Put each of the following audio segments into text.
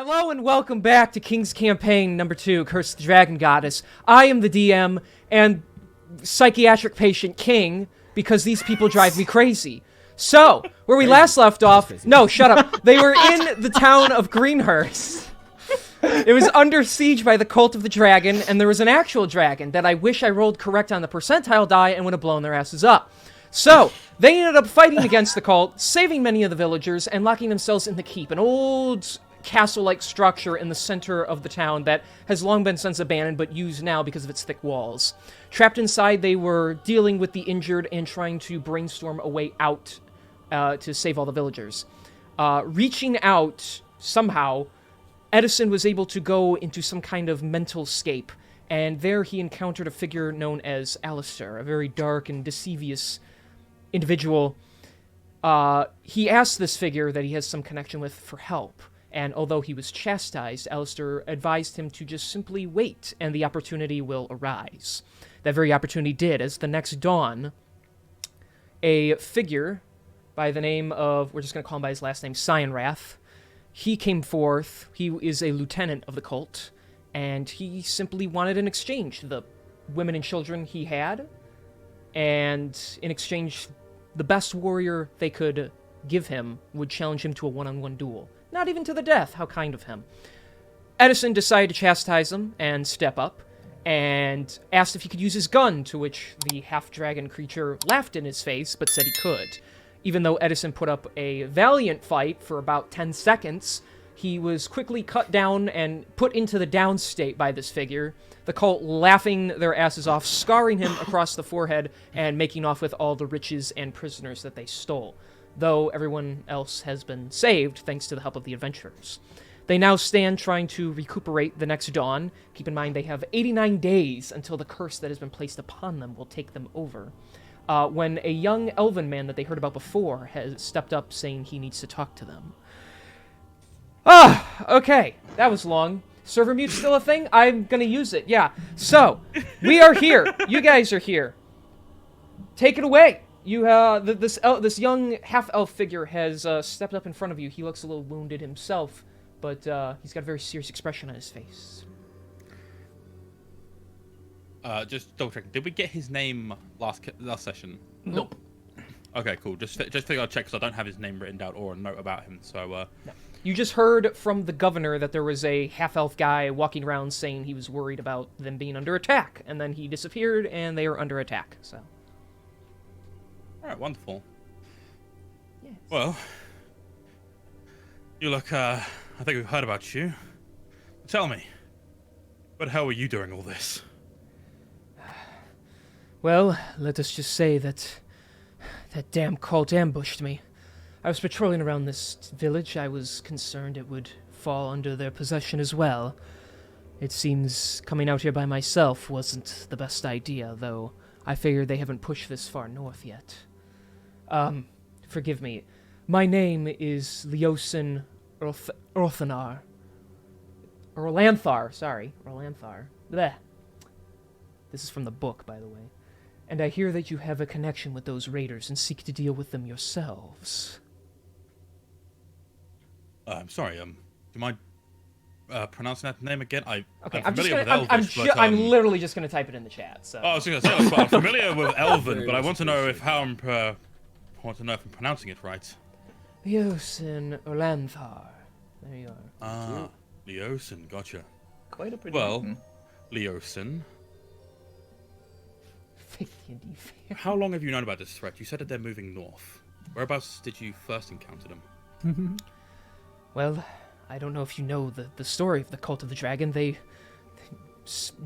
Hello and welcome back to King's Campaign number 2, Curse the Dragon Goddess. I am the DM and psychiatric patient King because these people drive me crazy. So, where we last left off... No, shut up. They were in the town of Greenhurst. It was under siege by the Cult of the Dragon, and there was an actual dragon that I wish I rolled correct on the percentile die and would have blown their asses up. So, they ended up fighting against the cult, saving many of the villagers, and locking themselves in the keep, an old castle-like structure in the center of the town that has long been since abandoned but used now because of its thick walls. Trapped inside, they were dealing with the injured and trying to brainstorm a way out to save all the villagers. Reaching out, somehow, Edison was able to go into some kind of mental scape, and there he encountered a figure known as Alistair, a very dark and deceivious individual. He asked this figure that he has some connection with for help. And although he was chastised, Alistair advised him to just simply wait, and the opportunity will arise. That very opportunity did, as the next dawn, a figure by the name of, we're just going to call him by his last name, Cyanrath, he came forth. He is a lieutenant of the cult, and he simply wanted an exchange. The women and children he had, and in exchange, the best warrior they could give him would challenge him to a one-on-one duel. Not even to the death, how kind of him. Edison decided to chastise him and step up, and asked if he could use his gun, to which the half-dragon creature laughed in his face, but said he could. Even though Edison put up a valiant fight for about 10 seconds, he was quickly cut down and put into the down state by this figure, the cult laughing their asses off, scarring him across the forehead, and making off with all the riches and prisoners that they stole, though everyone else has been saved thanks to the help of the adventurers. They now stand trying to recuperate the next dawn. Keep in mind they have 89 days until the curse that has been placed upon them will take them over. When a young elven man that they heard about before has stepped up saying he needs to talk to them. Okay, that was long. Server mute's still a thing? I'm gonna use it, yeah. So, we are here. You guys are here. Take it away. You, this young half-elf figure has stepped up in front of you. He looks a little wounded himself, but he's got a very serious expression on his face. Just double checking. Did we get his name last session? Nope. Okay, cool. Just figure I'll check because I don't have his name written down or a note about him. So. No. You just heard from the governor that there was a half-elf guy walking around saying he was worried about them being under attack, and then he disappeared, and they are under attack. So. All right, wonderful. Yes. Well, you look, I think we've heard about you. Tell me, what the hell were you doing all this? Well, let us just say that that damn cult ambushed me. I was patrolling around this village. I was concerned it would fall under their possession as well. It seems coming out here by myself wasn't the best idea, though I figure they haven't pushed this far north yet. Forgive me. My name is Leosin Orthanar. Orlanthar, sorry. Orlanthar. Bleh. This is from the book, by the way. And I hear that you have a connection with those raiders and seek to deal with them yourselves. I'm sorry, do you mind pronouncing that name again? Okay, I'm familiar with Elvish, I'm literally just going to type it in the chat. So. Oh, I was going to say, I'm familiar with Elven, but I want to know if I'm pronouncing it right. Leosin Orlanthar. There you are. Ah, Leosin, gotcha. Quite a pretty name. Leosin. How long have you known about this threat? You said that they're moving north. Whereabouts did you first encounter them? Well, I don't know if you know the story of the Cult of the Dragon. They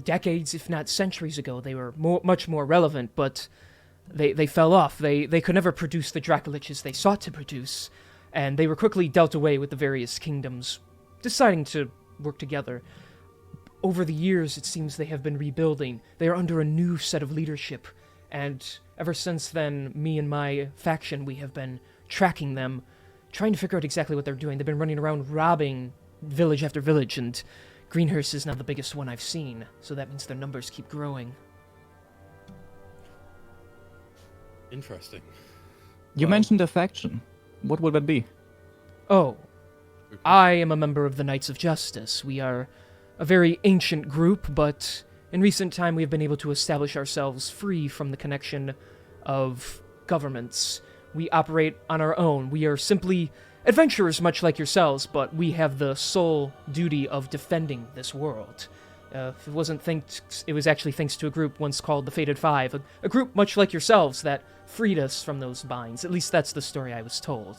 decades, if not centuries ago, they were much more relevant, but they fell off. They could never produce the Dracoliches they sought to produce, and they were quickly dealt away with the various kingdoms, deciding to work together. Over the years, it seems they have been rebuilding. They are under a new set of leadership, and ever since then, me and my faction, we have been tracking them, trying to figure out exactly what they're doing. They've been running around robbing village after village, and Greenhurst is now the biggest one I've seen, so that means their numbers keep growing. Interesting. You mentioned a faction. What would that be? Oh, I am a member of the Knights of Justice. We are a very ancient group, but in recent time we have been able to establish ourselves free from the connection of governments. We operate on our own. We are simply adventurers much like yourselves, but we have the sole duty of defending this world. If it wasn't it was actually thanks to a group once called the Fated Five, a group much like yourselves that freed us from those binds. At least that's the story I was told.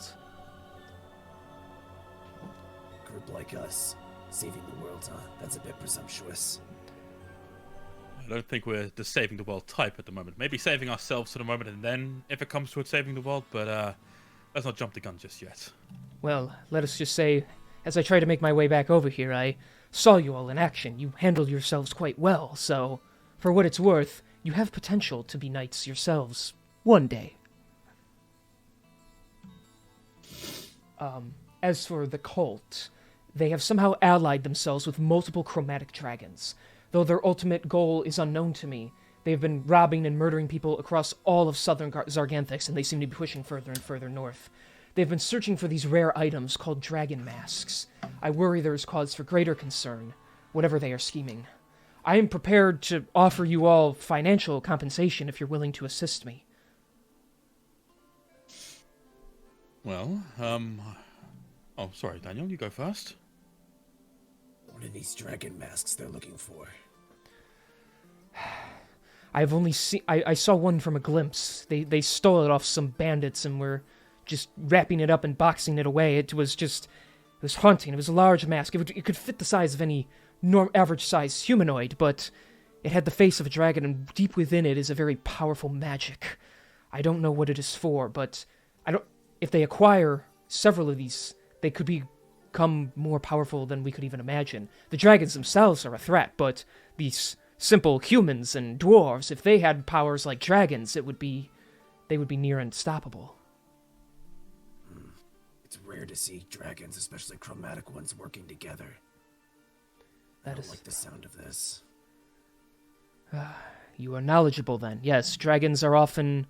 A group like us, saving the world, huh? That's a bit presumptuous. I don't think we're the saving the world type at the moment. Maybe saving ourselves for the moment, and then if it comes to it, saving the world. But let's not jump the gun just yet. Well, let us just say, as I try to make my way back over here, I saw you all in action. You handled yourselves quite well, so for what it's worth, you have potential to be knights yourselves one day. As for the cult, they have somehow allied themselves with multiple chromatic dragons. Though their ultimate goal is unknown to me, they have been robbing and murdering people across all of southern Zarganthix, and they seem to be pushing further and further north. They've been searching for these rare items called dragon masks. I worry there is cause for greater concern, whatever they are scheming. I am prepared to offer you all financial compensation if you're willing to assist me. Well, oh, sorry, Daniel, you go first. What are these dragon masks they're looking for? I've only seen... I saw one from a glimpse. They stole it off some bandits and were just wrapping it up and boxing it away. It was haunting. It was a large mask. It could fit the size of any average-sized humanoid, but it had the face of a dragon, and deep within it is a very powerful magic. I don't know what it is for, but if they acquire several of these, they could become more powerful than we could even imagine. The dragons themselves are a threat, but these simple humans and dwarves, if they had powers like dragons, they would be near unstoppable. It's rare to see dragons, especially chromatic ones, working together. I don't like the sound of this. You are knowledgeable then. Yes, dragons are often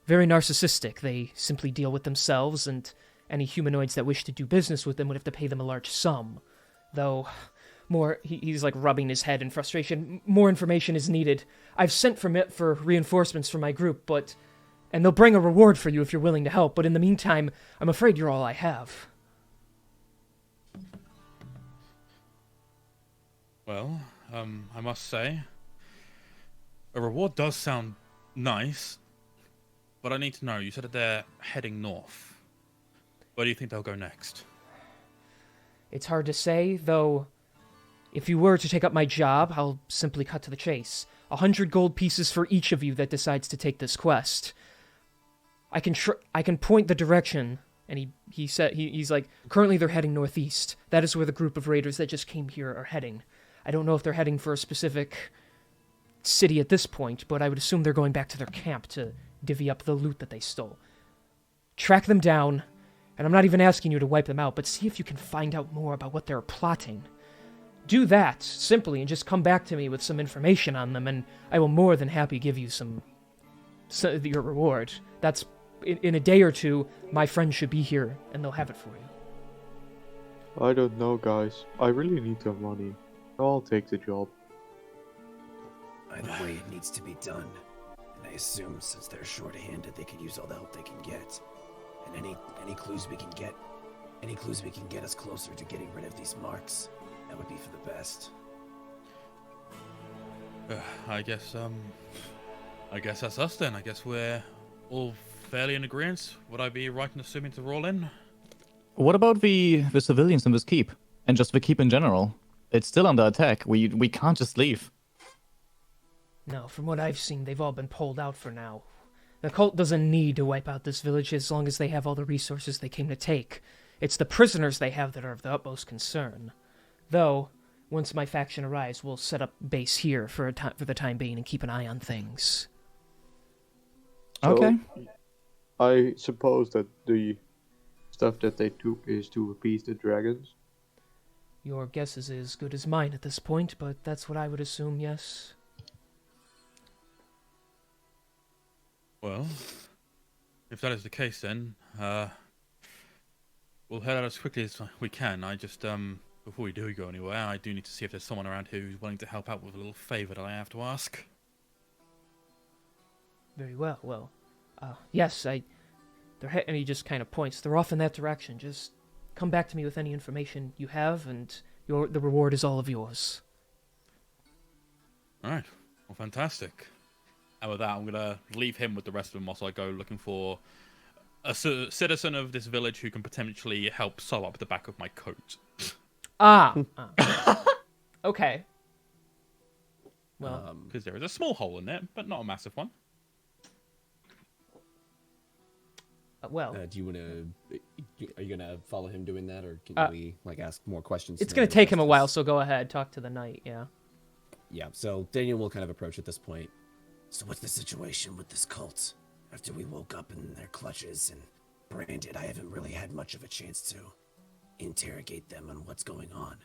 very narcissistic. They simply deal with themselves, and any humanoids that wish to do business with them would have to pay them a large sum. Though, he's like rubbing his head in frustration. More information is needed. I've sent for reinforcements for my group, and they'll bring a reward for you if you're willing to help, but in the meantime, I'm afraid you're all I have. Well, I must say, a reward does sound nice, but I need to know, you said that they're heading north. Where do you think they'll go next? It's hard to say, though if you were to take up my job, I'll simply cut to the chase. 100 gold pieces for each of you that decides to take this quest. I can point the direction, and he's like, currently they're heading northeast. That is where the group of raiders that just came here are heading. I don't know if they're heading for a specific city at this point, but I would assume they're going back to their camp to divvy up the loot that they stole. Track them down, and I'm not even asking you to wipe them out, but see if you can find out more about what they're plotting. Do that, simply, and just come back to me with some information on them, and I will more than happy give you your reward. That's, in a day or two, my friends should be here, and they'll have it for you. I don't know, guys. I really need the money. I'll take the job. Either way, it needs to be done. And I assume, since they're short-handed, they could use all the help they can get. And any clues we can get us closer to getting rid of these marks, that would be for the best. I guess that's us then. I guess we're all fairly in agreement. Would I be right in assuming to roll in? What about the civilians in this keep? And just the keep in general? It's still under attack. We can't just leave. No, from what I've seen, they've all been pulled out for now. The cult doesn't need to wipe out this village as long as they have all the resources they came to take. It's the prisoners they have that are of the utmost concern. Though, once my faction arrives, we'll set up base here for the time being and keep an eye on things. Okay. So, I suppose that the stuff that they took is to appease the dragons. Your guess is as good as mine at this point, but that's what I would assume, yes. Well, if that is the case then, we'll We'll head out as quickly as we can. I just, before we do go anywhere, I do need to see if there's someone around here who's willing to help out with a little favor that I have to ask. Very well. Well, yes, and he just kind of points. They're off in that direction. Just come back to me with any information you have, and the reward is all of yours. All right. Well, fantastic. And with that, I'm gonna leave him with the rest of them whilst I go looking for a citizen of this village who can potentially help sew up the back of my coat. Okay. Well, Because there is a small hole in it, but not a massive one. Do you want to? Are you gonna follow him doing that, or can we ask more questions? it's gonna take him a while, so go ahead, talk to the knight. Yeah. Yeah. So Daniel will kind of approach at this point. So what's the situation with this cult? After we woke up in their clutches and branded, I haven't really had much of a chance to interrogate them on what's going on.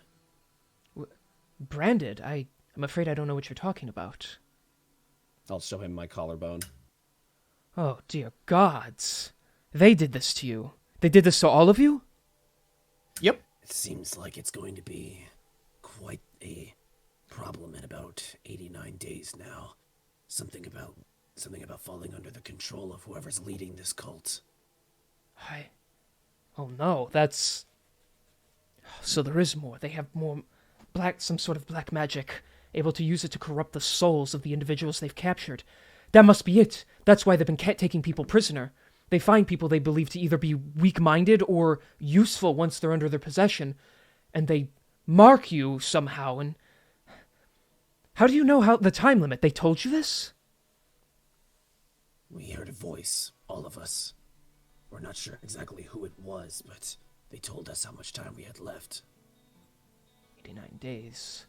Branded? I'm afraid I don't know what you're talking about. I'll show him my collarbone. Oh, dear gods. They did this to you. They did this to all of you? Yep. It seems like it's going to be quite a problem in about 89 days now. Something about falling under the control of whoever's leading this cult. Oh no, that's... So there is more. They have more some sort of black magic, able to use it to corrupt the souls of the individuals they've captured. That must be it. That's why they've been taking people prisoner. They find people they believe to either be weak-minded or useful once they're under their possession, and they mark you somehow, and... How do you know the time limit? They told you this? We heard a voice, all of us. We're not sure exactly who it was, but they told us how much time we had left. 89 days.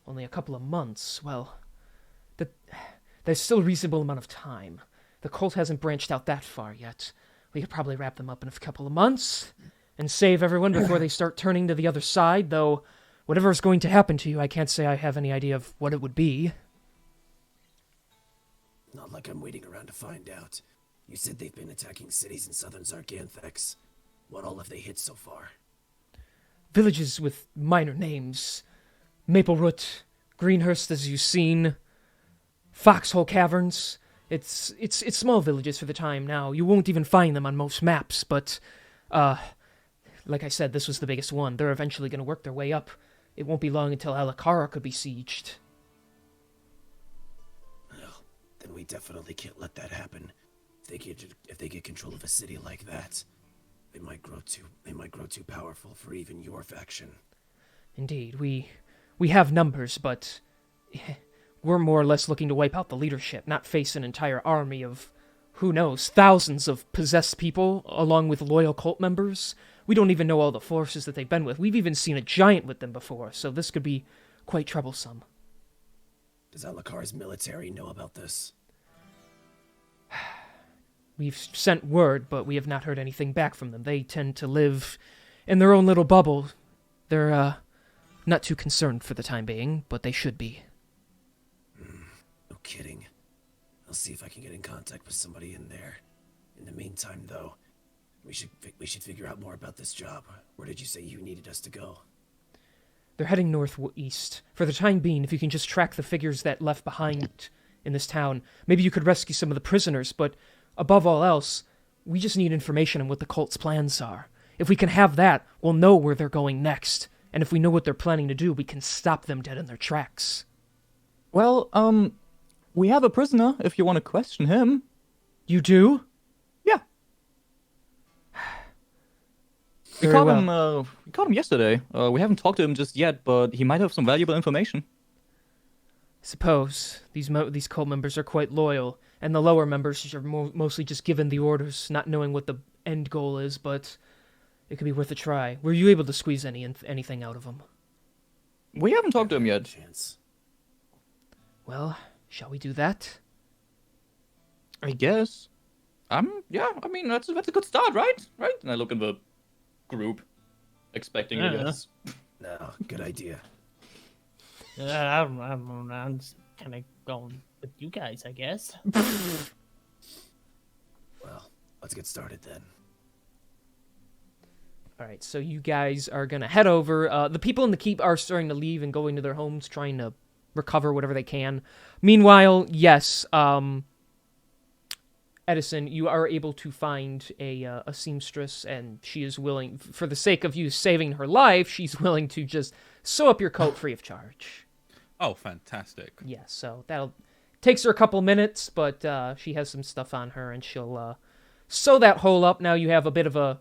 Only a couple of months. Well, there's still a reasonable amount of time. The cult hasn't branched out that far yet. We could probably wrap them up in a couple of months and save everyone before they start turning to the other side, though whatever is going to happen to you, I can't say I have any idea of what it would be. Not like I'm waiting around to find out. You said they've been attacking cities in southern Zarganthex. What all have they hit so far? Villages with minor names. Mapleroot, Greenhurst, as you've seen. Foxhole Caverns. It's small villages for the time now. You won't even find them on most maps, but, like I said, this was the biggest one. They're eventually going to work their way up. It won't be long until Alakara could be sieged. Well, then we definitely can't let that happen. If they get control of a city like that, they might grow too powerful for even your faction. Indeed, we have numbers, but we're more or less looking to wipe out the leadership, not face an entire army of, who knows, thousands of possessed people, along with loyal cult members. We don't even know all the forces that they've been with. We've even seen a giant with them before, so this could be quite troublesome. Does Alakar's military know about this? We've sent word, but we have not heard anything back from them. They tend to live in their own little bubble. They're, not too concerned for the time being, but they should be. No kidding. I'll see if I can get in contact with somebody in there. In the meantime, though, we should figure out more about this job. Where did you say you needed us to go? They're heading northeast. For the time being, if you can just track the figures that left behind in this town, maybe you could rescue some of the prisoners, but above all else, we just need information on what the cult's plans are. If we can have that, we'll know where they're going next. And if we know what they're planning to do, we can stop them dead in their tracks. Well, we have a prisoner if you want to question him. You do? Yeah. We caught him yesterday. We haven't talked to him just yet, but he might have some valuable information. Suppose these cult members are quite loyal, and the lower members are mostly just given the orders, not knowing what the end goal is, but it could be worth a try. Were you able to squeeze anything out of them? We haven't talked to him yet. Chance. Well, shall we do that? I guess. Yeah, I mean, that's a good start, right? Right? And I look at the group, expecting, I guess. No, good idea. I'm just kind of going with you guys, I guess. Well, let's get started then. All right, so you guys are going to head over. The people in the keep are starting to leave and going to their homes, trying to recover whatever they can. Meanwhile, yes, Edison, you are able to find a seamstress, and she is willing, for the sake of you saving her life, she's willing to just sew up your coat free of charge. Oh, fantastic. Yeah, so that'll takes her a couple minutes, but she has some stuff on her, and she'll sew that hole up. Now you have a bit of a,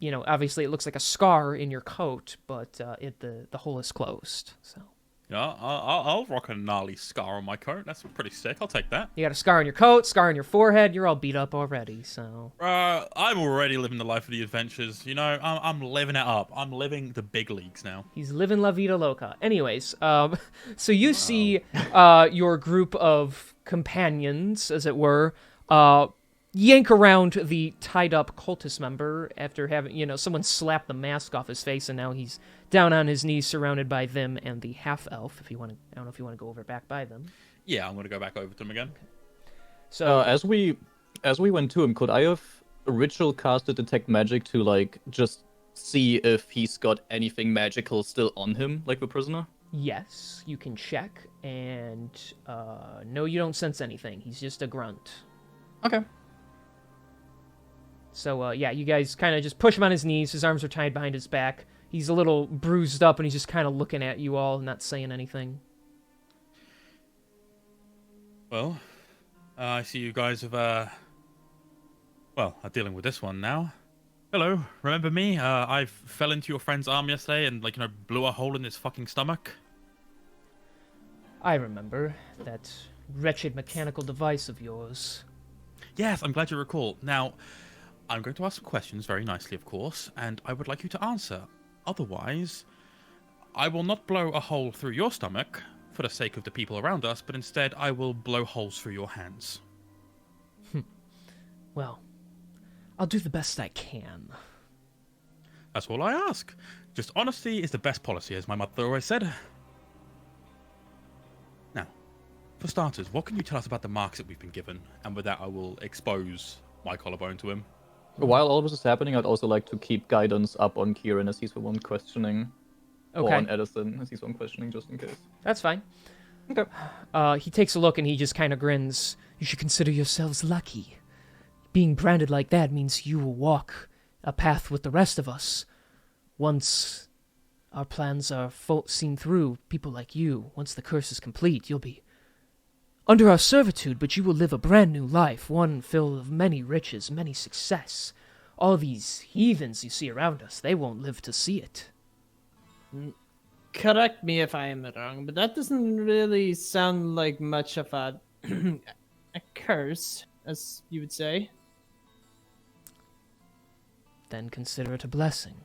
obviously it looks like a scar in your coat, but the hole is closed. So Yeah, I'll rock a gnarly scar on my coat. That's pretty sick. I'll take that. you got a scar on your coat, scar on your forehead. You're all beat up already. So I'm already living the life of the adventures. I'm living it up. I'm living the big leagues now. he's living la vida loca. Anyways, so you see your group of companions, as it were, yank around the tied-up cultist member after having, someone slapped the mask off his face, and now he's down on his knees, surrounded by them and the half-elf. I don't know if you want to go over back by them. Yeah, I'm gonna go back over to them again. So As we went to him, could I have ritual casted detect magic to just see if he's got anything magical still on him, like the prisoner? yes, you can check, and no, you don't sense anything. He's just a grunt. Okay. So, yeah, you guys kind of just push him on his knees. His arms are tied behind his back. He's a little bruised up, and he's just kind of looking at you all, not saying anything. Well, I see you guys are dealing with this one now. Hello, remember me? I fell into your friend's arm yesterday and, blew a hole in his fucking stomach. I remember that wretched mechanical device of yours. Yes, I'm glad you recall. Now, I'm going to ask some questions very nicely, of course, and I would like you to answer. Otherwise, I will not blow a hole through your stomach for the sake of the people around us, but instead I will blow holes through your hands. Well, I'll do the best I can. That's all I ask. Just honesty is the best policy, as my mother always said. Now, for starters, what can you tell us about the marks that we've been given? And with that, I will expose my collarbone to him. While all this is happening, I'd also like to keep guidance up on Kieran as he's the one questioning. Or on Okay, Edison as he's the one questioning, just in case. that's fine. Okay. He takes a look, and he just kind of grins. You should consider yourselves lucky. Being branded like that means you will walk a path with the rest of us. Once our plans are seen through, people like you, once the curse is complete, you'll be under our servitude, but you will live a brand new life, one filled of many riches, many success. All these heathens you see around us, they won't live to see it. Correct me if I am wrong, but that doesn't really sound like much of a a curse, as you would say. Then consider it a blessing.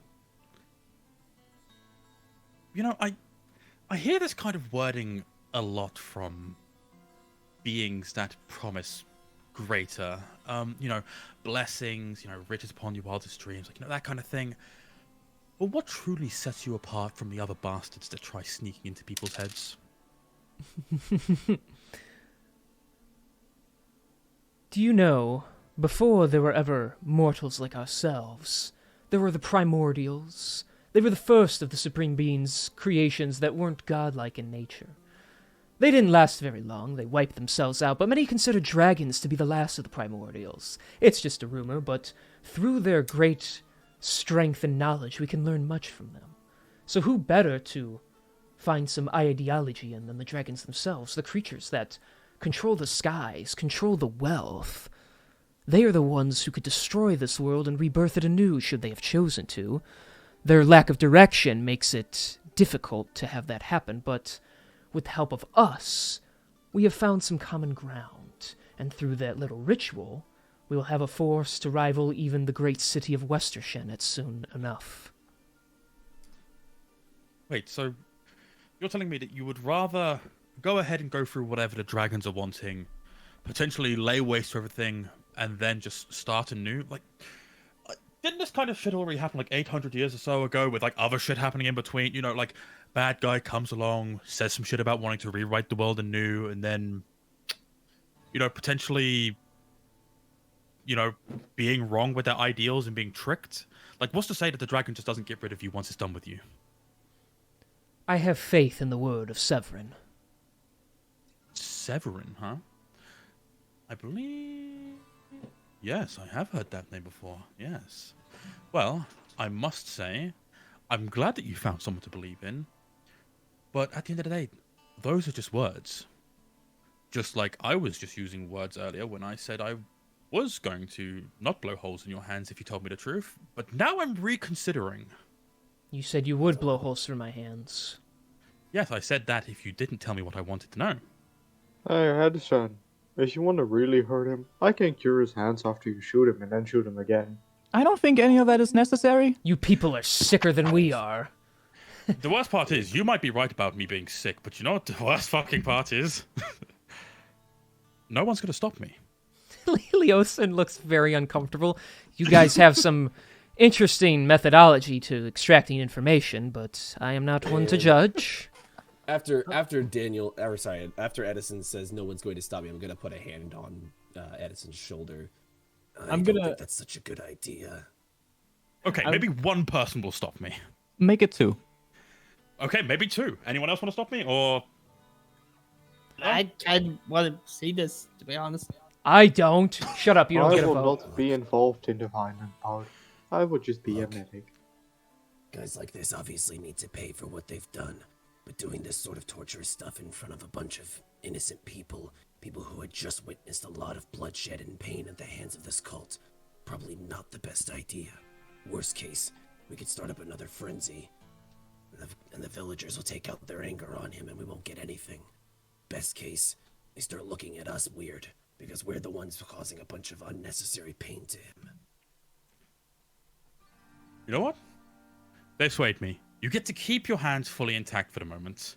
I hear this kind of wording a lot from beings that promise greater, blessings, riches upon your wildest dreams, that kind of thing. But what truly sets you apart from the other bastards that try sneaking into people's heads? Do you know, before there were ever mortals like ourselves, there were the primordials. They were the first of the Supreme Being's creations that weren't godlike in nature. They didn't last very long, they wiped themselves out, but many consider dragons to be the last of the primordials. It's just a rumor, but through their great strength and knowledge, we can learn much from them. So who better to find some ideology in than the dragons themselves, the creatures that control the skies, control the wealth. They are the ones who could destroy this world and rebirth it anew should they have chosen to. Their lack of direction makes it difficult to have that happen, but with the help of us, we have found some common ground, and through that little ritual, we will have a force to rival even the great city of Westershennet soon enough. Wait, so you're telling me that you would rather go ahead and go through whatever the dragons are wanting, potentially lay waste to everything, and then just start anew? Didn't this kind of shit already happen 800 years or so ago with other shit happening in between? Bad guy comes along, says some shit about wanting to rewrite the world anew, and then, potentially, being wrong with their ideals and being tricked. Like, what's to say that the dragon just doesn't get rid of you once it's done with you? I have faith in the word of Severin. Severin, huh? I believe... Yes, I have heard that name before, yes. Well, I must say, I'm glad that you found someone to believe in. But at the end of the day, those are just words. Just like I was just using words earlier when I said I was going to not blow holes in your hands if you told me the truth. But now I'm reconsidering. You said you would blow holes through my hands. Yes, I said that if you didn't tell me what I wanted to know. Hey, Edison, if you want to really hurt him, I can cure his hands after you shoot him and then shoot him again. I don't think any of that is necessary. You people are sicker than we are. The worst part is, you might be right about me being sick, but you know what the worst fucking part is? No one's going to stop me. Leosin looks very uncomfortable. You guys have some interesting methodology to extracting information, but I am not one to judge. After Edison says no one's going to stop me, I'm gonna put a hand on Edison's shoulder. I don't think that's such a good idea. Okay, maybe one person will stop me. Make it 2. Okay, maybe 2. Anyone else want to stop me, or... I want to see this, to be honest. I don't. Shut up, you don't I get a will vote. not be involved in the violent part. I would just be a medic. Guys like this obviously need to pay for what they've done, but doing this sort of torturous stuff in front of a bunch of innocent people who had just witnessed a lot of bloodshed and pain at the hands of this cult, probably not the best idea. Worst case, we could start up another frenzy, and the villagers will take out their anger on him and we won't get anything. Best case, they start looking at us weird, because we're the ones causing a bunch of unnecessary pain to him. You know what? They swayed me. You get to keep your hands fully intact for the moment.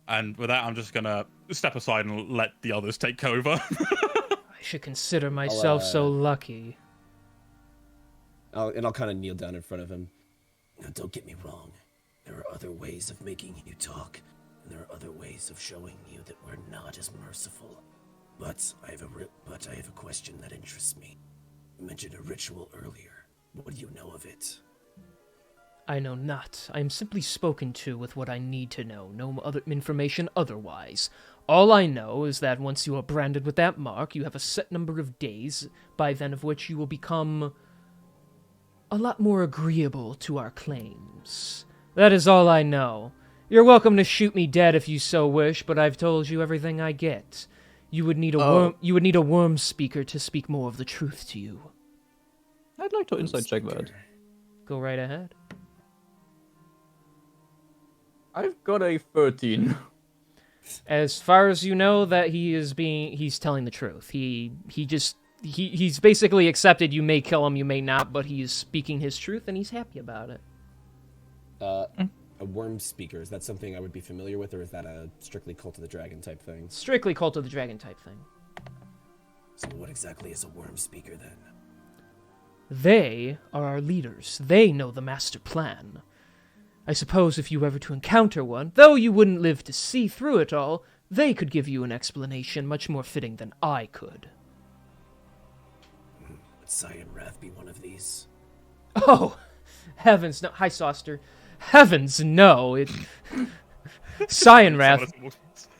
And with that, I'm just gonna step aside and let the others take over. I should consider myself so lucky. I'll kind of kneel down in front of him. Now don't get me wrong, there are other ways of making you talk, and there are other ways of showing you that we're not as merciful. But I have a question that interests me. You mentioned a ritual earlier. What do you know of it? I know not. I am simply spoken to with what I need to know. No other information otherwise. All I know is that once you are branded with that mark, you have a set number of days, by then of which you will become a lot more agreeable to our claims. That is all I know. You're welcome to shoot me dead if you so wish, but I've told you everything I get. You would need a worm speaker to speak more of the truth to you. I'd like to insight check that. Go right ahead. I've got a 13. As far as you know, that he's telling the truth. He's basically accepted you may kill him, you may not, but he is speaking his truth and he's happy about it. A worm speaker, is that something I would be familiar with, or is that a strictly Cult of the Dragon type thing? Strictly Cult of the Dragon type thing. So what exactly is a worm speaker then? They are our leaders. They know the master plan. I suppose if you were ever to encounter one, though you wouldn't live to see through it all, they could give you an explanation much more fitting than I could. Would Cyan Wrath be one of these? Oh, heavens no. Hi, Sauster. Heavens no. Cyan Wrath.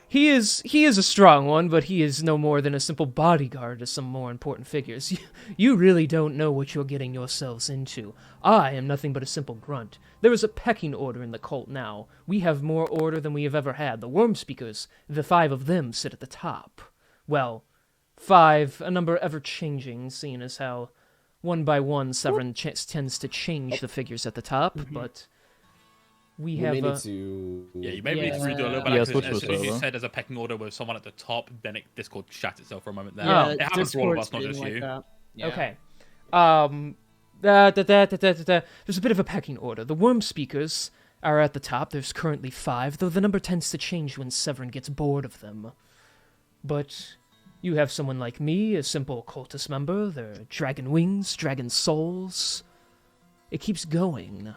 He is a strong one, but he is no more than a simple bodyguard to some more important figures. You really don't know what you're getting yourselves into. I am nothing but a simple grunt. There is a pecking order in the cult now. We have more order than we have ever had. The Worm Speakers, the 5 of them, sit at the top. Well, 5, a number ever-changing, seeing as how one by one Severin tends to change the figures at the top, but... We have need to... Yeah, you maybe need to redo a little bit. Yeah, Because as switch soon as you over. said there's a pecking order with someone at the top, then Discord shat itself for a moment there. Yeah, It happens to all of us, not Discord's just being you. like that. Yeah. Okay. There's a bit of a pecking order. The Worm Speakers are at the top. There's currently 5, though the number tends to change when Severin gets bored of them. But you have someone like me, a simple cultist member. There are dragon wings, dragon souls. It keeps going.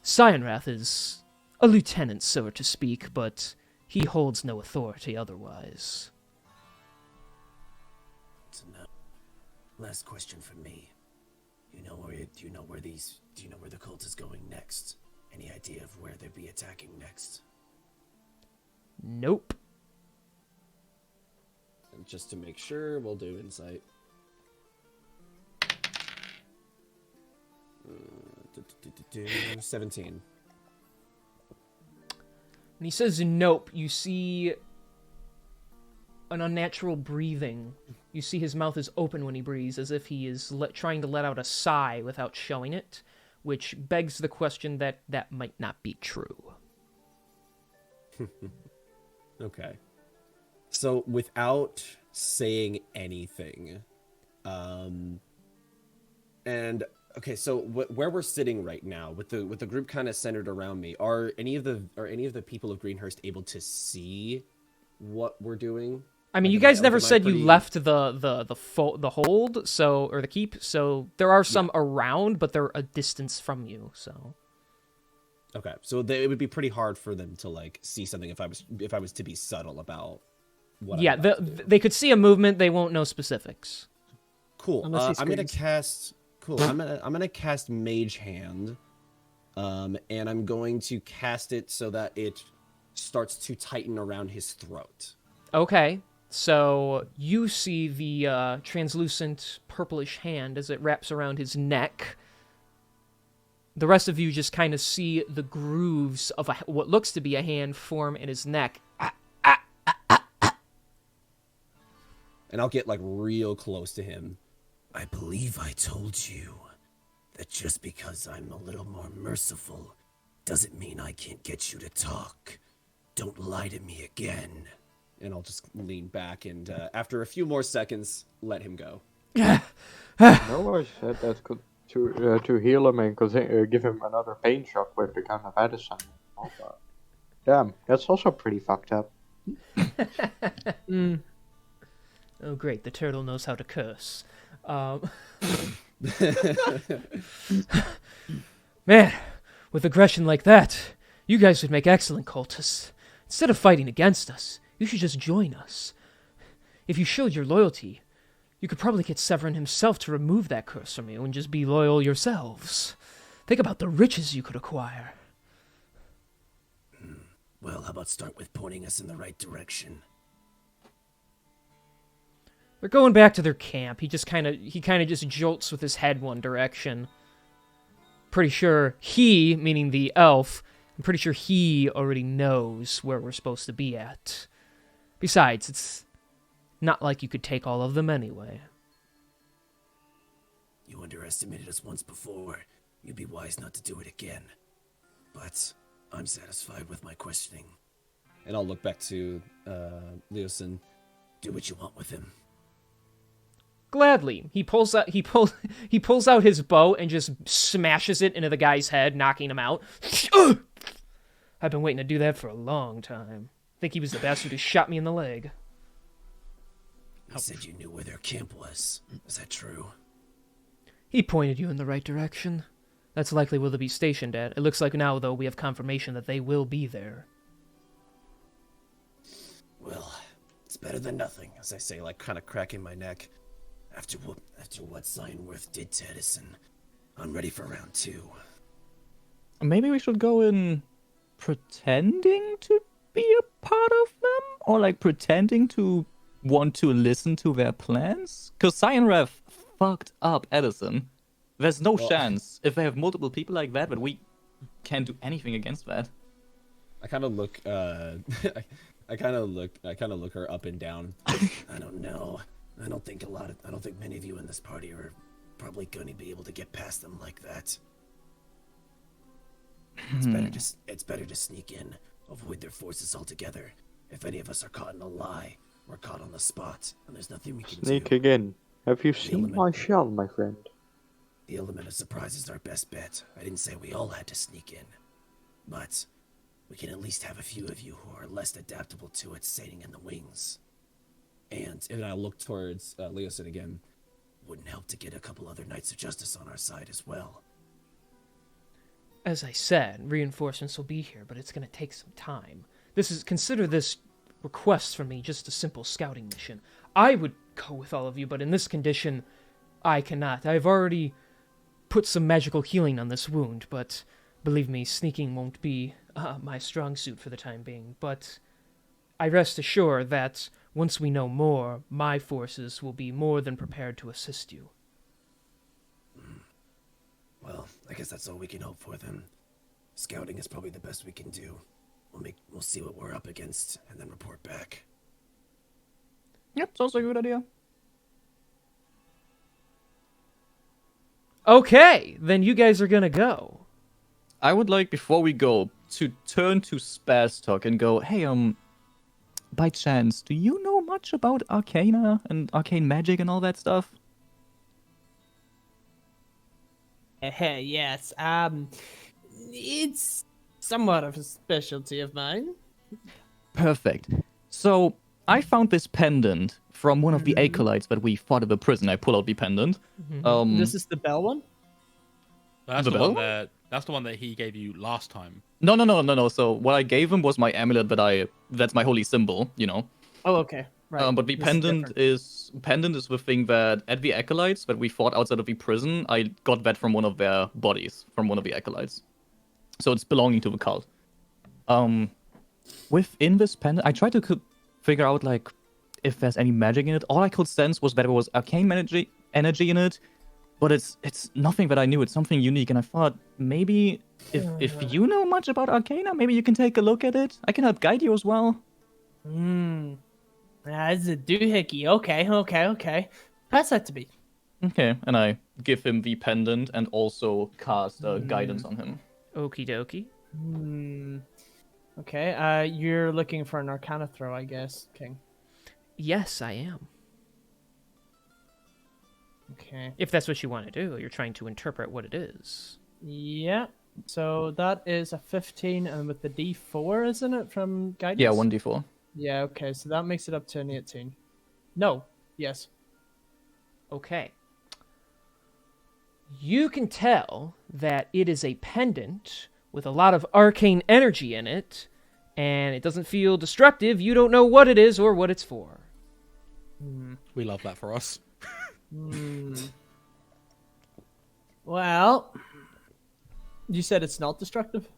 Cyanrath is a lieutenant, so to speak, but he holds no authority otherwise. So now, last question from me. Do you know where the cult is going next? Any idea of where they'd be attacking next? Nope. And just to make sure, we'll do insight. 17. When he says nope, you see an unnatural breathing. You see his mouth is open when he breathes, as if he is trying to let out a sigh without showing it, which begs the question that that might not be true. Okay. So without saying anything, and okay, so where we're sitting right now, with the group kind of centered around me, are any of the people of Greenhurst able to see what we're doing? I mean, Like, you guys am never I said you pretty- left the hold, so, or the keep, so there are some around, but they're a distance from you, so. Okay, so it would be pretty hard for them to like see something if I was to be subtle about what. Yeah, I'm about to do. they could see a movement, they won't know specifics. Cool. Unless he I'm gonna screams. cast. Cool. I'm gonna cast Mage Hand, and I'm going to cast it so that it starts to tighten around his throat. Okay, so you see the translucent purplish hand as it wraps around his neck. The rest of you just kind of see the grooves of what looks to be a hand form in his neck. And I'll get like real close to him. I believe I told you that just because I'm a little more merciful doesn't mean I can't get you to talk. Don't lie to me again. And I'll just lean back and after a few more seconds, let him go. No, I said that to heal him and give him another pain shock with the kind of medicine. Damn, that's also pretty fucked up. Oh, great, the turtle knows how to curse. Man, with aggression like that, you guys would make excellent cultists. Instead of fighting against us, you should just join us. If you showed your loyalty, you could probably get Severin himself to remove that curse from you and just be loyal yourselves. Think about the riches you could acquire. Well, how about start with pointing us in the right direction? They're going back to their camp. He kind of just jolts with his head one direction. Pretty sure he, meaning the elf, I'm pretty sure he already knows where we're supposed to be at. Besides, it's not like you could take all of them anyway. You underestimated us once before. You'd be wise not to do it again. But I'm satisfied with my questioning. And I'll look back to Leosin. Do what you want with him. Gladly, he pulls out his bow and just smashes it into the guy's head, knocking him out. I've been waiting to do that for a long time. I think he was the bastard who shot me in the leg. You said you knew where their camp was. Is that true? He pointed you in the right direction. That's likely where they'll be stationed at. It looks like now, though, we have confirmation that they will be there. Well, it's better than nothing, as I say, like kind of cracking my neck. After what Signworth did to Edison, I'm ready for round 2. Maybe we should go in pretending to be a part of them? Or like pretending to want to listen to their plans? Because Cyanrev fucked up Edison. There's no chance if they have multiple people like that, but we can't do anything against that. I kind of look. I kind of look her up and down. I don't know. I don't think many of you in this party are probably going to be able to get past them like that. It's better to sneak in, avoid their forces altogether. If any of us are caught in a lie, we're caught on the spot, and there's nothing we can do. Sneaking in. Have you seen element. my shell, my friend? The element of surprise is our best bet. I didn't say we all had to sneak in, but we can at least have a few of you who are less adaptable to it sailing in the wings. And I look towards Leosin again. Wouldn't help to get a couple other Knights of Justice on our side as well. As I said, reinforcements will be here, but it's going to take some time. Consider this request from me just a simple scouting mission. I would go with all of you, but in this condition, I cannot. I've already put some magical healing on this wound, but believe me, sneaking won't be my strong suit for the time being. But I rest assured that once we know more, my forces will be more than prepared to assist you. Well, I guess that's all we can hope for then. Scouting is probably the best we can do. We'll see what we're up against and then report back. Yep, sounds like a good idea. Okay, then you guys are gonna go. I would like, before we go, to turn to Spaztok and go, hey, by chance, do you know much about Arcana and arcane magic and all that stuff? Yes. It's somewhat of a specialty of mine. Perfect. So, I found this pendant from one of the acolytes that we fought at the prison. I pull out the pendant. This is the bell one? That's The the, bell? one that's the one that he gave you last time. No. So, what I gave him was my amulet that's my holy symbol, you know. Oh, okay. Right. But the This pendant is the thing that at the acolytes that we fought outside of the prison, I got that from one of their bodies, from one of the acolytes. So it's belonging to the cult. Within this pendant, I tried to figure out like if there's any magic in it. All I could sense was that there was arcane energy in it, but it's nothing that I knew. It's something unique, and I thought maybe if you know much about Arcana, maybe you can take a look at it. I can help guide you as well. That's a doohickey. Okay. Pass that to me. Okay, and I give him the pendant and also cast guidance on him. Okie dokie. Okay, you're looking for an Arcana throw, I guess, King. Yes, I am. Okay. If that's what you want to do, you're trying to interpret what it is. Yeah. So that is a 15, and with the D4, isn't it, from guidance? Yeah, 1d4. Yeah, okay, so that makes it up to an 18. No. Yes. Okay. You can tell that it is a pendant with a lot of arcane energy in it, and it doesn't feel destructive. You don't know what it is or what it's for. We love that for us. Well, you said it's not destructive?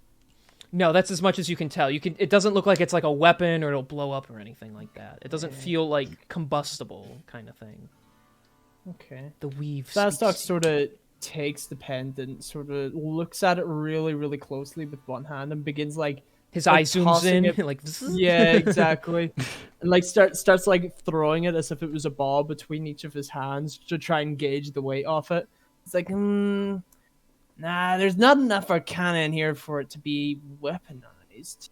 No, that's as much as you can tell. It doesn't look like it's like a weapon or it'll blow up or anything like that. It doesn't feel like combustible kind of thing. Okay. The weave. Fazdock speaks- sort of takes the pendant, sort of looks at it really, really closely with one hand, and begins like His like eye zooms tossing in, it. like Yeah, exactly. And like starts like throwing it as if it was a ball between each of his hands to try and gauge the weight off it. It's like, nah, there's not enough Arcana in here for it to be weaponized.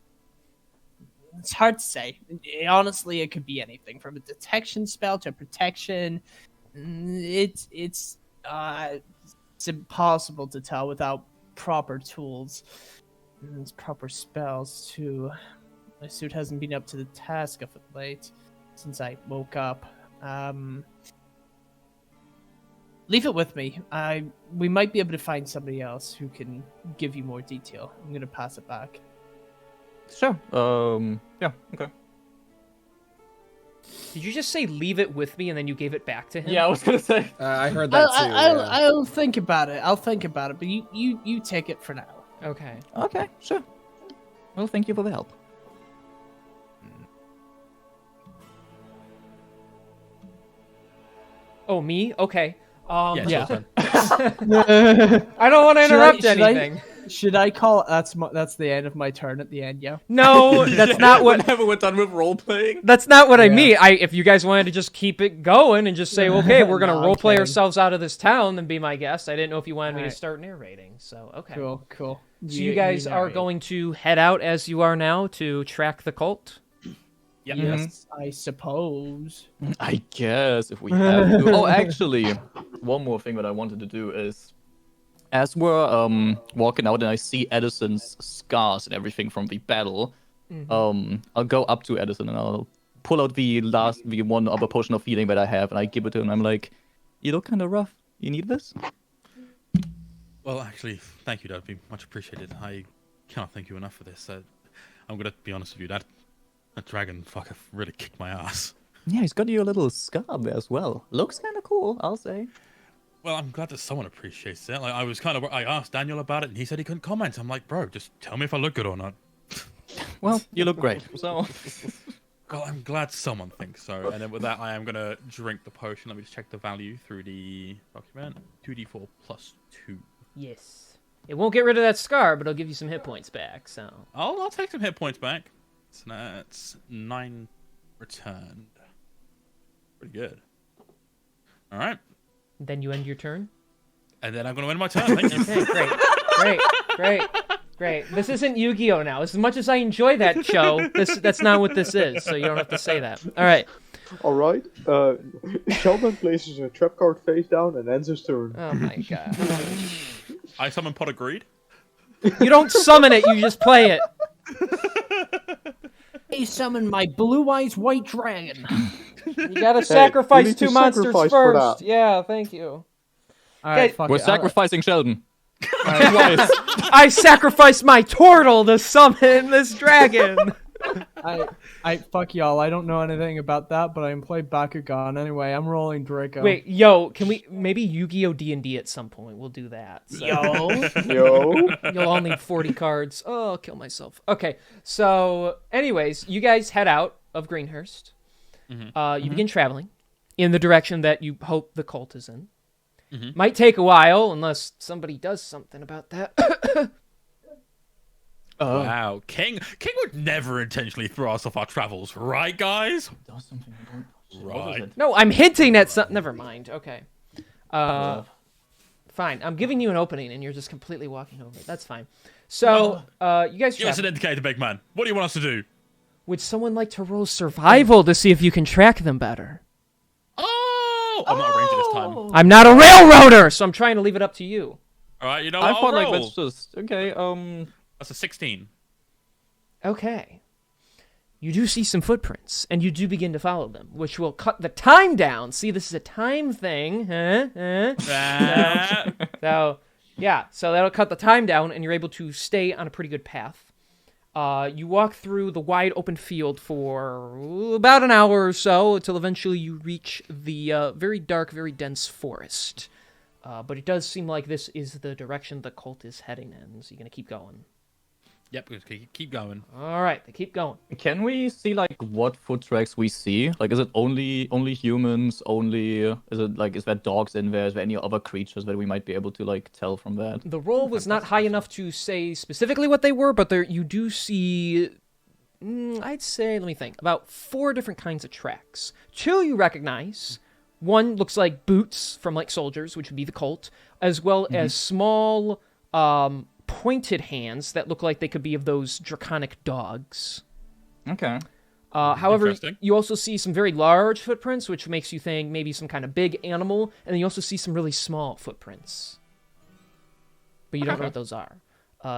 It's hard to say. Honestly, it could be anything from a detection spell to a protection. It's impossible to tell without proper tools and proper spells too. My suit hasn't been up to the task of it late since I woke up. Leave it with me. We might be able to find somebody else who can give you more detail. I'm gonna pass it back. Sure. Yeah, okay. Did you just say leave it with me and then you gave it back to him? Yeah, I was gonna say. I heard that too. yeah. I'll think about it. But you take it for now. Okay. Okay, sure. Well, thank you for the help. Oh, me? Okay. Yeah. Yeah. So I don't want to interrupt Should I- anything. Should I call? That's the end of my turn at the end. Yeah. No, that's not what. Whenever we're done with role playing. That's not what I Yeah. mean. If you guys wanted to just keep it going and just say, okay, we're gonna No, I'm role play kidding. ourselves out of this town, then be my guest. I didn't know if you wanted me to Alright. start narrating. So okay. Cool. So you guys are narrate. going to head out as you are now to track the cult. Yep. Yes, I suppose. I guess if we have to. Oh, actually, one more thing that I wanted to do is, as we're walking out and I see Edison's scars and everything from the battle, I'll go up to Edison and I'll pull out the one other potion of healing that I have and I give it to him. I'm like, you look kind of rough. You need this? Well, actually, thank you. That'd be much appreciated. I cannot thank you enough for this. I'm gonna be honest with you. That dragon fucker really kicked my ass. Yeah, he's got you a little scar there as well. Looks kind of cool, I'll say. Well, I'm glad that someone appreciates it. Like, I asked Daniel about it, and he said he couldn't comment. I'm like, bro, just tell me if I look good or not. Well, you look great. So, Well, I'm glad someone thinks so. And then with that, I am gonna drink the potion. Let me just check the value through the document. 2d4 plus 2. Yes. It won't get rid of that scar, but it'll give you some hit points back. So. I'll take some hit points back. So that's 9 returned. Pretty good. All right. Then you end your turn. And then I'm gonna end my turn. Thank you. Okay, great. This isn't Yu-Gi-Oh! Now. As much as I enjoy that show, that's not what this is, so you don't have to say that. All right. Alright. Sheldon places a trap card face down and ends his turn. Oh my god. I summon Pot of Greed. You don't summon it, you just play it. He summoned my blue eyes white dragon. You gotta sacrifice you need two to monsters sacrifice for first. that. Yeah, thank you. All right, Okay, fuck we're it. sacrificing Sheldon. I sacrificed my turtle to summon this dragon. I fuck y'all. I don't know anything about that, but I can play Bakugan anyway. I'm rolling Draco. Wait, yo, can we maybe Yu-Gi-Oh! D&D at some point? We'll do that. So. Yo. You'll all need 40 cards. Oh, I'll kill myself. Okay, so anyways, you guys head out of Greenhurst. You begin traveling in the direction that you hope the cult is in. Might take a while unless somebody does something about that. Wow, King would never intentionally throw us off our travels, right, guys? Right. No, I'm hinting at something. Never mind. Okay. Fine. I'm giving you an opening, and you're just completely walking over it. That's fine. So, you guys Give us an travel. indicator, big man. What do you want us to do? Would someone like to roll survival to see if you can track them better? Oh! I'm not arranging this time. I'm not a railroader, so I'm trying to leave it up to you. All right, you know I what? thought I'll like roll. let's just okay. That's a 16. Okay. You do see some footprints, and you do begin to follow them, which will cut the time down. See, this is a time thing. So, yeah, so that'll cut the time down, and you're able to stay on a pretty good path. You walk through the wide open field for about an hour or so until eventually you reach the very dark, very dense forest. But it does seem like this is the direction the cult is heading in, so you're going to keep going. Yep, keep going. All right, they keep going. Can we see like what foot tracks we see? Like, is it only humans? Is there dogs in there? Is there any other creatures that we might be able to like tell from that? The roll was not high enough to say specifically what they were, but there you do see, I'd say, let me think, about 4 different kinds of tracks. 2 you recognize. 1 looks like boots from like soldiers, which would be the cult, as well as small pointed hands that look like they could be of those draconic dogs. Okay. However, Interesting. you also see some very large footprints, which makes you think maybe some kind of big animal, and then you also see some really small footprints. But you don't know what those are.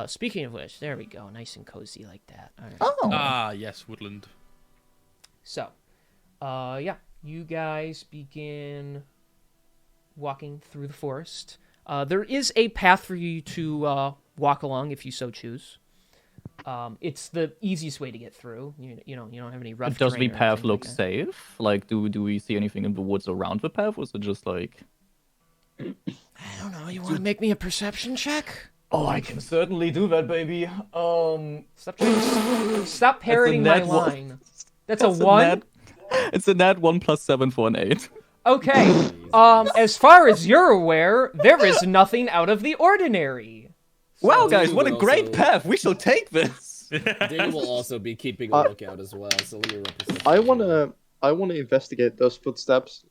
Speaking of which, there we go, nice and cozy like that. All right. Oh. Ah, yes, woodland. So, yeah, you guys begin walking through the forest. There is a path for you to walk along if you so choose. It's the easiest way to get through. You don't have any rough Does the terrain or path anything look like that. safe? Like, do we see anything in the woods around the path, or is it just like? I don't know. You want to make me a perception check? Oh, I can certainly do that, baby. Stop parroting my nat one. line. That's a 1? It's a nat 1 + 7 for an 8. Okay. As far as you're aware, there is nothing out of the ordinary. Wow, guys, Daniel what a would great also- path! We shall take this. Daniel will also be keeping a lookout as well, so let me represent. I wanna investigate those footsteps.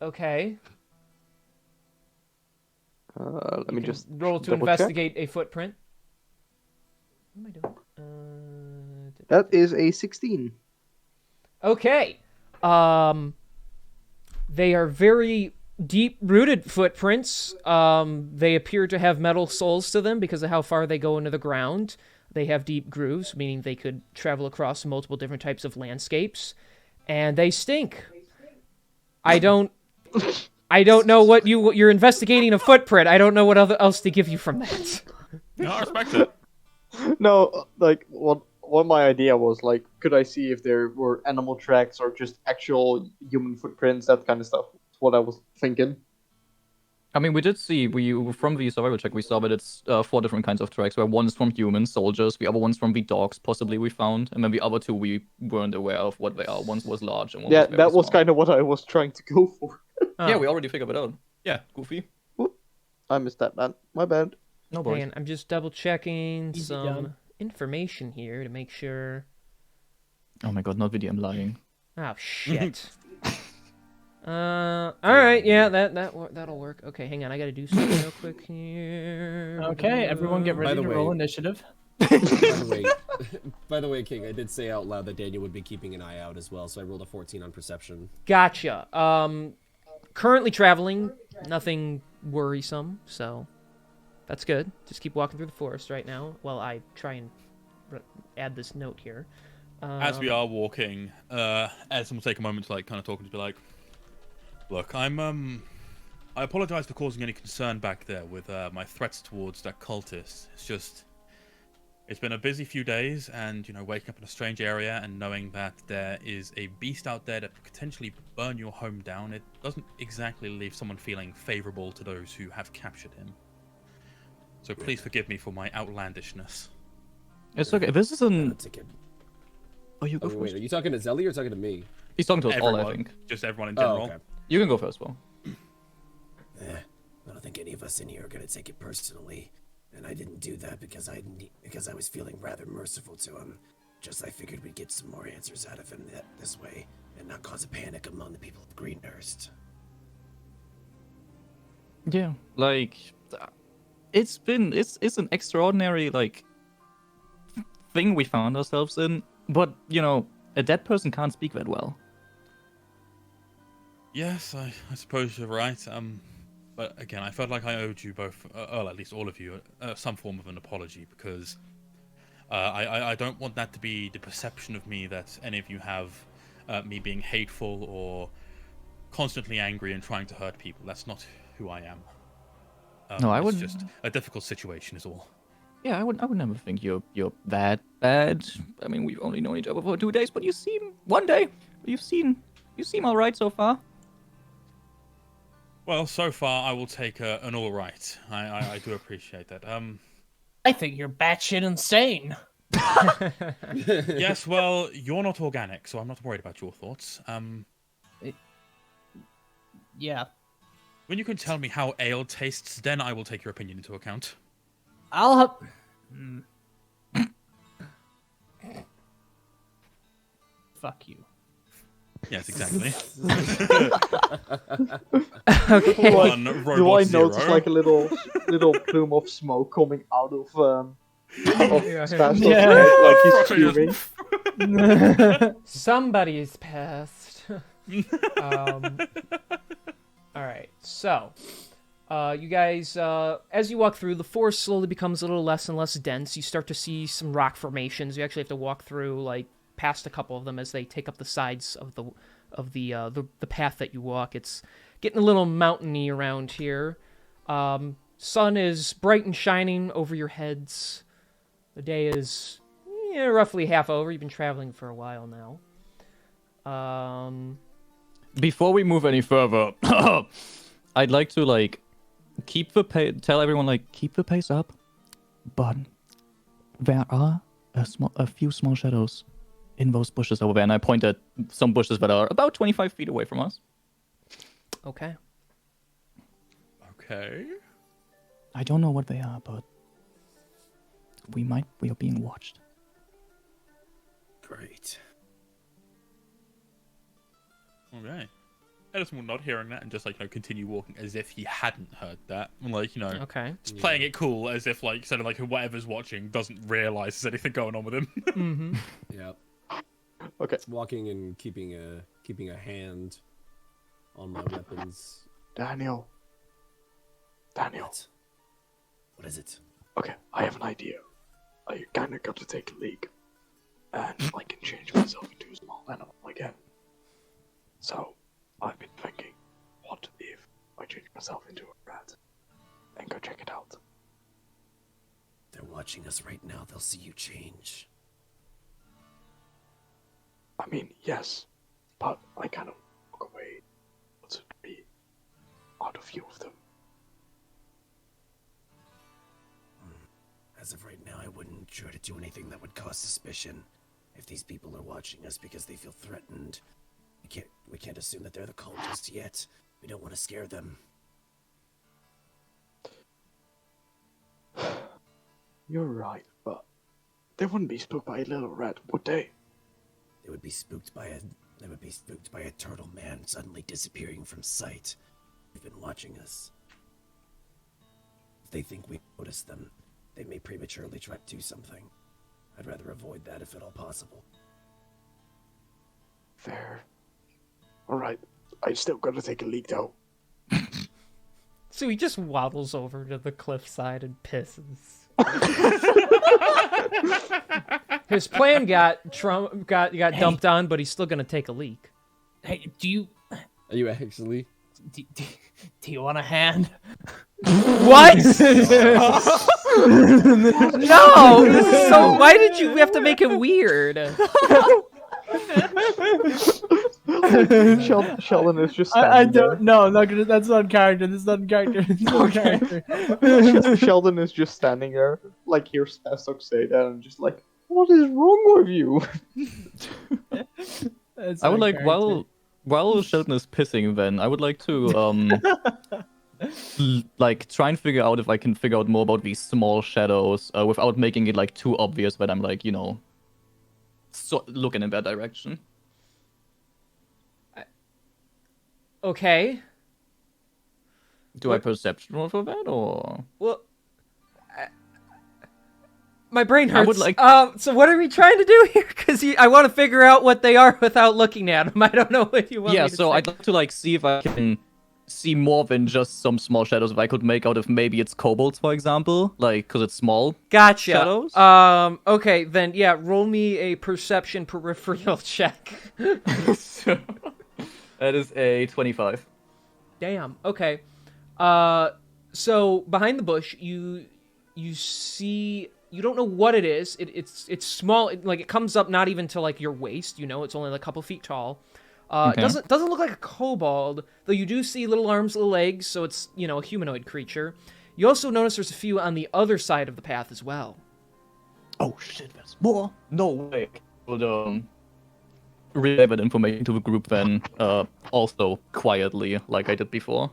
Okay. Let me just Roll to double check. investigate a footprint. What am I doing? That is a 16. Okay. They are very deep-rooted footprints. They appear to have metal soles to them because of how far they go into the ground. They have deep grooves, meaning they could travel across multiple different types of landscapes. And they stink. I don't know what you're investigating a footprint. I don't know what else to give you from that. No, I respect it. No, like what my idea was, like, could I see if there were animal tracks or just actual human footprints, that kind of stuff. That's what I was thinking. I mean, we did see from the survival check we saw that it's 4 different kinds of tracks. Where one is from humans, soldiers. The other one's from the dogs, possibly we found, and then the other 2 we weren't aware of what they are. One was large and one Yeah, was very that was small. kind of what I was trying to go for. Yeah, we already figured it out. Yeah, Goofy. Whoop. I missed that, man. My bad. No Hang worries. on, I'm just double checking Easy some done. information here to make sure. Oh my god, not video, I'm lying. Oh shit. All right, yeah, that'll work. Okay, hang on, I gotta do something real quick here. Okay, everyone get By ready the to way- roll initiative. By the way, King, I did say out loud that Daniel would be keeping an eye out as well, so I rolled a 14 on perception. Gotcha. Currently traveling, nothing worrisome, so that's good. Just keep walking through the forest right now while I try and add this note here. As we are walking, Edson will take a moment to like kind of talk and to be like, "Look, I apologize for causing any concern back there with my threats towards that cultist. It's been a busy few days, and waking up in a strange area and knowing that there is a beast out there that could potentially burn your home down. It doesn't exactly leave someone feeling favorable to those who have captured him. So please forgive me for my outlandishness." It's okay. This is an. Take it. Oh, you go Oh, first. wait, are you talking to Zelly or talking to me? He's talking to us all, I Everyone, think. just everyone in Oh, general. okay. You can go first, Will. I don't think any of us in here are gonna take it personally, and I didn't do that because I was feeling rather merciful to him. Just I figured we'd get some more answers out of him this way, and not cause a panic among the people of Greenhurst. Yeah, like it's an extraordinary thing we found ourselves in, but a dead person can't speak that well. Yes, I suppose you're right. But again, I felt like I owed you both, or at least all of you, some form of an apology because I don't want that to be the perception of me that any of you have me being hateful or constantly angry and trying to hurt people. That's not who I am. No, I it's wouldn't- just a difficult situation, is all. Yeah, I would never think you're that bad. I mean, we've only known each other for 2 days, but you seem you seem all right so far. Well, so far I will take an all right. I do appreciate that. I think you're batshit insane. Yes, well, you're not organic, so I'm not worried about your thoughts. Yeah. When you can tell me how ale tastes, then I will take your opinion into account. I'll have... Fuck you. Yes, exactly. Okay. One Do robot I zero. notice like a little plume of smoke coming out of Spastos Yeah. head, like he's screaming? Somebody's pissed. All right, so you guys, as you walk through, the forest slowly becomes a little less and less dense. You start to see some rock formations. You actually have to walk through past a couple of them as they take up the sides of the path that you walk. It's getting a little mountainy around here. Sun is bright and shining over your heads. The day is roughly half over. You've been traveling for a while now. Before we move any further, I'd like to keep the pace. Tell everyone keep the pace up, but there are a few small shadows in those bushes over there, and I point at some bushes that are about 25 feet away from us. Okay. Okay. I don't know what they are, but we are being watched. Great. Okay. Edison will nod hearing that and just continue walking as if he hadn't heard that. Okay. Just playing it cool as if sort of whoever's watching doesn't realize there's anything going on with him. Mm-hmm. Yeah. Okay. Walking and keeping a hand on my weapons. Daniel. What is it? Okay, I have an idea. I kinda got to take a leak. And I can change myself into a small animal again. So, I've been thinking, what if I change myself into a rat? And go check it out. They're watching us right now. They'll see you change. I mean, yes, but I kind of walk away. To be out of view of them. As of right now, I wouldn't try to do anything that would cause suspicion. If these people are watching us because they feel threatened, we can't assume that they're the cultists yet. We don't want to scare them. You're right, but they wouldn't be spooked by a little rat, would they? They would be spooked by a turtle man suddenly disappearing from sight. They've been watching us. If they think we notice them, they may prematurely try to do something. I'd rather avoid that if at all possible. Fair. Alright, I still gotta take a leak though. So he just waddles over to the cliffside and pisses. His plan got dumped on, but he's still gonna take a leak. Hey, do you actually? do you want a hand? What? No. So why did you have to make him weird? Sheldon is just. I don't. No, I'm not gonna. That's not in character. This is not in character. This is not in character. Sheldon is just standing there, like hears Pastok say that, and just like, what is wrong with you? I would like while Sheldon is pissing, then I would like to like try and figure out if I can figure out more about these small shadows without making it like too obvious that I'm like, you know, looking in that direction. Okay. Do I perception roll for that, or? Well, my brain hurts. I would like. So what are we trying to do here? Because I want to figure out what they are without looking at them. I don't know what you want. Yeah, me to so say. I'd like to like see if I can see more than just some small shadows. If I could make out if maybe it's kobolds, for example, like because it's small. Gotcha. Shadows. Okay, then yeah, roll me a perception peripheral check. So, that is a 25. Damn. Okay. So behind the bush, you see. You don't know what it is. It's small. It comes up not even to like your waist. You know, it's only like a couple feet tall. Okay. It doesn't look like a kobold, though. You do see little arms, little legs, so it's, you know, a humanoid creature. You also notice there's a few on the other side of the path as well. Oh shit, there's more. No way. Would relay that information to the group then, also quietly, like I did before.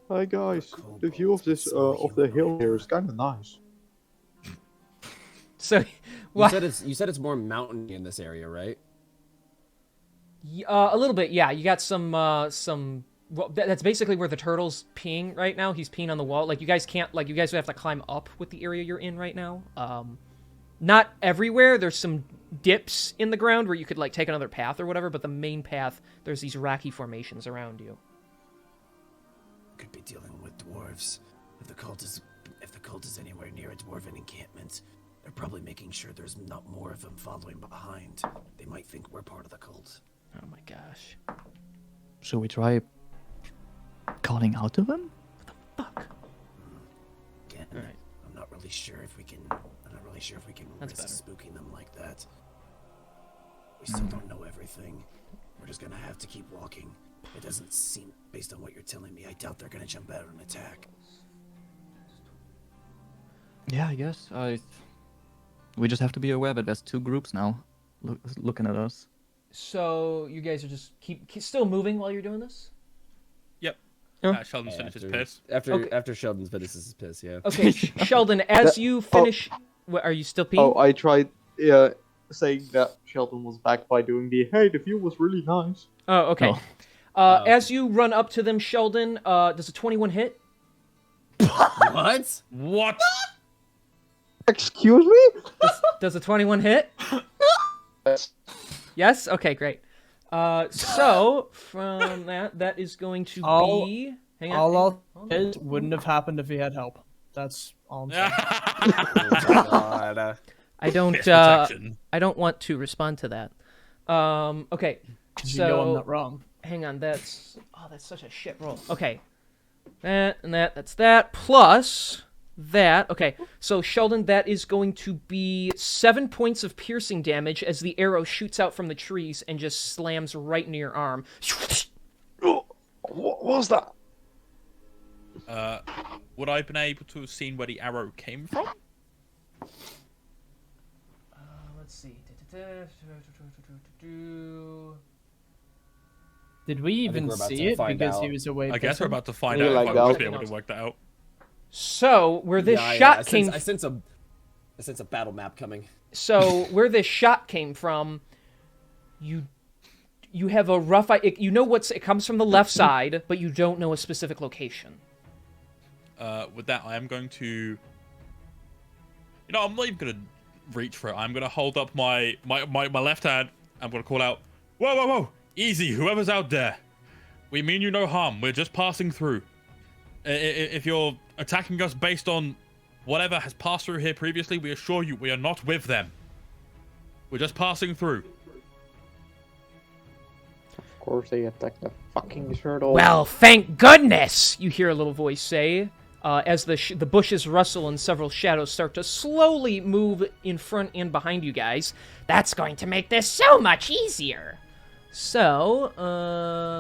Hi guys, the view of this of the hill here is kind of nice. So, You said it's more mountainy in this area, right? a little bit, yeah. You got some. Well, that's basically where the turtle's peeing right now. He's peeing on the wall. Like you guys can't. Like you guys would have to climb up with the area you're in right now. Not everywhere. There's some dips in the ground where you could like take another path or whatever. But the main path, there's these rocky formations around you. Could be dealing with dwarves. If the cult is anywhere near a dwarven encampment, they're probably making sure there's not more of them following behind. They might think we're part of the cult. Oh my gosh. Should we try calling out to them? Fuck. Again, All right. I'm not really sure if we can That's risk better. spooking them like that. We still don't know everything. We're just gonna have to keep walking. It doesn't seem, based on what you're telling me, I doubt they're gonna jump out and attack. Yeah, I guess. We just have to be aware that there's two groups now looking at us. So you guys are just keep still moving while you're doing this? Yep. Yeah. Sheldon's finished his After- piss. After Sheldon's finishes his piss, yeah. Okay, Sheldon, as you finish, are you still peeing? Oh, I tried saying that Sheldon was back by doing the hey, the view was really nice. Oh, okay. As you run up to them, Sheldon, does a 21 hit? What? What? Excuse me? Does a 21 hit? Yes? Okay, great. So, from that is going to be... Hang on. All is wouldn't have happened if he had help. That's all I'm saying. God. I don't, Piss protection. I don't want to respond to that. Okay, 'Cause so... you know I'm not wrong. Hang on, that's such a shit roll. Okay. That and that's that. Plus that. Okay, so Sheldon, that is going to be 7 points of piercing damage as the arrow shoots out from the trees and just slams right into your arm. What was that? Would I have been able to have seen where the arrow came from? Did we even we're about see to it find because he out. was away? I guess we're pissing? about to find Yeah, out like if I would that. be able to work that out. So where this Yeah, shot I came, I sense a battle map coming. so where this shot came from, you have a rough you know it comes from the left side, but you don't know a specific location. With that, I am going to. You know, I'm not even gonna reach for it. I'm gonna hold up my left hand. I'm gonna call out, "Whoa, whoa, whoa! Easy, whoever's out there. We mean you no harm. We're just passing through. If you're attacking us based on whatever has passed through here previously, we assure you we are not with them. We're just passing through." Of course, they attack the fucking turtle. Well, thank goodness! You hear a little voice say, as the bushes rustle and several shadows start to slowly move in front and behind you guys. That's going to make this so much easier. So,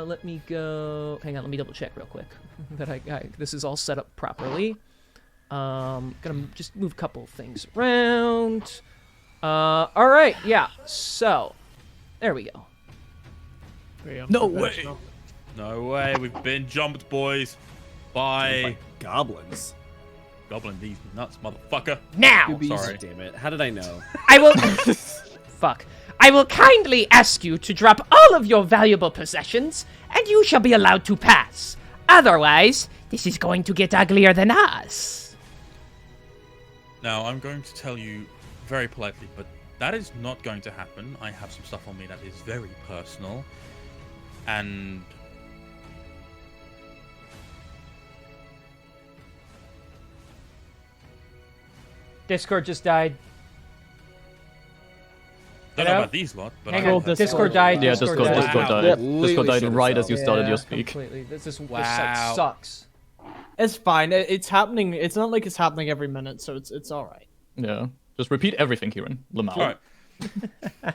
let me go. Hang on, let me double check real quick that this is all set up properly. Gonna just move a couple things around. All right, yeah. So, there we go. No way. No way. We've been jumped, boys. By Goblins. goblin these nuts, motherfucker. Now, Sorry. Damn it. How did I know? I will. Fuck. I will kindly ask you to drop all of your valuable possessions, and you shall be allowed to pass. Otherwise, this is going to get uglier than us. Now, I'm going to tell you very politely, but that is not going to happen. I have some stuff on me that is very personal. And Discord just died. don't know Hello? about these lot, but Hang I on, have Discord died. Yeah, Discord Discord died. Wow. died. Completely Discord died shut right as itself. you started Yeah, your speak. completely. This Wow. site sucks. It's fine. It's happening. It's not like it's happening every minute, so it's all right. Yeah. Just repeat everything, Kieran. Lamau. Right.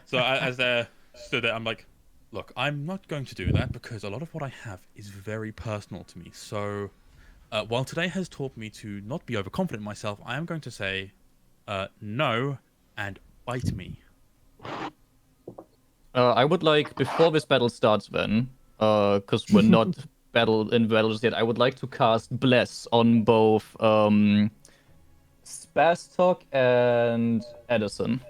So as they stood there, I'm like, look, I'm not going to do that because a lot of what I have is very personal to me. So while today has taught me to not be overconfident in myself, I am going to say no and bite me. I would like, before this battle starts then, because we're not in battles yet, I would like to cast Bless on both Spastok and Edison.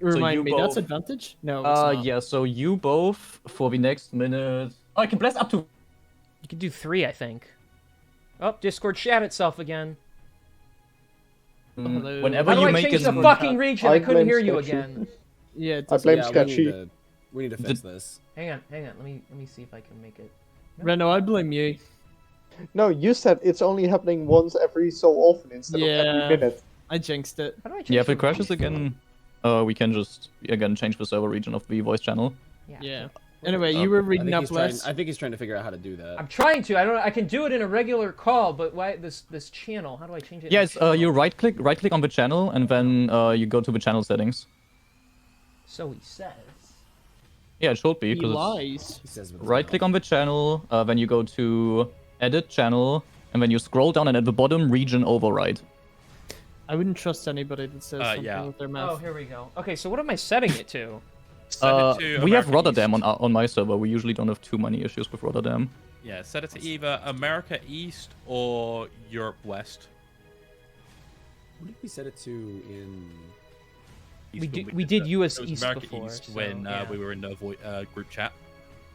Remind you me, that's both- advantage? No, it's not. Yeah, so you both, for the next minute... Oh, I can Bless up to... You can do 3, I think. Oh, Discord shat itself again. Hello. Whenever How do you I make change it... the fucking region? I I couldn't blame hear you Sketchy. again. Yeah, it I does. blame Yeah, Sketchy. we need to fix this. Hang on. Let me see if I can make it. Reno, I blame you. No, you said it's only happening once every so often instead of Yeah. every minute. I jinxed it. How do I change Yeah, if the it crashes region? again, we can just, again, change the server region of the voice channel. Yeah. Anyway, you were reading up less. I think he's trying to figure out how to do that. I'm trying to. I can do it in a regular call, but why this channel? How do I change it? in Yes, the channel? you right click on the channel, and then you go to the channel settings. So he says. Yeah, it should be, He because lies. He says with his right mouth. click on the channel, then you go to edit channel, and then you scroll down, and at the bottom, region override. I wouldn't trust anybody that says something yeah. with their Oh, mouth. here we go. Okay, so what am I setting it to? Set it to We have America Rotterdam East. on my server. We usually don't have too many issues with Rotterdam. Yeah, set it to either America East or Europe West. What did we set it to in? We East when we did US it was East America before, East so, when yeah. we were in the group chat.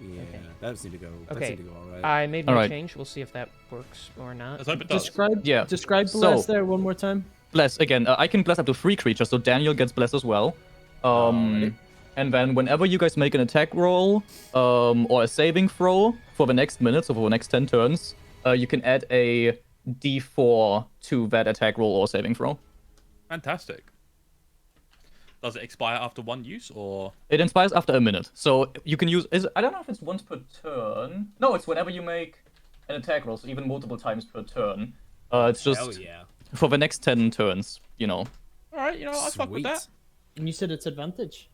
Yeah, Okay. that seemed to go. That Okay, seemed to go all right. I made my Alright. change. We'll see if that works or not. Let's hope it does. Yeah, Describe so- bless there one more time. Bless, again, I can bless up to 3 creatures, so Daniel gets bless as well. Alrighty. And then whenever you guys make an attack roll, or a saving throw for the next minute, so for the next 10 turns, you can add a d4 to that attack roll or saving throw. Fantastic. Does it expire after one use or? It inspires after a minute, so you can use... I don't know if it's once per turn. No, it's whenever you make an attack roll, so even multiple times per turn. It's just Hell yeah. for the next 10 turns, you know. All right, I'll fuck with Sweet. that. And you said it's advantage.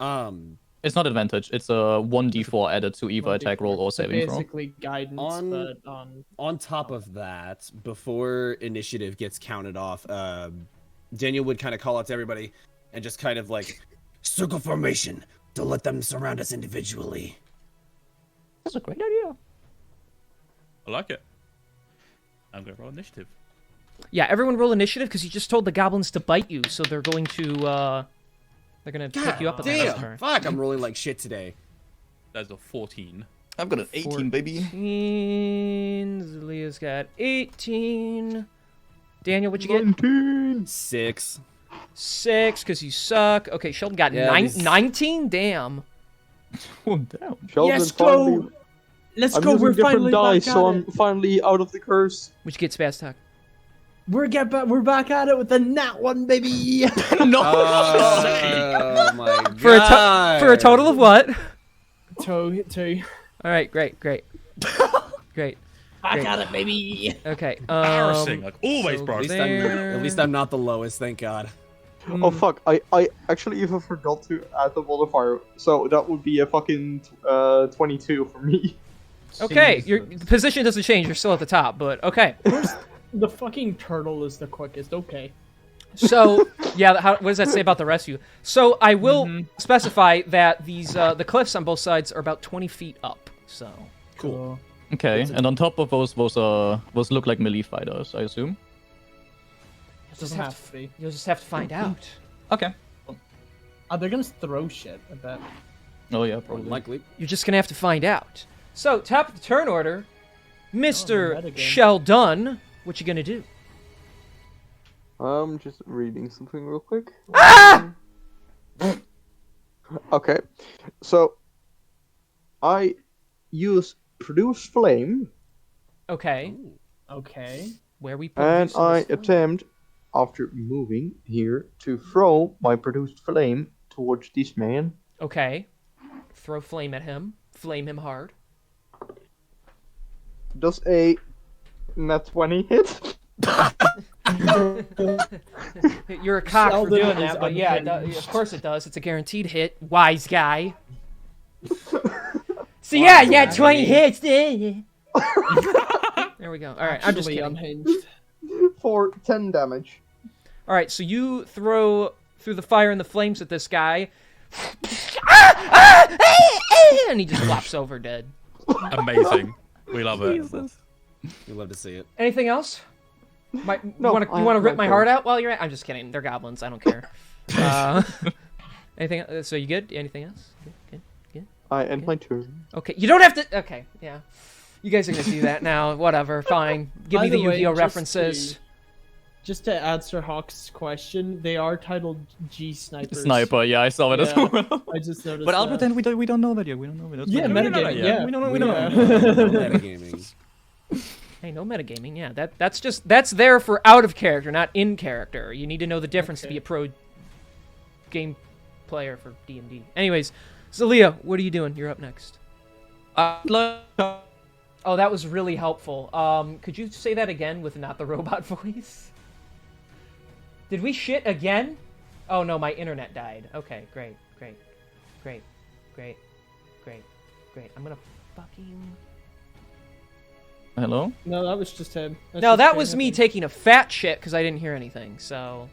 It's not advantage, it's a 1d4 added to either attack roll or So saving throw. basically guidance, On- but on. On top of that, before initiative gets counted off, Daniel would kind of call out to everybody, and just kind of like, Circle formation. Don't let them surround us individually. That's a great idea. I like it. I'm gonna roll initiative. Yeah, everyone roll initiative because you just told the goblins to bite you, so they're going to pick you up at the next damn, turn. fuck, I'm rolling like shit today. That's a 14. I've got an 18, baby. 18. Leah's got 18. Daniel, what'd you get? 6. 6, because you suck. Okay, Sheldon got Yeah, these- 19? Damn. Oh, damn. Sheldon Yes, finally- go! Let's I'm go. using We're different finally dice, back so at I'm it. finally out of the curse. What'd you get, Spaztak? We're back at it with the nat one, baby. Oh my god. For a total of what? Two. All right, great. Great. Back at it, baby. Okay. Embarrassing, like always, so bro. At least I'm not the lowest, thank god. Oh fuck, I actually even forgot to add the modifier, so that would be a fucking 22 for me. Okay, your position doesn't change. You're still at the top, but okay. The fucking turtle is the quickest. Okay. So, yeah, what does that say about the rest of you? So, I will specify that these the cliffs on both sides are about 20 feet up. So, Cool. Okay, and on top of those look like melee fighters, I assume. Doesn't have to be. you'll just have to find out. Okay. They're gonna throw shit. I bet. Oh yeah, probably. Likely. You're just gonna have to find out. So, top of the turn order, Mr. metagame. Sheldon, what you gonna do? Just reading something real quick. Ah! Okay, so I use produce flame, Okay, Okay. where we and produce I this one? attempt, after moving here, to throw my produced flame towards this man. Okay, throw flame at him. Flame him hard. Does a nat 20 hit? You're a cock for Sheldon doing is that, but yeah, of course it does. It's a guaranteed hit. Wise guy. So yeah, 20 hits. There we go. All right, I'm just Actually kidding. unhinged. For 10 damage. All right, so you throw through the fire and the flames at this guy, and he just flops over dead. Amazing. We love it. We love to see it. Anything else? No, you want I to have rip my my heart turn. out while you're at? I'm just kidding. They're goblins. I don't care. Anything? So you good? Anything else? Good. I end my turn. Okay. You don't have to. Okay. Yeah. You guys are gonna do that now. Whatever. Fine. Give By me the the way, Yu-Gi-Oh just references. Just to answer Hawk's question, they are titled G snipers. Sniper, yeah, I saw it as Yeah. well. I just noticed. But I'll that. pretend we don't know that yet. We don't know it. That's Yeah, fine. metagaming. Yeah, We don't know. Metagaming. Hey, no metagaming. Yeah, that's there for out of character, not in character. You need to know the difference to be a pro game player for D&D. Anyways, Zalia, what are you doing? You're up next. Oh, that was really helpful. Could you say that again with not the robot voice? Did we shit again? Oh no, my internet died. Okay, great. I'm gonna fucking... Hello? No, that was just him. That's No, just that him, was I me think. taking a fat shit because I didn't hear anything, so...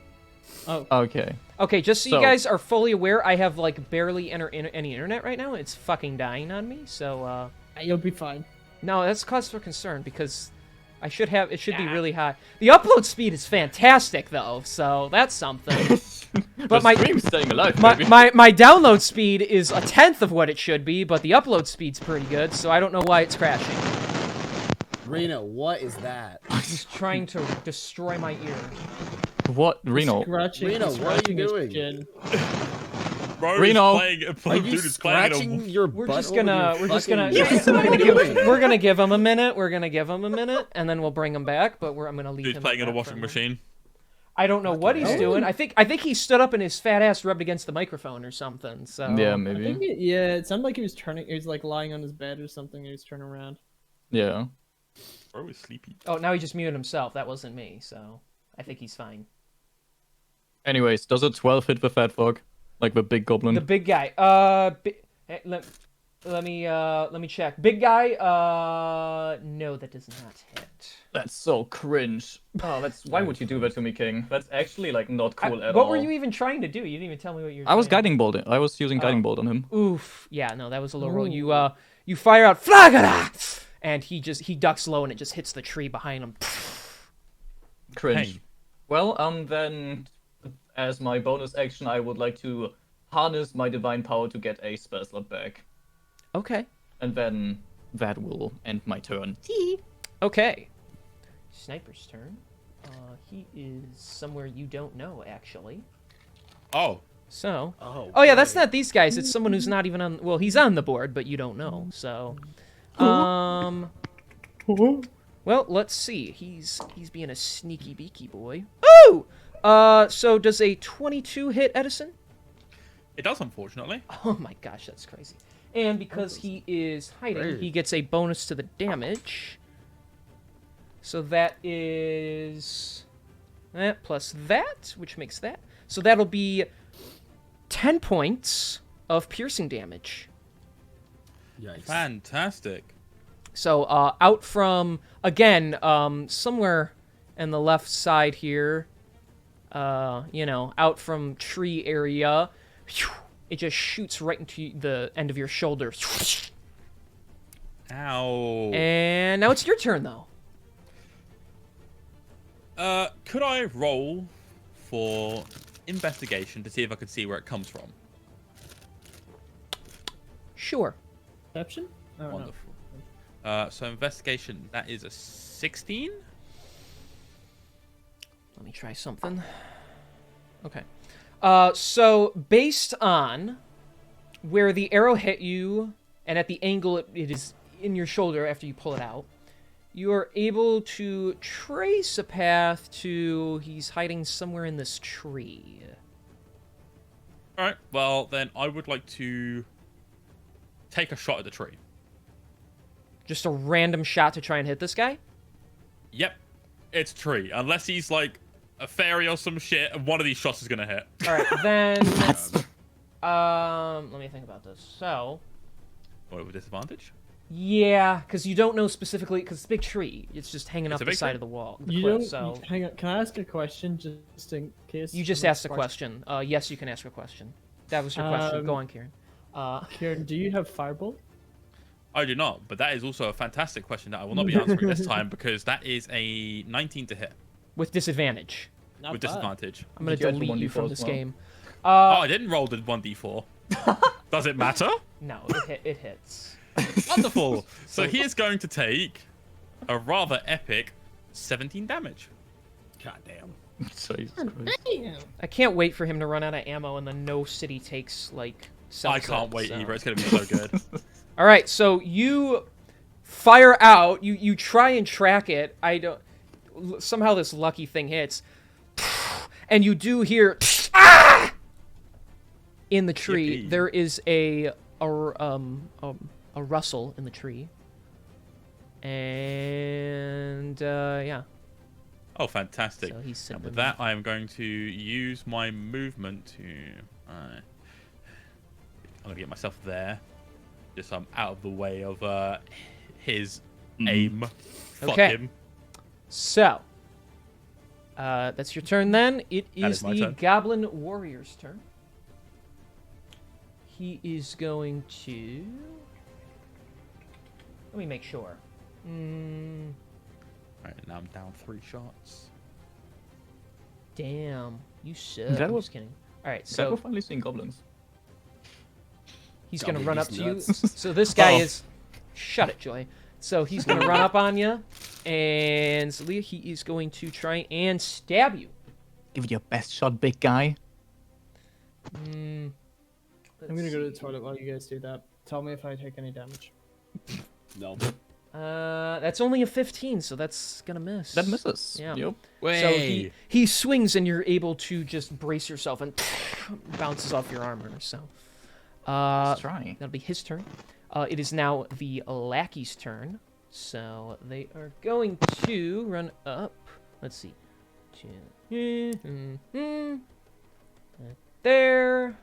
Okay. Okay, just so you So- guys are fully aware, I have, like, barely any internet right now. It's fucking dying on me, so, You'll be fine. No, that's cause for concern, because it should be really high. The upload speed is fantastic, though, so that's something. But my stream's staying alive, my, baby. my download speed is 1/10 of what it should be, but the upload speed's pretty good, so I don't know why it's crashing. Reno, what is that? He's trying to destroy my ear. What? Reno? Scratching, Reno, he's what are you scratching his doing? chin. Bro, Reno. Are you scratching your We're butt? just gonna What are you we're gonna give him a minute. We're gonna give him a minute, and then we'll bring him back. But I'm gonna leave He's him. playing in a back washing for machine. I don't know what he's doing. I think he stood up and his fat ass rubbed against the microphone or something. So Yeah, I maybe. think it sounded like he was turning. He was like lying on his bed or something. And he was turning around. Yeah. Bro is sleepy. Oh, now he just muted himself. That wasn't me. So I think he's fine. Anyways, does a 12 hit the fat fuck? Like the big goblin? The big guy. Let me check. Big guy. No, that does not hit. That's so cringe. Oh, that's why would you do that to me, King? That's actually like not cool at all. What were you even trying to do? You didn't even tell me what you were I was trying guiding bolt. I was using guiding bolt on him. Oof. Yeah, no, that was a low roll. You fire out Flagada! And he ducks low and it just hits the tree behind him. Cringe. Hey. Well, then, as my bonus action, I would like to harness my divine power to get a spell slot back, Okay. and then that will end my turn. Okay. Sniper's turn. He is somewhere you don't know, actually. Oh, So. Oh. Oh yeah, that's not these guys. It's someone who's not even on. Well, he's on the board, but you don't know. So. Well, let's see. He's being a sneaky beaky boy. Ooh! So does a 22 hit Edison? it does, unfortunately. Oh my gosh, that's crazy. And because he is hiding, he gets a bonus to the damage. So that is that plus that, which makes that. So that'll be 10 points of piercing damage. Yikes. Fantastic. So out from, again, somewhere in the left side here, out from tree area, it just shoots right into the end of your shoulder. Ow. And now it's your turn, though. Could I roll for investigation to see if I could see where it comes from? Sure. Perception? Oh, no. Wonderful. So investigation, that is a 16? Let me try something. Okay. So based on where the arrow hit you and at the angle it is in your shoulder after you pull it out, you are able to trace a path to he's hiding somewhere in this tree. Alright, well then I would like to take a shot at the tree. Just a random shot to try and hit this guy? Yep, it's a tree. Unless he's like a fairy or some shit, and one of these shots is gonna hit. All right, then. Let me think about this. So, What, with disadvantage? yeah, because you don't know specifically because it's a big tree. It's just hanging It's off a the big side tree? of the wall. The You cliff, don't. So Hang on. Can I ask a question just in case? you just asked a question. Yes, you can ask a question. That was your question. Go on, Kieran. Kieran, do you have firebolt? I do not, but that is also a fantastic question that I will not be answering this time because that is a 19 to hit With disadvantage. Not with bad. disadvantage. I'm gonna Did you add delete you 1d4 from as this well? game. Oh, I didn't roll the 1d4. Does it matter? No, it hits. Wonderful. So he is going to take a rather epic 17 damage. God damn. Jesus Christ. I can't wait for him to run out of ammo and then no city takes like. I can't wait either. It's going to be so good. All right, so you fire out. You try and track it. I don't. Somehow this lucky thing hits, and you do hear ah! In the tree. Yippee. There is a rustle in the tree, and yeah. Oh, fantastic. So he's sitting And with in that, I am going to use my movement to... I'm going to get myself there. Just so I'm out of the way of his aim. Fuck Okay. him. So, that's your turn then. It That is is my the turn. Goblin Warrior's turn. He is going to... Let me make sure. Alright, now I'm down 3 shots. Damn, you suck. That I'm was- just kidding. Alright, So we're so finally seeing goblins. he's going to Goblin run up beast to you. nuts. So this guy Oh. is... Shut it, Joy. So he's going to run up on you. And Zalia, he is going to try and stab you. Give it your best shot, big guy. I'm gonna go to the toilet while you guys do that. Tell me if I take any damage. No. That's only a 15, so that's going to miss. That misses. Yeah. Yep. So he swings and you're able to just brace yourself and bounces off your armor. So Let's try. that'll be his turn. It is now the lackey's turn. So they are going to run up. Let's see. There.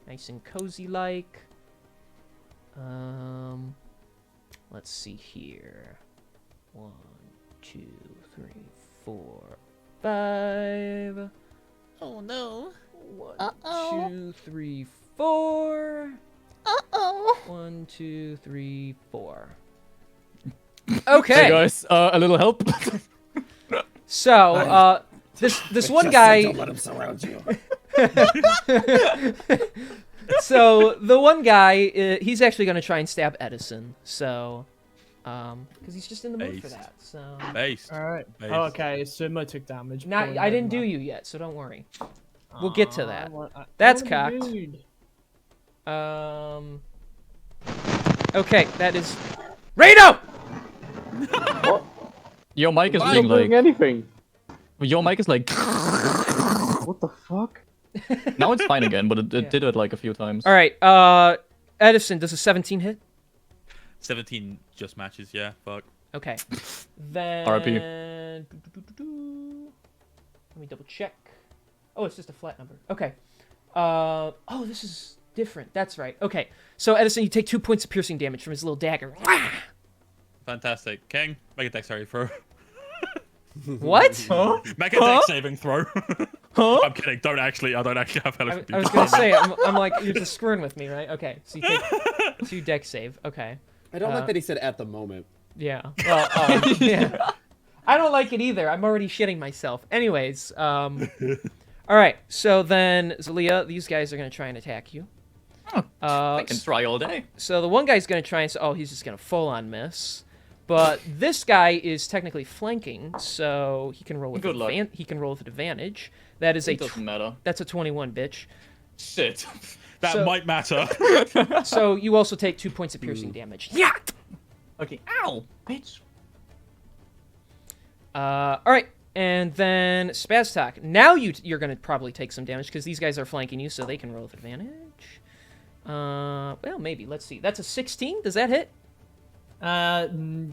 Nice and cozy like. Let's see here. 1, 2, 3, 4, 5. Oh no. 1, 2, 3, 4. Uh-oh. 1, 2, 3, 4. Okay. Hey guys, a little help. So, this one guy. Don't let him surround you. So the one guy, he's actually gonna try and stab Edison. So, because he's just in the mood for Based. that. So. Based. All right. Based. Oh, okay, Suma took damage. Not, Going I didn't down do there. you yet, so don't worry. We'll get to Aw, that. I That's wanna be cocked. rude. Okay, that is Reno. Your mic is I'm being not doing like. anything. Your mic is like. What the fuck? Now it's fine again, but it Yeah. did it like a few times. All right, Edison, does a 17 hit? 17 just matches, yeah. Fuck. Okay. Then. RIP. Let me double check. Oh, it's just a flat number. Okay. Oh, this is different. That's right. Okay. So Edison, you take 2 points of piercing damage from his little dagger. Fantastic. King, make a dexterity throw. What? Make a dex saving throw. I'm kidding. I don't actually have help. I was gonna say, I'm like, you're just screwing with me, right? Okay. So you take 2 dex save. Okay. I don't like that he said at the moment. Yeah. Well, yeah. I don't like it either. I'm already shitting myself. Anyways, all right. So then, Zalia, these guys are gonna try and attack you. I can try all day. So the one guy's gonna try and he's just gonna full on miss. But this guy is technically flanking, so he can roll with Good luck. he can roll with advantage. That is It doesn't matter. that's a 21, bitch. Shit. That So- might matter. So you also take 2 points of piercing damage. Yeah. Okay. Ow, bitch. All right, and then Spaztok. Now you're gonna probably take some damage because these guys are flanking you, so they can roll with advantage. Well, maybe. Let's see. That's a 16. Does that hit?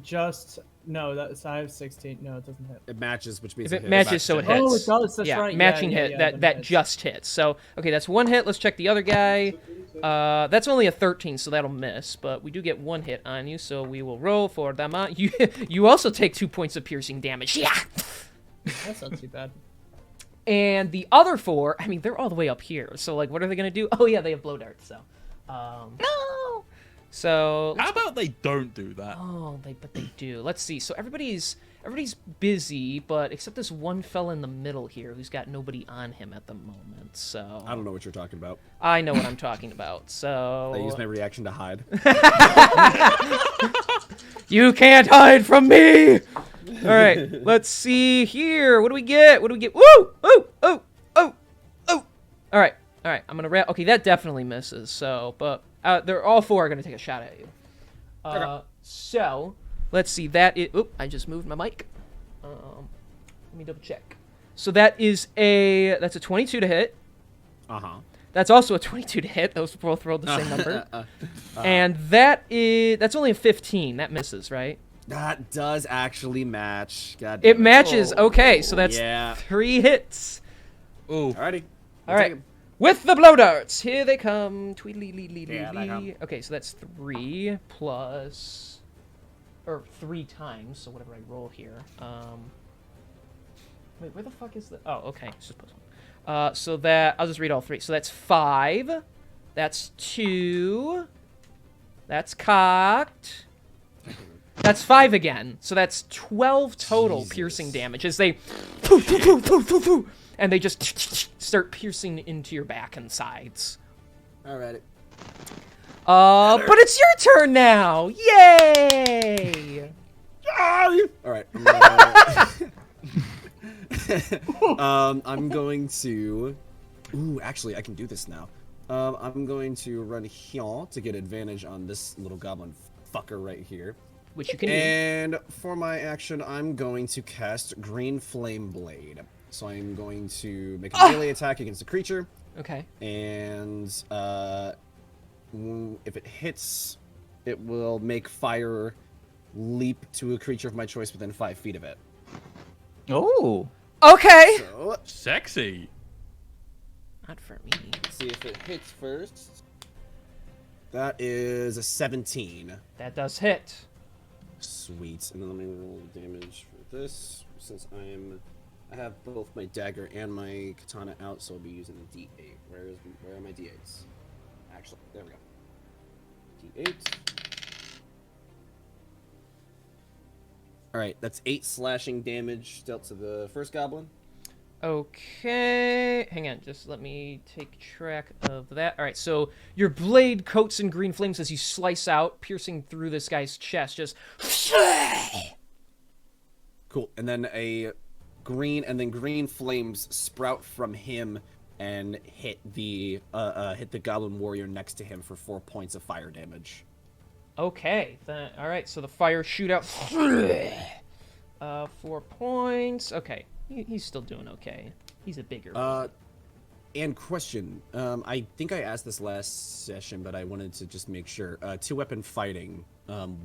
Just no. That's I have 16. No, it doesn't hit. It matches, which means If it hits. matches, so it hits. Oh, it does. That's yeah, right. matching yeah, hit. yeah, that then hits. just hits. So okay, that's 1 hit. Let's check the other guy. That's only a 13, so that'll miss. But we do get 1 hit on you, so we will roll for Dama. You also take 2 points of piercing damage. Yeah. That's not too bad. And the other 4, I mean, they're all the way up here. So like, what are they gonna do? Oh yeah, they have blow darts. So. No. So. How about they don't do that? Oh, but they do. Let's see. So everybody's busy, but except this one fella in the middle here who's got nobody on him at the moment. So I don't know what you're talking about. I know what I'm talking about. So I used my reaction to hide. you can't hide from me. All right, let's see here. What do we get? Woo! Oh! All right. I'm gonna okay, that definitely misses. So, but they're all 4 are gonna take a shot at you. So let's see. I just moved my mic. Let me double check. So that's a 22 to hit. That's also a 22 to hit. Those both rolled the same number. And that's only a 15. That misses, right? That does actually match. God It damn matches. Okay, so that's Yeah. 3 hits. Ooh. Alrighty. All right. With the blow darts, here they come. Tweedly. Yeah, they come. Okay, so that's 3 plus, or 3 times. So whatever I roll here. Wait, where the fuck is the? Oh, okay, it's just plus 1. So that I'll just read all 3. So that's 5. That's 2. That's cocked. That's 5 again. So that's 12 total piercing damage as they and they just start piercing into your back and sides. Alrighty. But it's your turn now. Yay! Alright. I'm going to. Ooh, actually, I can do this now. I'm going to run here to get advantage on this little goblin fucker right here. Which you can do. And for my action, I'm going to cast Green Flame Blade. So I'm going to make a melee attack against the creature. Okay. And if it hits, it will make fire leap to a creature of my choice within 5 feet of it. Oh. Okay. So, Sexy. Not for me. let's see if it hits first. That is a 17. That does hit. Sweet. And then let me roll damage for this since I have both my dagger and my katana out, so I'll be using a D8. Where are my D8s? Actually, there we go. D8. All right, that's 8 slashing damage dealt to the first goblin. Okay, hang on, just let me take track of that. All right, so your blade coats in green flames as you slice out, piercing through this guy's chest, just... Cool, and then green flames sprout from him and hit the goblin warrior next to him for 4 points of fire damage. Okay, all right, so the fire shootout... 4 points, okay. He's still doing okay. He's a bigger one. And question, I think I asked this last session, but I wanted to just make sure. 2-weapon fighting,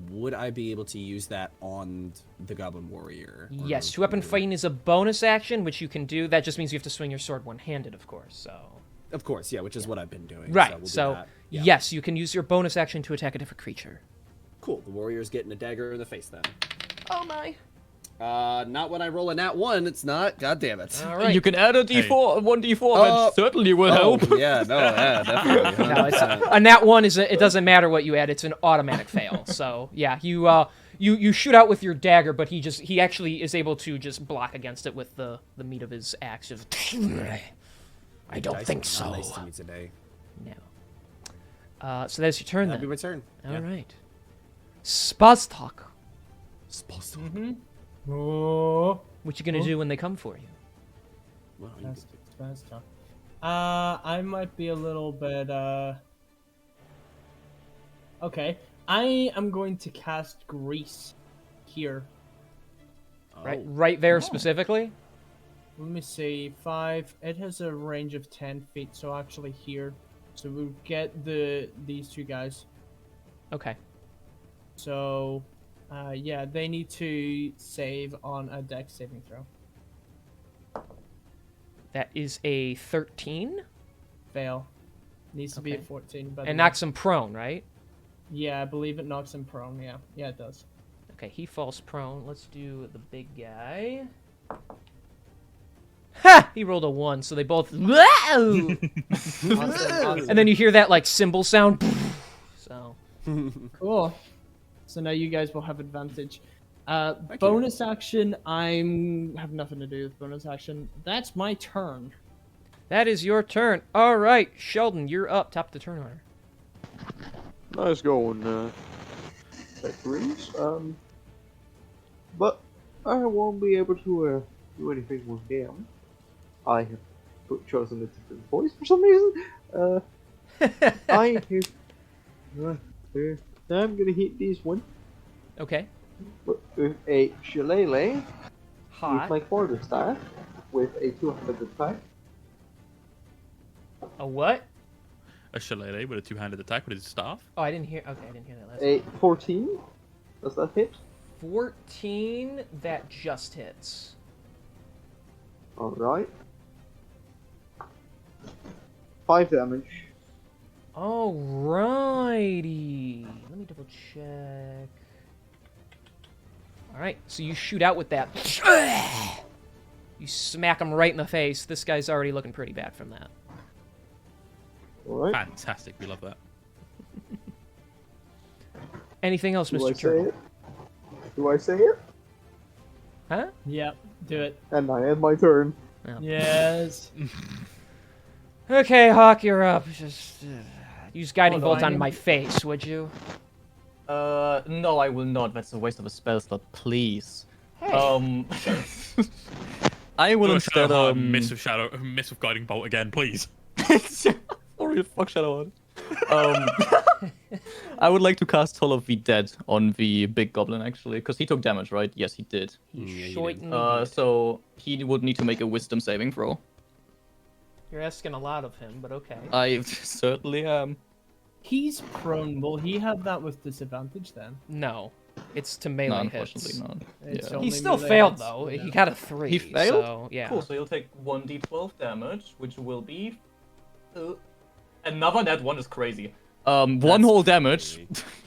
would I be able to use that on the Goblin Warrior? Yes, 2-weapon fighting is a bonus action, which you can do. That just means you have to swing your sword one-handed, of course, so... Of course, yeah, which is what I've been doing. Right, so, we'll yeah. Yes, you can use your bonus action to attack a different creature. Cool, the Warrior's getting a dagger in the face then. Oh my... Not when I roll a nat 1, it's not. God damn it. All right. You can add a D4, 1d4, that certainly will help. Yeah, no, yeah, definitely. No, a nat 1 it doesn't matter what you add, it's an automatic fail. So yeah, you shoot out with your dagger, but he actually is able to just block against it with the meat of his axe. Just, I don't think so. Nice to me today. No. So that's your turn then. That'll be my turn. All right. Spaztok. Mm-hmm. Oh. What you gonna do when they come for you? Well, That's tough. I might be a little bit, Okay. I am going to cast Grease here. Right there specifically? Let me see. 5. It has a range of 10 feet, so actually here. So we'll get these two guys. Okay. So... yeah, they need to save on a dex saving throw. That is a 13. Fail. Needs to be a 14. But and knocks him prone, right? Yeah, I believe it knocks him prone. Yeah, it does. Okay, he falls prone. Let's do the big guy. Ha! He rolled a 1, so they both... Awesome. And then you hear that, like, cymbal sound. So... Cool. So now you guys will have advantage. Bonus action, have nothing to do with bonus action. That's my turn. That is your turn. All right, Sheldon, you're up. Top of the turn order. Nice going, Grease. But I won't be able to do anything with them. I have chosen a different voice for some reason. I'm gonna hit this one. Okay. With a shillelagh. Hot. With my quarterstaff. With a 200 attack. A what? A shillelagh with a 2-handed attack with his staff. Oh, I didn't hear. Okay, I didn't hear that last. A 14. Does that hit? 14. That just hits. All right. 5 damage. Alrighty. Let me double check. Alright, so you shoot out with that. You smack him right in the face. This guy's already looking pretty bad from that. All right. Fantastic, we love that. Anything else, Mr. Turtle? Do I say it? Huh? Yep, do it. And I end my turn. Oh. Yes. Okay, Hawk, you're up. Just use Guiding Hold Bolt on. on my face, would you? No, I will not. That's a waste of a spell slot, please. Hey. I will Do a instead, Shadowheart miss with guiding bolt again, please. Sorry, fuck Shadowheart. I would like to cast Toll of the Dead on the big goblin, actually, because he took damage, right? Yes, he did. So he would need to make a wisdom saving throw. You're asking a lot of him, but okay. I certainly am. He's prone. Will he have that with disadvantage then? No. It's to No, melee hits. unfortunately not. It's Yeah. only He still melee failed, hits. though. Yeah. He got a 3. He failed? So, yeah. Cool, so you'll take 1d12 damage, which will be... another net 1 is crazy. One whole damage.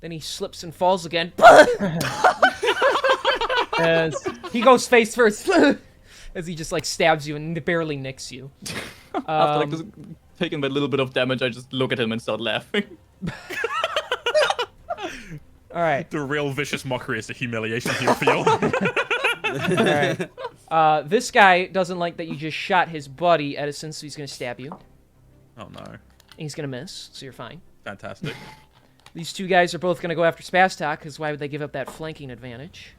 Then he slips and falls again. Yes. He goes face first as he just like stabs you and barely nicks you. After like just taking that little bit of damage, I just look at him and start laughing. All right. The real vicious mockery is the humiliation you feel. All right. This guy doesn't like that you just shot his buddy, Edison, so he's gonna stab you. Oh no. And he's gonna miss, so you're fine. Fantastic. These two guys are both gonna go after Spastok, because why would they give up that flanking advantage?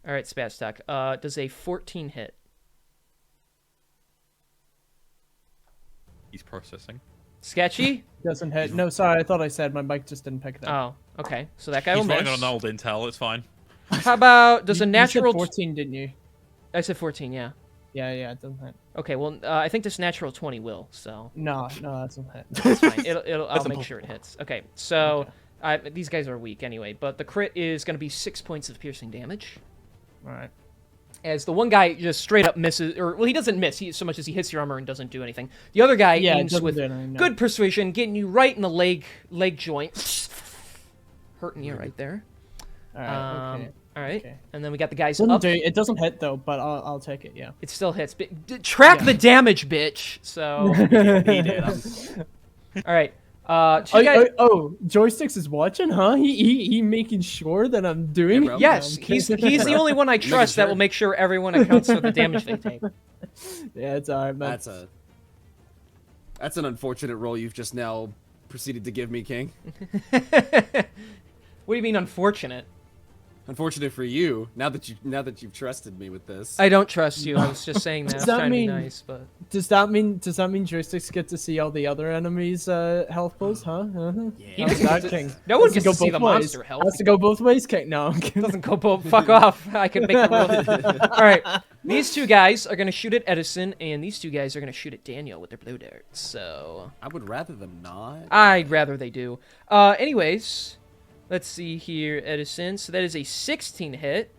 All right, Spastok. Does a 14 hit? He's processing. Sketchy? Doesn't hit. No, sorry, I thought I said my mic just didn't pick it up. Oh, okay. So that guy will He's miss. running on an old intel. It's fine. How about does a You natural? said 14, didn't you? I said 14. Yeah. Yeah, it doesn't hit. Okay. Well, I think this natural 20 will. So No, that doesn't hit. it's fine. I'll That's make sure it hits. Okay. So these guys are weak anyway, but the crit is going to be 6 points of piercing damage. All right. As the one guy just straight up misses, or well, he doesn't miss so much as he hits your armor and doesn't do anything. The other guy Yeah, it aims doesn't with do anything, no. good persuasion, getting you right in the leg joint, hurting you right there. All right. Okay. All right, Okay. and then we got the guys Doesn't up. do, it doesn't hit though, but I'll take it. Yeah. It still hits. Track the damage, bitch. So, He did. all right. Two guys. Joysticks is watching, huh? He making sure that I'm doing. Yeah, bro. Yes, he's the only one I trust that sure. will make sure everyone accounts for the damage they take. Yeah, it's alright, man. That's an unfortunate roll you've just now proceeded to give me, King. What do you mean unfortunate? Unfortunate for you. Now that you've trusted me with this. I don't trust you. I was just saying that. I was Does that trying to be mean- nice, but Does that mean joysticks get to see all the other enemies' health pulls, huh? Uh-huh. Yeah. How's that, King? no one Has gets go to see both the ways. monster health. Has to go both ways, King. No, I'm kidding. Doesn't go both. Fuck off. I can make the rule. All right. These two guys are gonna shoot at Edison, and these two guys are gonna shoot at Daniel with their blue darts. So I would rather them not. I'd rather they do. Anyways, let's see here, Edison. So that is a 16 hit.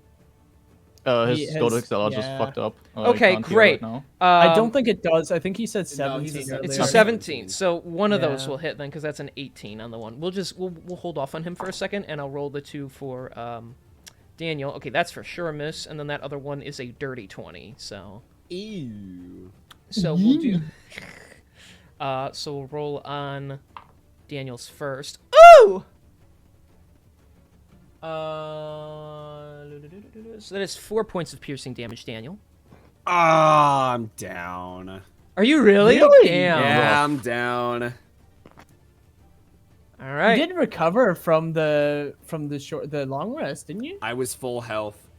His He Gold has- XLR just yeah. fucked up. I Okay, can't hear great. Right now. I don't think it does. I think he said No, he 17 said earlier. It's Yeah. 17. So one of those Yeah. will hit then, because that's an 18 on the one. We'll hold off on him for a second, and I'll roll the 2 for Daniel. Okay, that's for sure a miss, and then that other one is a dirty 20. So Ew. we'll do. So we'll roll on Daniel's first. Ooh. So that is 4 points of piercing damage, Daniel. Ah, I'm down. Are you really? Really? Damn. Yeah, I'm down. All right. You did recover from the long rest, didn't you? I was full health.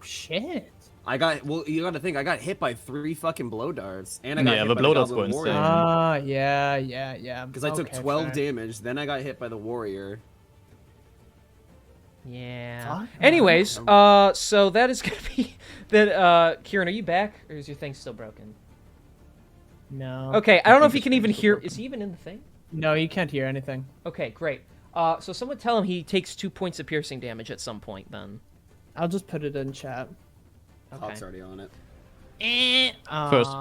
Shit. You gotta think, I got hit by 3 fucking blow darts. And I got Yeah, hit the by blow the darts Goblin were Warrior. insane. Yeah. Because I took Okay, 12 fair. damage, then I got hit by the warrior. Yeah. Fuck. Anyways, so that is gonna be that. Kieran, are you back, or is your thing still broken? No. Okay, I don't know if he can even hear. Is he even in the thing? No, you can't hear anything. Okay, great. So someone tell him he takes 2 points of piercing damage at some point. Then. I'll just put it in chat. Hawk's already on it. First.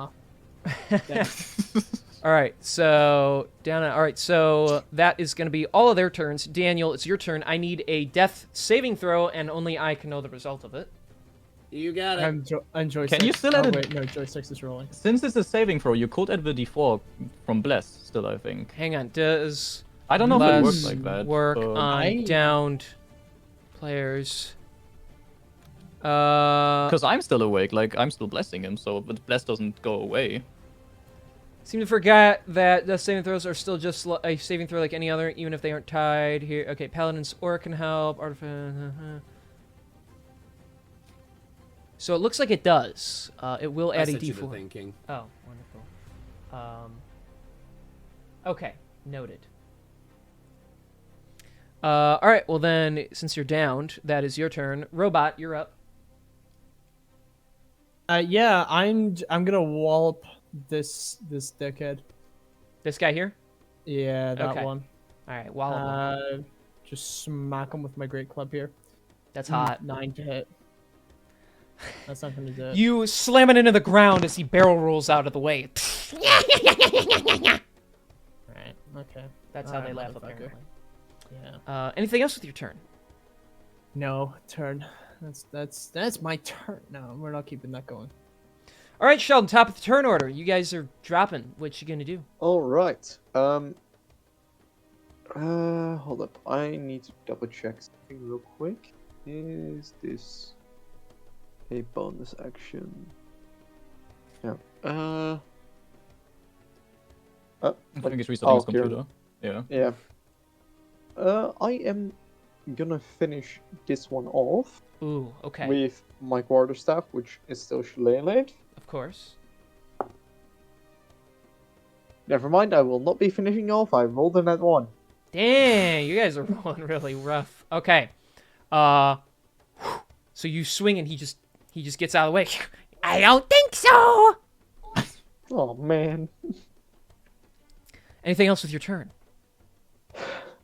All right, so all right, so that is going to be all of their turns. Daniel, it's your turn. I need a death saving throw, and only I can know the result of it. You got it. I'm joysticks. Can you still add it- Wait, no, joysticks is rolling. Since it's a saving throw, you could add the D4 from Bless still, I think. Hang on, does I don't know if it Bless works like that. work but- on downed players? Because I'm still awake, like, I'm still blessing him, so the bless doesn't go away. Seem to forget that the saving throws are still just a saving throw like any other, even if they aren't tied. Here, okay, Paladin's Aura can help. So it looks like it does. It will I add a set you the D4. thinking. Oh, wonderful. Okay, noted. All right, well then, since you're downed, that is your turn. Robot, you're up. Yeah, I'm gonna wallop this dickhead. This guy here. Yeah, that Okay. one. All right, wallop him. Just smack him with my great club here. That's hot. 9 to hit. That's not gonna do it. You slam it into the ground as he barrel rolls out of the way. Right. Okay. That's how Alright, they laugh, motherfucker. apparently. Yeah. Anything else with your turn? No, turn. That's my turn. No, we're not keeping that going. All right, Sheldon, top of the turn order. You guys are dropping. What you gonna do? All right. Hold up. I need to double check something real quick. Is this a bonus action? Yeah. I think it's restarting his here. computer. Yeah. Yeah. I am gonna finish this one off Ooh, okay. with my quarterstaff, which is still shillelagh. Of course. Never mind, I will not be finishing off. I rolled in at 1. Dang, you guys are rolling really rough. Okay. So you swing and he just gets out of the way. I don't think so. Oh man. Anything else with your turn?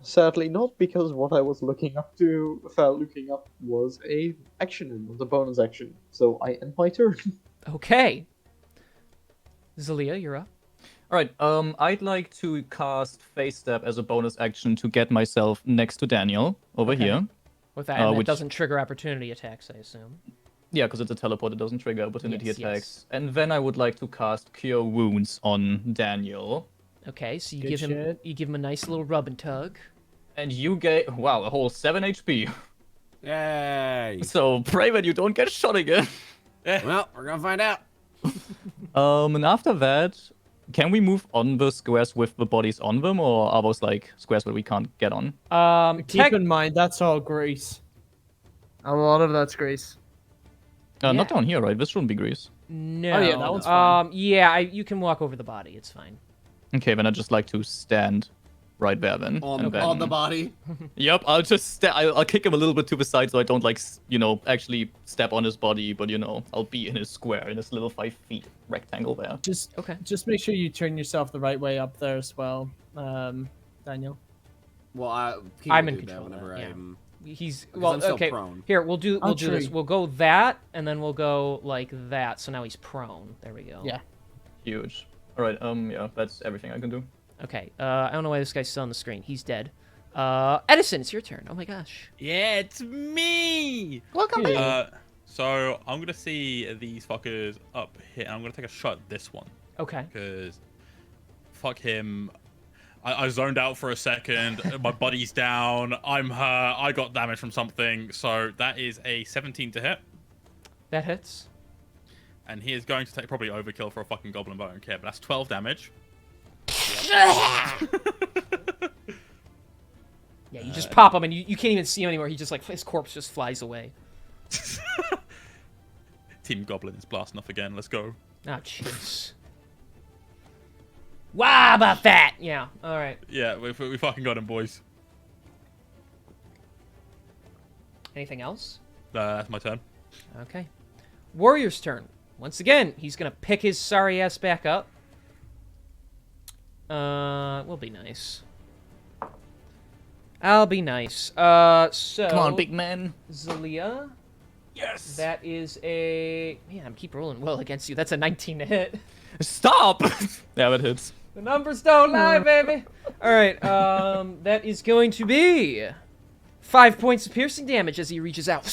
Sadly not, because what I was looking up was a action and not a bonus action. So I end my turn. Okay. Zalia, you're up. All right. I'd like to cast Face Step as a bonus action to get myself next to Daniel over here. With that, and it which- doesn't trigger opportunity attacks, I assume. Yeah, because it's a teleport, it doesn't trigger opportunity Yes, attacks. yes. And then I would like to cast Cure Wounds on Daniel. Okay, so you Good give him a nice little rub and tug. And you get, wow, a whole 7 HP. Yay! So pray that you don't get shot again. Well, we're gonna find out. And after that, can we move on the squares with the bodies on them, or are those like squares that we can't get on? Keep in mind, that's all Greece. A lot of that's Greece. Not Yeah. down here, right? This shouldn't be grease. No. yeah, that one's fine. Yeah, you can walk over the body. It's fine. Okay, then I'd just like to stand right there then. On, and then... on the body. Yep, I'll just I'll kick him a little bit to the side so I don't like actually step on his body, but I'll be in his square, in this little 5 feet rectangle there. Just make sure you turn yourself the right way up there as well, Daniel. Well, I'm in do that control of that, whenever yeah. I'm. He's Because well. I'm still Okay, prone. here we'll do this. tree. We'll go that, and then we'll go like that. So now he's prone. There we go. Yeah. Huge. All right, yeah, that's everything I can do. Okay. I don't know why this guy's still on the screen. He's dead. Edison, it's your turn. Oh my gosh. Yeah, it's me. Welcome back. So I'm gonna see these fuckers up here, and I'm gonna take a shot at this one Okay. because fuck him. I zoned out for a second. My buddy's down. I'm hurt. I got damage from something. So that is a 17 to hit, That hits. and he is going to take probably overkill for a fucking goblin, but I don't care. But that's 12 damage. Yeah, you just pop him, and you can't even see him anymore. He just like his corpse just flies away. Team Goblin is blasting off again. Let's go. Oh jeez. Wow, about that. Yeah. All right. Yeah, we fucking got him, boys. Anything else? That's my turn. Okay. Warrior's turn. Once again, he's gonna pick his sorry ass back up. We'll be nice. I'll be nice. So Come on, big man. Zalia. Yes. That is a man. I'm keep rolling well against you. That's a 19 to hit. Stop! Yeah, that hits. The numbers don't lie, baby. All right. That is going to be 5 points of piercing damage as he reaches out.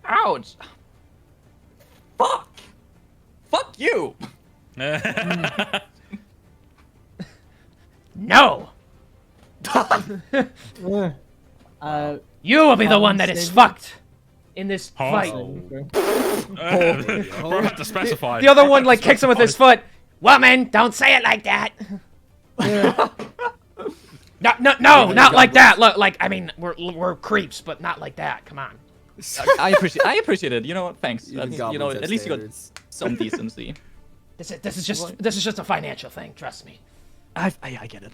Ouch! Fuck! Fuck you! No. You will be the one that is fucked in this fight. We'll have to specify. The other one like kicks him with his foot. Woman, don't say it like that. No, not like that. Look, like I mean, we're creeps, but not like that. Come on. I appreciate it. You know what? Thanks. That's, at least you got some decency. This is just a financial thing. Trust me. I get it.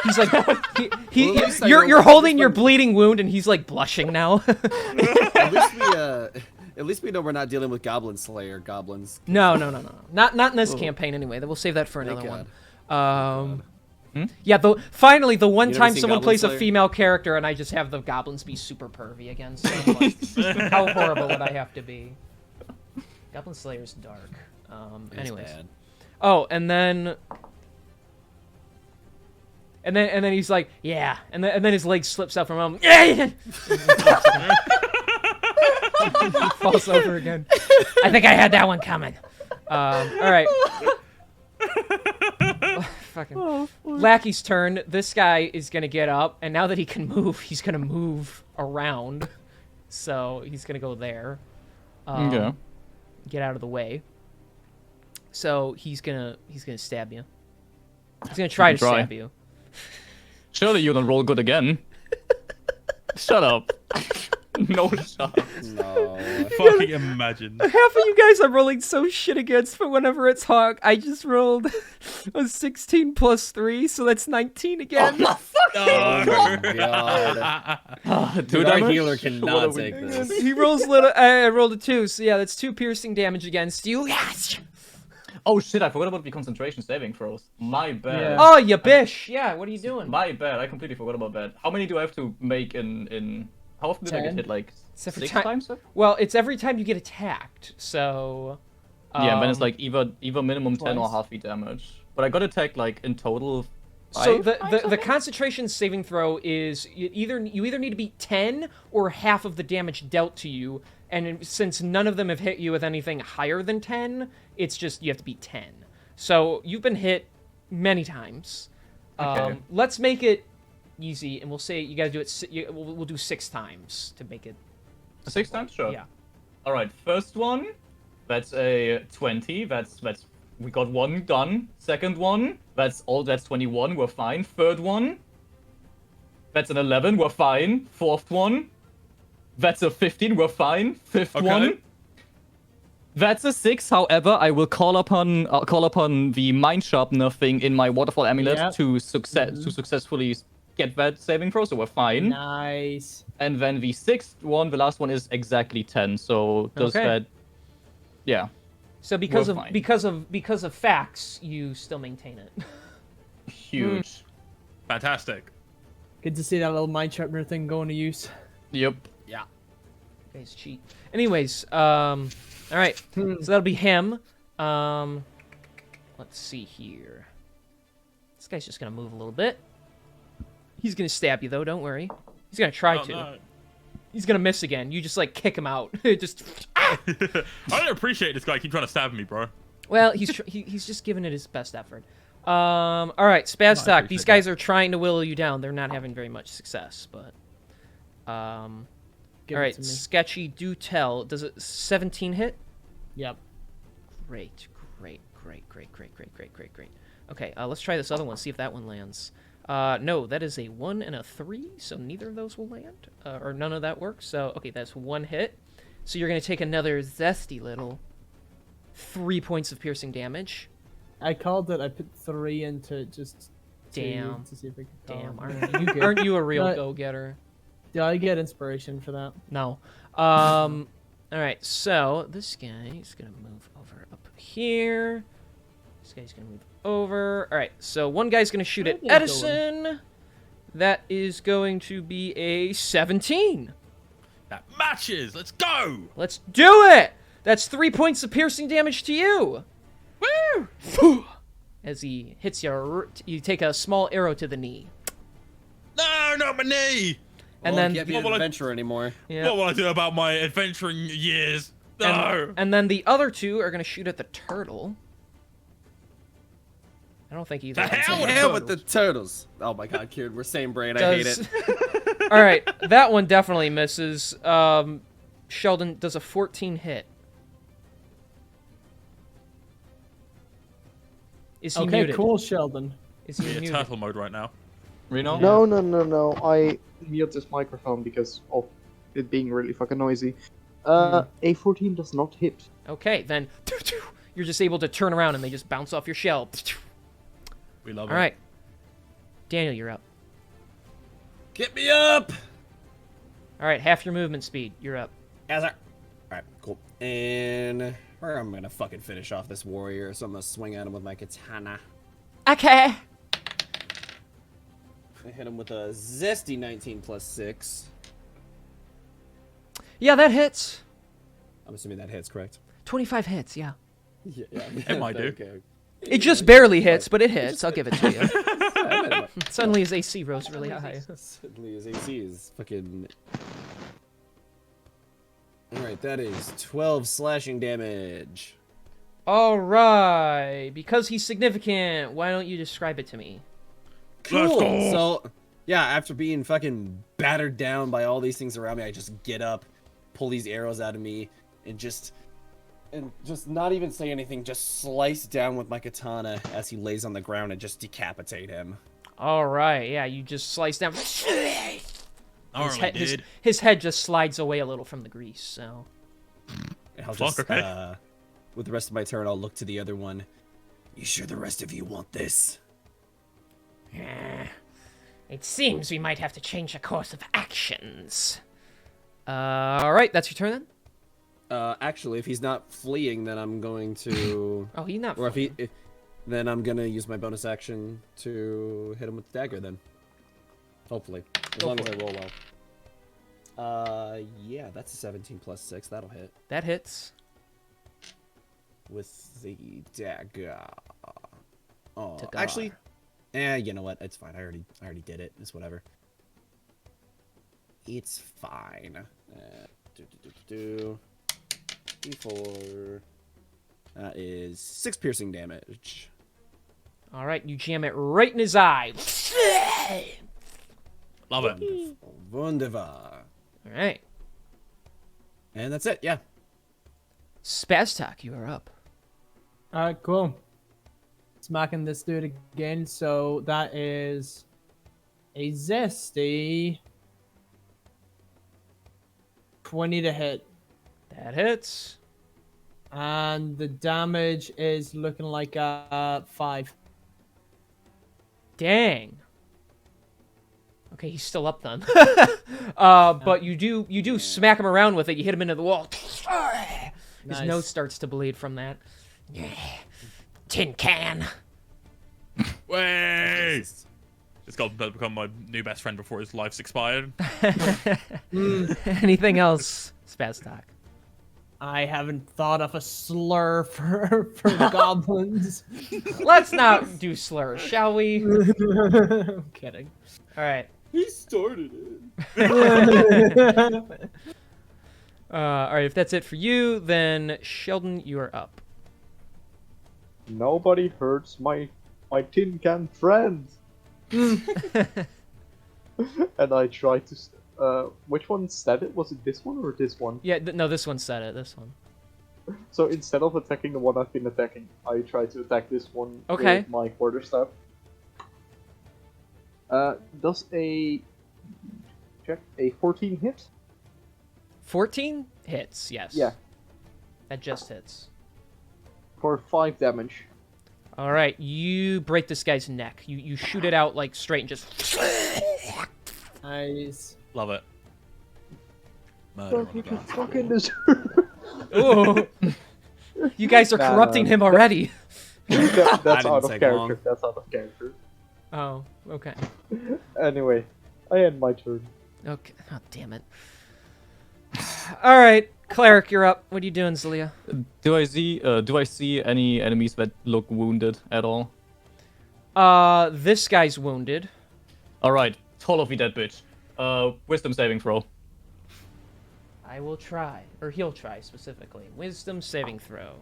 He's like, Well, at least I you're know- holding your bleeding wound, and he's like blushing now. At least we know we're not dealing with Goblin Slayer goblins. No, not in this campaign anyway. We'll save that for another Thank one. Yeah, finally the one You never time seen someone Goblin plays a Slayer? female character, and I just have the goblins be super pervy again. So like, how horrible would I have to be? Goblin Slayer's dark. It's Anyways. bad. Oh, and then And then he's like, yeah. And then his leg slips out from him. Yeah. He falls over again. I think I had that one coming. All right. Fucking Lackey's turn. This guy is gonna get up, and now that he can move, he's gonna move around. So he's gonna go there. Yeah. Get out of the way. So he's gonna stab you. He's gonna try to stab you. Surely you don't roll good again. Shut up. No shot. No. Fucking imagine. Half of you guys I'm rolling so shit against, but whenever it's Hawk, I just rolled a 16 plus 3, so that's 19 again. Oh my god. Dude, our healer cannot take this. He rolls little. I rolled a 2, so yeah, that's 2 piercing damage against you. Yes. Oh shit, I forgot about the concentration saving throws. My bad. Yeah. Oh, you bish. Yeah, what are you doing? My bad, I completely forgot about that. How many do I have to make in... How often did I get 10? hit? Like Except for 6 ti- times? Well, it's every time you get attacked, so. Yeah, and then it's like either minimum 10 or twice. half the damage. But I got attacked like in total. So 5 times, I the think? concentration saving throw is you either need to beat 10 or half of the damage dealt to you, and since none of them have hit you with anything higher than 10, it's just you have to beat 10. So you've been hit many times. Okay. Let's make it easy, and we'll say you gotta do it. We'll do 6 times to make it. 6 times, sure. Yeah. All right, first one, that's a 20. That's we got 1 done. Second one, that's 21. We're fine. Third one, that's an 11. We're fine. Fourth one, that's a 15. We're fine. Fifth Okay. one, that's a 6. However, I will call upon the mind sharpener thing in my waterfall amulet Yep. to successfully get that saving throw. So we're fine. Nice. And then the 6th one, the last one is exactly 10. So does Okay. that? Yeah. So because We're of fine. because of facts, you still maintain it. Huge. Fantastic. Good to see that little mind sharpener thing going to use. Yep. Yeah. Guys cheat. Anyways, all right. So that'll be him. Let's see here. This guy's just gonna move a little bit. He's gonna stab you though. Don't worry. He's gonna try Oh, to. no. He's gonna miss again. You just like kick him out. Just. I don't appreciate this guy keep trying to stab me, bro. Well, he's just giving it his best effort. All right, Spazstock. These guys are trying to whittle you down. They're not having very much success, but. Give All it right, to me. Sketchy. Do tell. Does it 17 hit? Yep. Great. Okay, let's try this other one. See if that one lands. No, that is a 1 and a 3, so neither of those will land, or none of that works. So okay, that's 1 hit. So you're gonna take another zesty little 3 points of piercing damage. I called it. I put 3 into just. Damn. To see if I could call Damn, it. You good. aren't you a real But- go-getter? Yeah, I get inspiration for that. No. All right, so this guy is gonna move over up here. This guy's gonna move over. All right, so one guy's gonna shoot Where at are they Edison. That is going to be a 17. That matches. Let's go. Let's do it. That's 3 points of piercing damage to you. Woo! As he hits you, you take a small arrow to the knee, No, not my knee. and Well, then can't be an adventurer anymore. yeah. What will I do about my adventuring years? No. And then the other 2 are gonna shoot at the turtle. I don't think either. The of them's hell gonna with hit. Hell with the turtles. Oh my god, Kieran, we're same brain. I hate Does- it. All right, that one definitely misses. Sheldon does a 14 hit. Is he Okay, muted? cool, Sheldon. Is he I'm in muted? turtle mode right now. Reno? No. I mute this microphone because of it being really fucking noisy. A 14 does not hit. Okay, then you're just able to turn around and they just bounce off your shell. We love All it. right, Daniel, you're up. Get me up! All right, half your movement speed. You're up. Yes, sir. Alright, cool. And where I'm gonna fucking finish off this warrior, so I'm gonna swing at him with my katana. Okay. I hit him with a zesty 19 plus 6. Yeah, that hits. I'm assuming that hits, correct? 25 hits. Yeah. Yeah. It might do. Okay. It just barely hits, but it hits. I'll give it to you. Suddenly his AC rose really high. Suddenly his AC is fucking... Alright, that is 12 slashing damage. Alright, because he's significant, why don't you describe it to me? Let's Cool! go. So, yeah, after being fucking battered down by all these things around me, I just get up, pull these arrows out of me, and just not even say anything, just slice down with my katana as he lays on the ground and just decapitate him. Alright, yeah, you just slice down. Gnarly, dude. His head just slides away a little from the grease, so... And I'll Fuck, just, okay. with the rest of my turn, I'll look to the other one. You sure the rest of you want this? It seems we might have to change the course of actions. Alright, that's your turn then? Actually, if he's not fleeing, then I'm going to... Oh, he's not Or if fleeing. then I'm gonna use my bonus action to hit him with the dagger then. Hopefully. As long as I roll well. Yeah, that's a 17 plus 6. That'll hit. That hits. With the dagger. Oh, Dagger. actually... you know what? It's fine. I already did it. It's whatever. It's fine. D4. That is 6 piercing damage. Alright, you jam it right in his eye. Love it. Wunderbar. Alright. And that's it, yeah. Spaztak, you are up. Alright, cool. Smacking this dude again, so that is a zesty 20 to hit. That hits. And the damage is looking like a 5. Dang. Okay, he's still up then. But you do smack him around with it. You hit him into the wall. His Nice. nose starts to bleed from that. Tin can. Way! It's got to become my new best friend before his life's expired. Anything else, Spaztak? I haven't thought of a slur for goblins. Let's not do slurs, shall we? I'm kidding. All right. He started it. All right. If that's it for you, then Sheldon, you are up. Nobody hurts my tin can friends. And I tried to. Which one said it? Was it this one or this one? Yeah. No, this one said it. This one. So instead of attacking the one I've been attacking, I tried to attack this one Okay. with my quarterstaff. Does a 14 hit? 14 hits. Yes. Yeah, That just hits. for 5 damage. All right. You break this guy's neck. You shoot it out like straight and just. Nice. Love it. Murder on the dance floor. Fucking deserve. Ooh. You guys are Nah, corrupting him already. That's didn't out of take character. long. That's out of character. Oh. Okay. Anyway, I end my turn. Okay. Oh, damn it. All right, cleric, you're up. What are you doing, Zelia? Do I see any enemies that look wounded at all? This guy's wounded. All right, toll of that bitch. Wisdom saving throw. I will try, or he'll try specifically. Wisdom saving throw.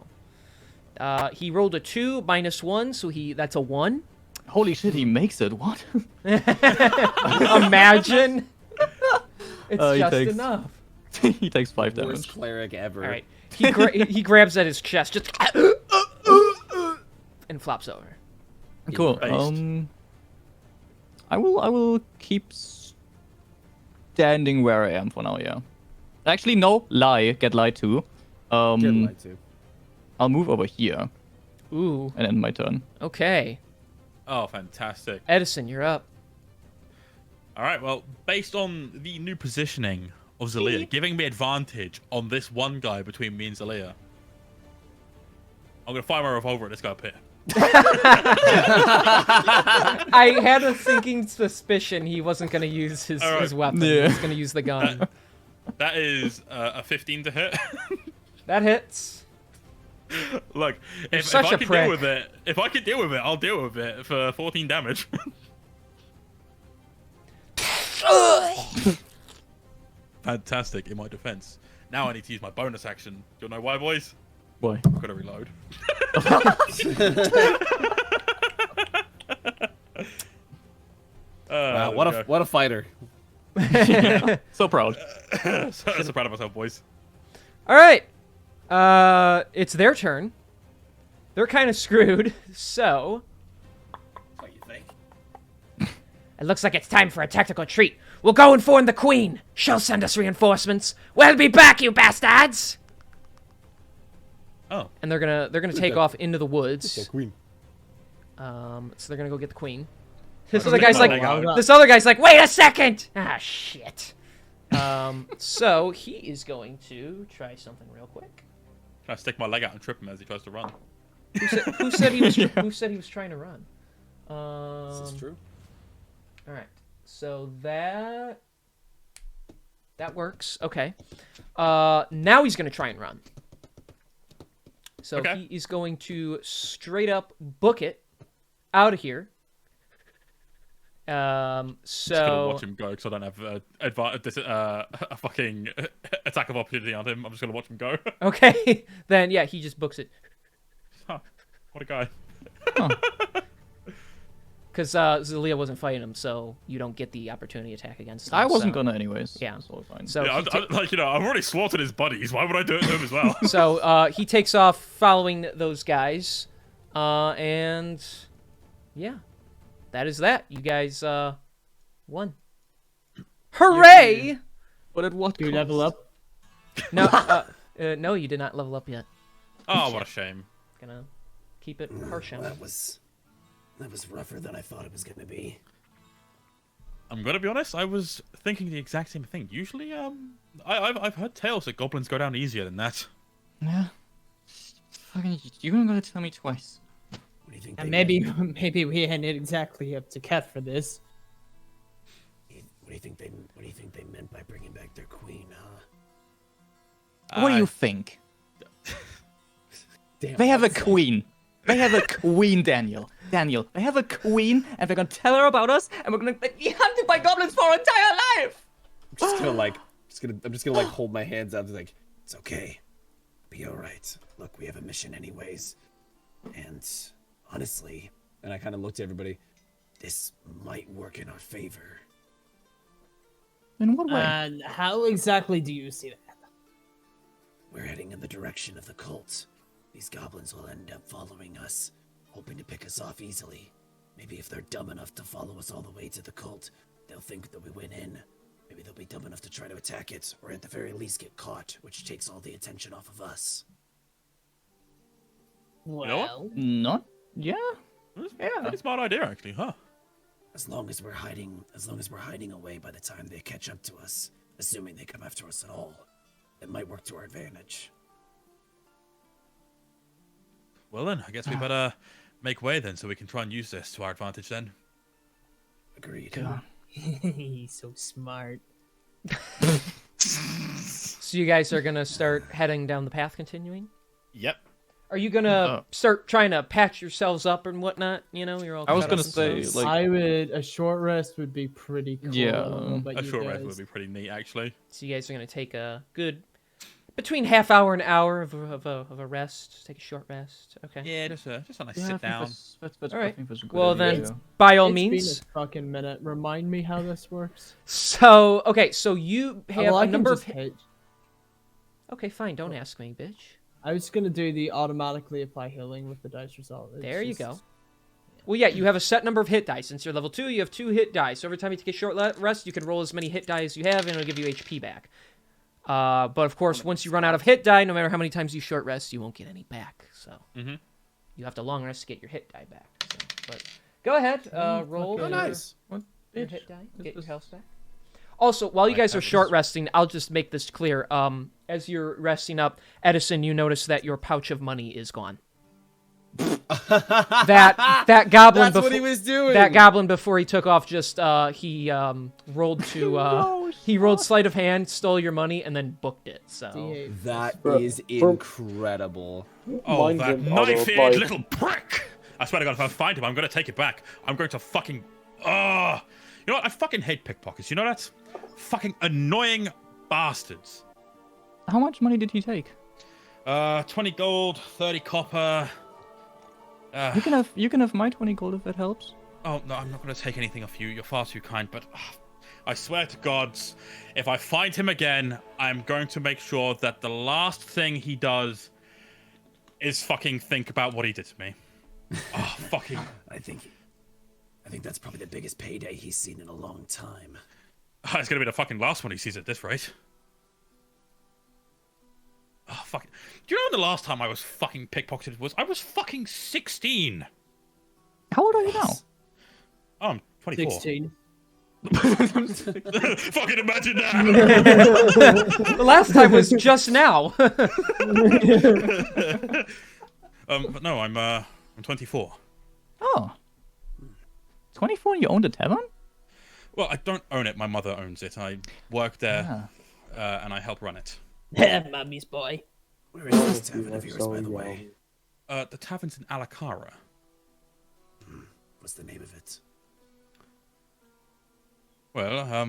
He rolled a 2 minus 1, so that's a 1. Holy shit, he makes it. What? Imagine. It's He just takes- enough. He takes 5 Worst damage. cleric ever. All right. He grabs at his chest, just and flops over. Cool. Based. I will keep standing where I am for now. Yeah. Actually, no. Get lied to. Get lied to. I'll move over here Ooh. and end my turn. Okay. Oh, fantastic. Edison, you're up. All right, well, based on the new positioning of Zelia, giving me advantage on this one guy between me and Zelia, I'm going to fire my revolver at this guy up here. I had a sinking suspicion he wasn't going to use his weapon. Yeah. He was going to use the gun. That is a 15 to hit. That hits. Look, if such I a can prick. deal with it, I'll deal with it for 14 damage. Fantastic. In my defense, now I need to use my bonus action. Do you know why, boys? Boy. I've got to reload. Wow, what a fighter. So proud. so proud of myself, boys. All right. It's their turn. They're kind of screwed, so What you think? it looks like it's time for a tactical treat. We'll go inform the queen. She'll send us reinforcements. We'll be back, you bastards. Oh. And they're gonna take off into the woods. Queen. So they're gonna go get the queen. This other guy's this other guy's like, wait a second. Ah, shit. So he is going to try something real quick. Can I stick my leg out and trip him as he tries to run? Who said he was trying to run? This is true. All right. So that works. Okay. Now he's gonna try and run. So Okay. he is going to straight up book it out of here. Just gonna watch him go because I don't have a fucking attack of opportunity on him. I'm just gonna watch him go. Okay, then yeah, he just books it. Huh, what a guy. Because Zelia wasn't fighting him, so you don't get the opportunity attack against him. I wasn't so. gonna anyways. Yeah. It's all fine. So Yeah, I've already slaughtered his buddies. Why would I do it to him as well? so he takes off following those guys, and yeah, that is that. You guys won. Hooray! But at what Do you cost? level up? No, no, you did not level up yet. Oh, what a shame. Gonna keep it harsh on. That was rougher than I thought it was gonna be. I'm gonna be honest. I was thinking the exact same thing. Usually, I've heard tales that goblins go down easier than that. Yeah. Fucking, you're gonna tell me twice. What do you think? And they maybe meant? maybe we ain't exactly up to cat for this. What do you think they meant by bringing back their queen, huh? What do you think? Damn, They have a that's- queen. They have a queen, Daniel. Daniel, they have a queen, and they're gonna tell her about us, and we're gonna be hunted by goblins for our entire life. I'm just gonna hold my hands out and like, It's okay. Be alright. Look, we have a mission anyways. And honestly, and I kind of looked at everybody. this might work in our favor. In what way? And how exactly do you see that? We're heading in the direction of the cult. These goblins will end up following us, hoping to pick us off easily. Maybe if they're dumb enough to follow us all the way to the cult, they'll think that we went in. Maybe they'll be dumb enough to try to attack it, or at the very least get caught, which takes all the attention off of us. Well, Not? Yeah. Pretty smart idea, actually, huh? As long as we're hiding away by the time they catch up to us, assuming they come after us at all, it might work to our advantage. Well then, I guess we better make way then, so we can try and use this to our advantage then. Agreed. he's so smart. So you guys are gonna start heading down the path, continuing. Yep. Are you gonna start trying to patch yourselves up and whatnot? You know, you're all. I was cut gonna up and say, stuff. like, A short rest would be pretty cool. Yeah, I don't know about A you short rest guys. would be pretty neat, actually. So you guys are gonna take a good between half hour and hour of a rest. Take a short rest. Okay. Yeah, just a nice yeah, I sit think down. that's All right. I think that's a good Well idea. then, by all It's means. been a fucking minute. Remind me how this works. So okay, so you have Well, I a can number of. just hit. Okay, fine. Don't ask me, bitch. I was gonna do the automatically apply healing with the dice result. It's There you just- go. Well, yeah, you have a set number of hit dice. Since you're level 2, you have 2 hit dice. So every time you take a short rest, you can roll as many hit die as you have, and it'll give you HP back. But of course, once you run out of hit die, no matter how many times you short rest, you won't get any back. So you have to long rest to get your hit die back. So, but go ahead, roll. okay. Oh, nice. Your hit die. Get your health back. Also, while you guys are short resting, I'll just make this clear. As you're resting up, Edison, you notice that your pouch of money is gone. that goblin. That's what he was doing. That goblin before he took off, just he rolled to he rolled sleight of hand, stole your money, and then booked it. So D8. That is For- incredible. Oh, Mine's that an auto knife-eared apply. little prick! I swear to God, if I find him, I'm going to take it back. I'm going to fucking... Oh! You know what? I fucking hate pickpockets. You know that? Fucking annoying bastards. How much money did he take? 20 gold, 30 copper. You can have my 20 gold if that helps. Oh, no, I'm not going to take anything off you. You're far too kind, but I swear to gods, if I find him again, I'm going to make sure that the last thing he does is fucking think about what he did to me. Oh, fucking... I think that's probably the biggest payday he's seen in a long time. It's going to be the fucking last one he sees at this rate. Oh, fuck. Do you know when the last time I was fucking pickpocketed was? I was fucking 16. How old are you now? Oh, I'm 24. 16. Fucking imagine that. The last time was just now. But no, I'm 24. Oh. 24 and you owned a tavern? Well, I don't own it. My mother owns it. I work there, and I help run it. Mummy's boy. Where is this tavern of yours, by the way? The tavern's in Alacara. What's the name of it? Well,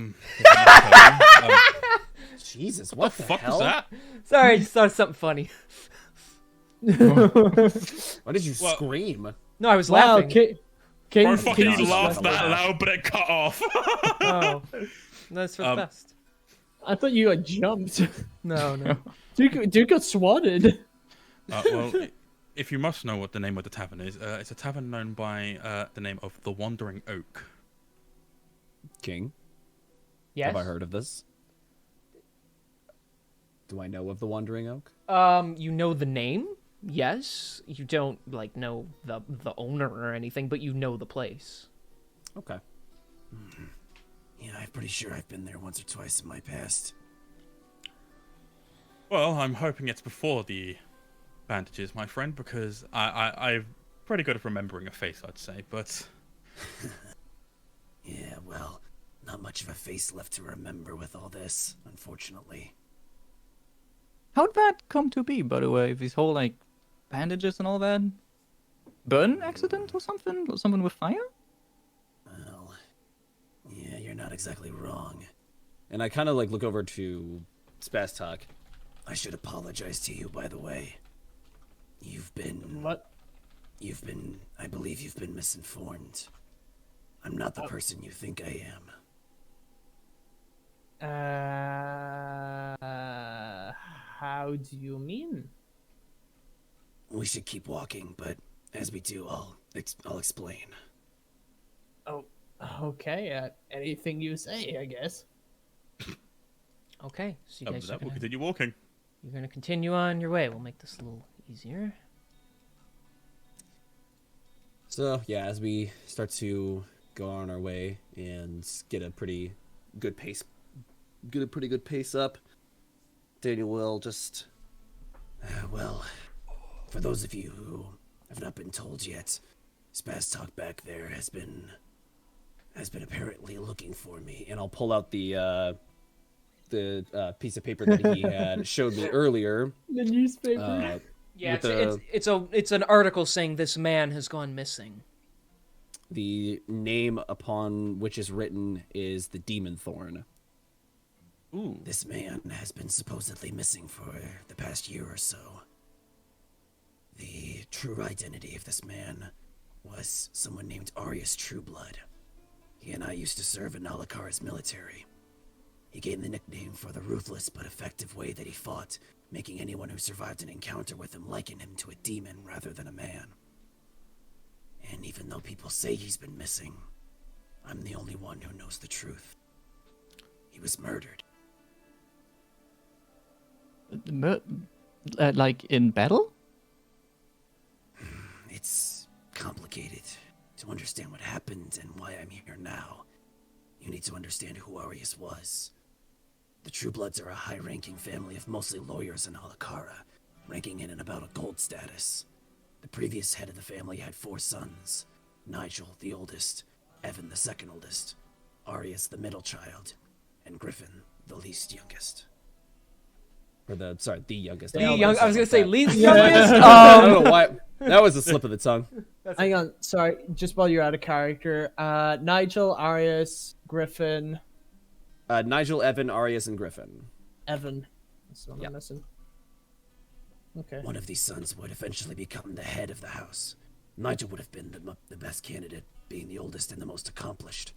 Jesus, what the fuck hell? was that? Sorry, I just thought of something funny. Why did you scream? No, I was Wow, laughing. Bro, fucking laughed that loud, but it cut off. Oh, that's for the best. I thought you had jumped. No. Dude got swatted. Well, if you must know what the name of the tavern is, it's a tavern known by the name of the Wandering Oak. King, Yes. have I heard of this? Do I know of the Wandering Oak? You know the name? Yes. You don't know the owner or anything, but you know the place. Okay. Yeah, I'm pretty sure I've been there once or twice in my past. Well, I'm hoping it's before the bandages, my friend, because I'm pretty good at remembering a face, I'd say, but... Yeah, well, not much of a face left to remember with all this, unfortunately. How'd that come to be, by the way? These whole, bandages and all that? Burn accident or something? Or someone with fire? Well, yeah, you're not exactly wrong. And I kind of look over to Spastok. I should apologize to you, by the way. What? I believe you've been misinformed. I'm not the person you think I am. How do you mean? We should keep walking, but as we do, I'll explain. Oh, okay. Anything you say, I guess. Okay, so you guys are we'll gonna, continue walking. you're gonna continue on your way. We'll make this a little easier. So, yeah, as we start to go on our way and get a pretty good pace up, Daniel will just... Well, for those of you who have not been told yet, Spastok back there has been apparently looking for me. And I'll pull out the piece of paper that he had showed me earlier. The newspaper. Yeah, with it's an article saying this man has gone missing. The name upon which is written is the Demon Thorn. Ooh. This man has been supposedly missing for the past year or so. The true identity of this man was someone named Arius Trueblood. He and I used to serve in Alakara's military. He gained the nickname for the ruthless but effective way that he fought, making anyone who survived an encounter with him liken him to a demon rather than a man. And even though people say he's been missing, I'm the only one who knows the truth. He was murdered. In battle? It's complicated to understand what happened and why I'm here now. You need to understand who Arius was. The Truebloods are a high-ranking family of mostly lawyers in Alakara, ranking in and about a gold status. The previous head of the family had 4 sons: Nigel, the oldest; Evan, the second oldest; Arius, the middle child; and Griffin, the least youngest. Or the youngest. I was gonna say least I youngest. don't know why. That was a slip of the tongue. Hang on, sorry. Just while you're out of character, Nigel, Arius, Griffin, Nigel, Evan, Arius, and Griffin. Evan. That's what Yep. I'm missing. Okay. One of these sons would eventually become the head of the house. Nigel would have been the best candidate, being the oldest and the most accomplished.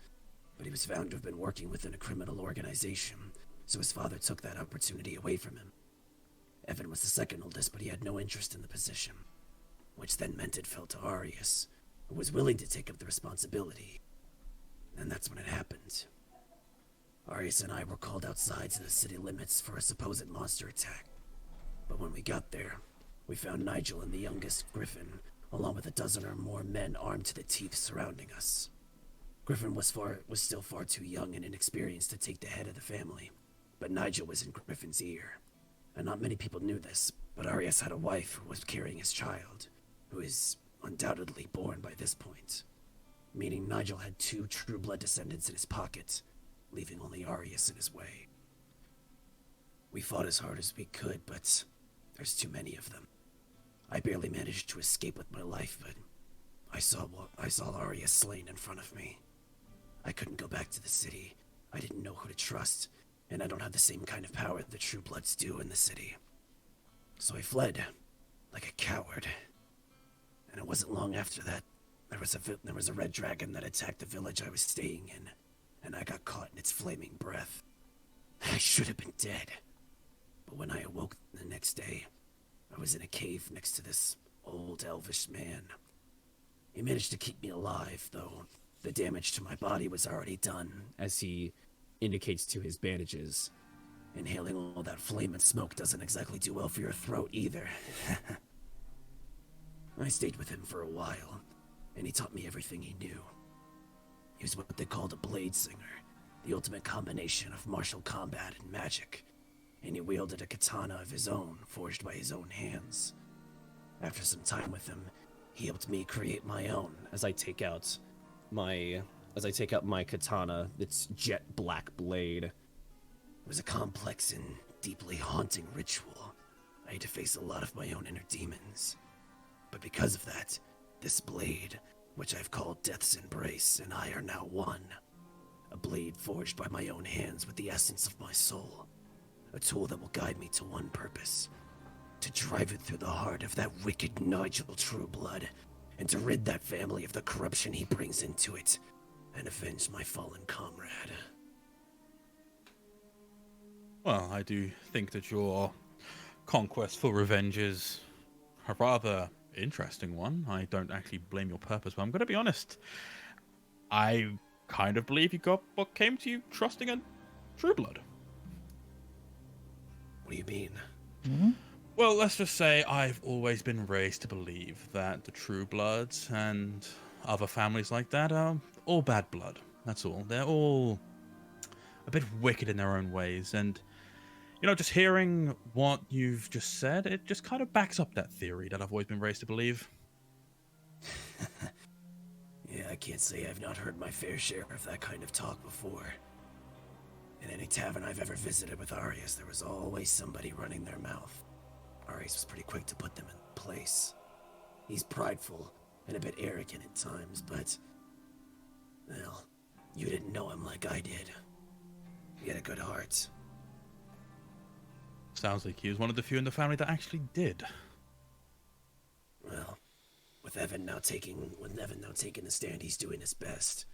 But he was found to have been working within a criminal organization, so his father took that opportunity away from him. Evan was the second oldest, but he had no interest in the position, which then meant it fell to Arius, who was willing to take up the responsibility. And that's when it happened. Arius and I were called outside to the city limits for a supposed monster attack. But when we got there, we found Nigel and the youngest, Griffin, along with a dozen or more men armed to the teeth surrounding us. Griffin was still far too young and inexperienced to take the head of the family, but Nigel was in Griffin's ear. And not many people knew this, but Arias had a wife who was carrying his child, who is undoubtedly born by this point, meaning Nigel had 2 true blood descendants in his pocket, leaving only Arias in his way. We fought as hard as we could, but there's too many of them. I barely managed to escape with my life, but I saw Arias slain in front of me. I couldn't go back to the city. I didn't know who to trust, and I don't have the same kind of power the True Bloods do in the city. So I fled, like a coward. And it wasn't long after that, there was a red dragon that attacked the village I was staying in, and I got caught in its flaming breath. I should have been dead. But when I awoke the next day, I was in a cave next to this old elvish man. He managed to keep me alive, though the damage to my body was already done, As he indicates to his bandages. Inhaling all that flame and smoke doesn't exactly do well for your throat either. I stayed with him for a while, and he taught me everything he knew. He was what they called a blade singer, the ultimate combination of martial combat and magic, and he wielded a katana of his own, forged by his own hands. After some time with him, he helped me create my own. As I take out my katana, its jet black blade. It was a complex and deeply haunting ritual. I had to face a lot of my own inner demons. But because of that, this blade, which I've called Death's Embrace, and I are now one. A blade forged by my own hands with the essence of my soul. A tool that will guide me to one purpose. To drive it through the heart of that wicked Nigel Trueblood, and to rid that family of the corruption he brings into it, and avenge my fallen comrade. Well, I do think that your conquest for revenge is a rather interesting one. I don't actually blame your purpose, but I'm going to be honest. I kind of believe you got what came to you trusting a Trueblood. What do you mean? Well, let's just say I've always been raised to believe that the True Bloods and other families like that are all bad blood. That's all. They're all a bit wicked in their own ways. And, you know, just hearing what you've just said, it just kind of backs up that theory that I've always been raised to believe. Yeah, I can't say I've not heard my fair share of that kind of talk before. In any tavern I've ever visited with Arias, there was always somebody running their mouth. Arias was pretty quick to put them in place. He's prideful and a bit arrogant at times, but... well, you didn't know him like I did. He had a good heart. Sounds like he was one of the few in the family that actually did. Well, with Evan now taking the stand, he's doing his best.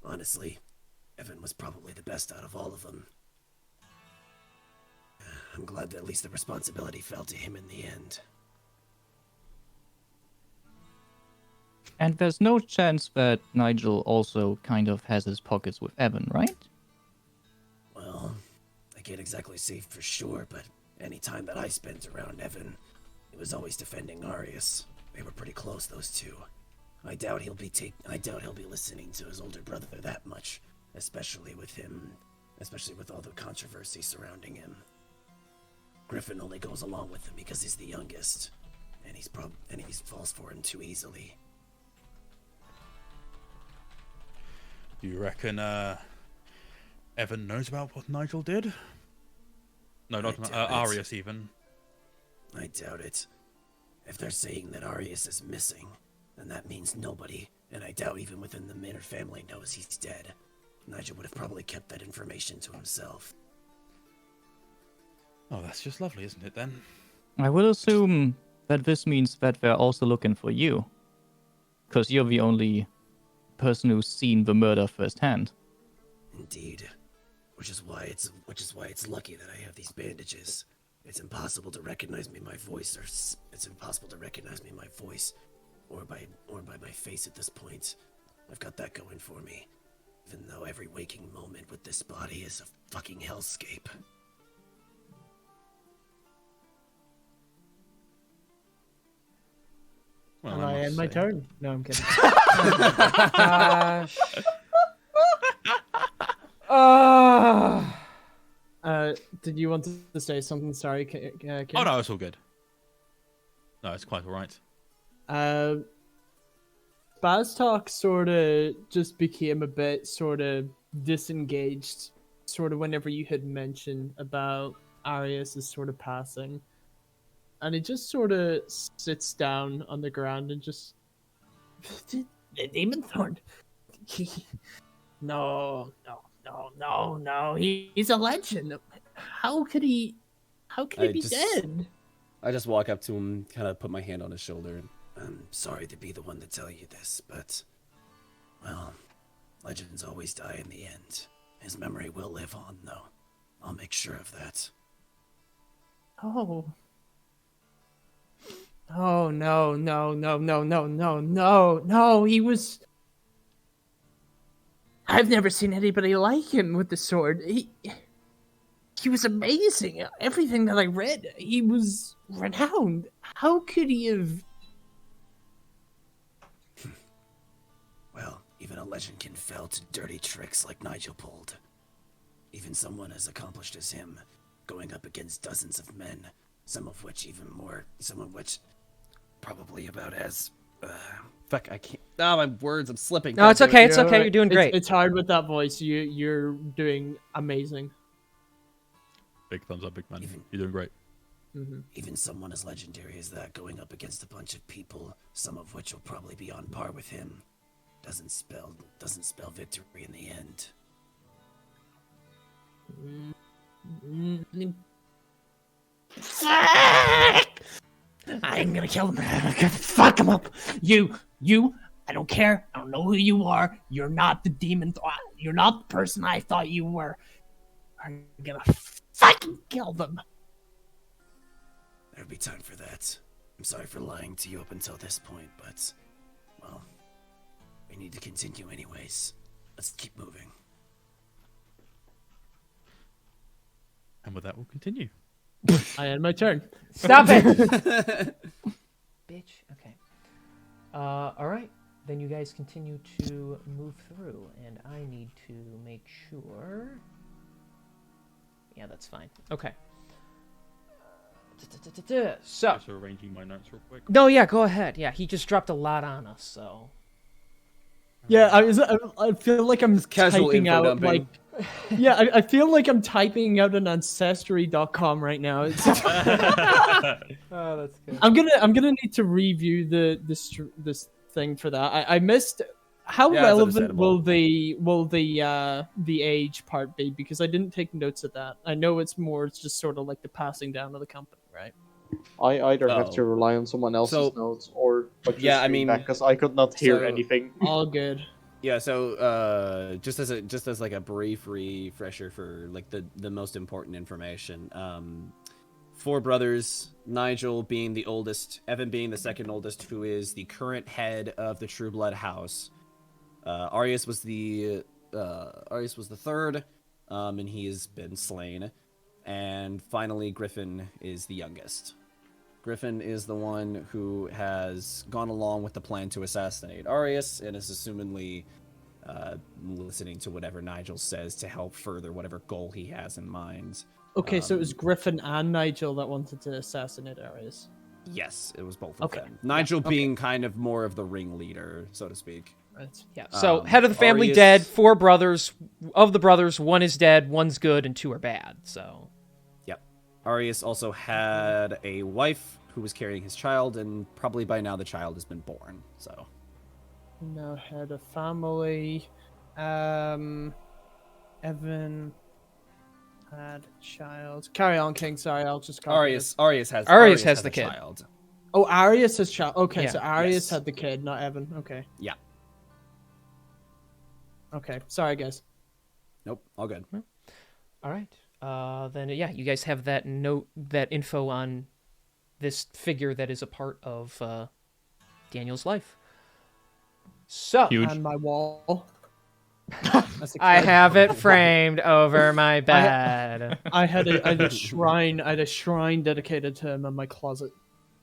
Honestly, Evan was probably the best out of all of them. I'm glad that at least the responsibility fell to him in the end. And there's no chance that Nigel also kind of has his pockets with Evan, right? Well, I can't exactly say for sure, but any time that I spent around Evan, he was always defending Arias. They were pretty close, those two. I doubt he'll be listening to his older brother that much, especially with all the controversy surrounding him. Griffin only goes along with him because he's the youngest, and he falls for him too easily. Do you reckon Evan knows about what Nigel did? No, not I doubt it. Arias even. I doubt it. If they're saying that Arius is missing, then that means nobody, and I doubt even within the Minor family knows he's dead. Nigel would have probably kept that information to himself. Oh, that's just lovely, isn't it, then? I will assume that this means that they're also looking for you. Because you're the only person who's seen the murder firsthand. Indeed. Which is why it's lucky that I have these bandages. It's impossible to recognize me my voice, or by my face at this point. I've got that going for me. Even though every waking moment with this body is a fucking hellscape. Well, And I must end my say- turn. No, I'm kidding. Gosh. Did you want to say something? Sorry, Kim. Oh, no, it's all good. No, it's quite all right. Baztalk sort of just became a bit sort of disengaged, sort of whenever you had mentioned about Arius' sort of passing. And he just sort of sits down on the ground and just... The Demon Thorn. No. He's a legend. How could he be dead? I just walk up to him, kind of put my hand on his shoulder. I'm sorry to be the one to tell you this, but... Well, legends always die in the end. His memory will live on, though. I'll make sure of that. Oh. Oh, no, he was... I've never seen anybody like him with the sword. He was amazing. Everything that I read, he was renowned. How could he have... Well, even a legend can fail to dirty tricks like Nigel pulled. Even someone as accomplished as him, going up against dozens of men, some of which probably about as... Fuck, I can't. Ah, my words, I'm slipping. No, it's okay. It's You're okay. right. You're doing great. It's hard with that voice. You're doing amazing. Big thumbs up, big man. Even- You're doing great. Even someone as legendary as that going up against a bunch of people, some of which will probably be on par with him, doesn't spell victory in the end. I'm gonna kill him. I'm gonna fuck him up. You, I don't care. I don't know who you are. You're not the demon. You're not the person I thought you were. I'm gonna fucking kill them. There'll be time for that. I'm sorry for lying to you up until this point, but, well, we need to continue anyways. Let's keep moving. And with that, we'll continue. I end my turn. Stop it! Bitch. Okay. All right. Then you guys continue to move through, and I need to make sure... Yeah, that's fine. Okay. So... Just arranging my notes real quick. No, yeah, go ahead. Yeah, he just dropped a lot on us, so... Yeah, I feel like I'm Casual typing info out dumping. like... Yeah, I feel like I'm typing out an Ancestry.com right now. It's... Oh, that's good. I'm gonna need to review this thing for that. I missed how Yeah, it's relevant understandable. will the age part be, because I didn't take notes of that. I know it's just sort of like the passing down of the company, right? I either have Oh. to rely on someone else's So- notes or but Yeah, I mean, because I could not hear so- anything. All good. Yeah, so just as like a brief refresher for like the most important information. Four brothers, Nigel being the oldest, Evan being the second oldest, who is the current head of the True Blood House. Arius was the third, and he has been slain. And finally, Griffin is the youngest. Griffin is the one who has gone along with the plan to assassinate Arius and is assumedly listening to whatever Nigel says to help further whatever goal he has in mind. Okay, so it was Griffin and Nigel that wanted to assassinate Arius. Yes, it was both of Okay. them. Nigel being kind of more of the ringleader, so to speak. Right. Yeah, so Um, head of the family Arius- dead, 4 brothers. Of the brothers, 1 is dead, 1's good, and 2 are bad, so... Arius also had a wife who was carrying his child, and probably by now the child has been born. So Now head of family. Evan had a child. Carry on, King. Sorry, I'll just copy this. Arius has the a kid. child. Oh, Arius has child. Okay, Yeah. so Arius Yes. had the kid, not Evan. Okay. Yeah. Okay. Sorry, guys. Nope. All good. All right. Then yeah, you guys have that info on this figure that is a part of Daniel's life. So Huge. And my wall. I have it framed over my bed. I had a shrine. I had a shrine dedicated to him in my closet.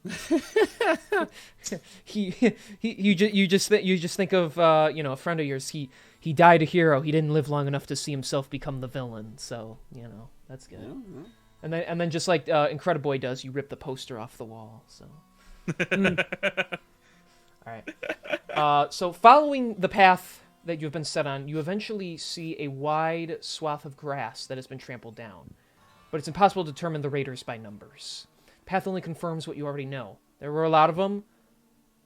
You just think of a friend of yours. He died a hero. He didn't live long enough to see himself become the villain. So that's good. Yeah. And then just like Incrediboy does, you rip the poster off the wall. So. All right. So following the path that you've been set on, you eventually see a wide swath of grass that has been trampled down, but it's impossible to determine the raiders by numbers. Path only confirms what you already know. There were a lot of them.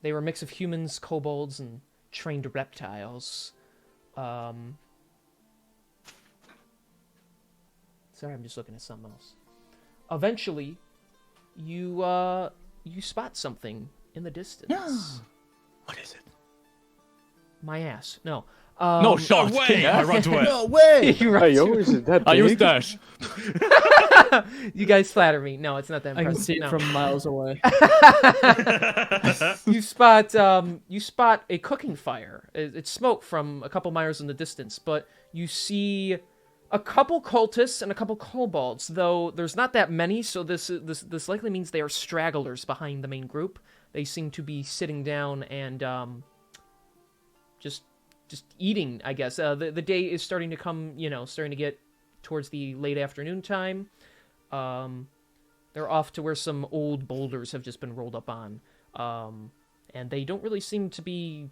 They were a mix of humans, kobolds, and trained reptiles. Sorry, I'm just looking at something else. Eventually, you spot something in the distance. What is it? My ass. No. No shot. No way! I run away. No way! You Hey, yo, is it that I use big? dash. You guys flatter me. No, it's not that I impressive. can see it No. from miles away. You spot a cooking fire. It's smoke from a couple miles in the distance, but you see a couple cultists and a couple kobolds, though there's not that many, so this likely means they are stragglers behind the main group. They seem to be sitting down and just eating, I guess. The day is starting to come, starting to get towards the late afternoon time. They're off to where some old boulders have just been rolled up on. And they don't really seem to be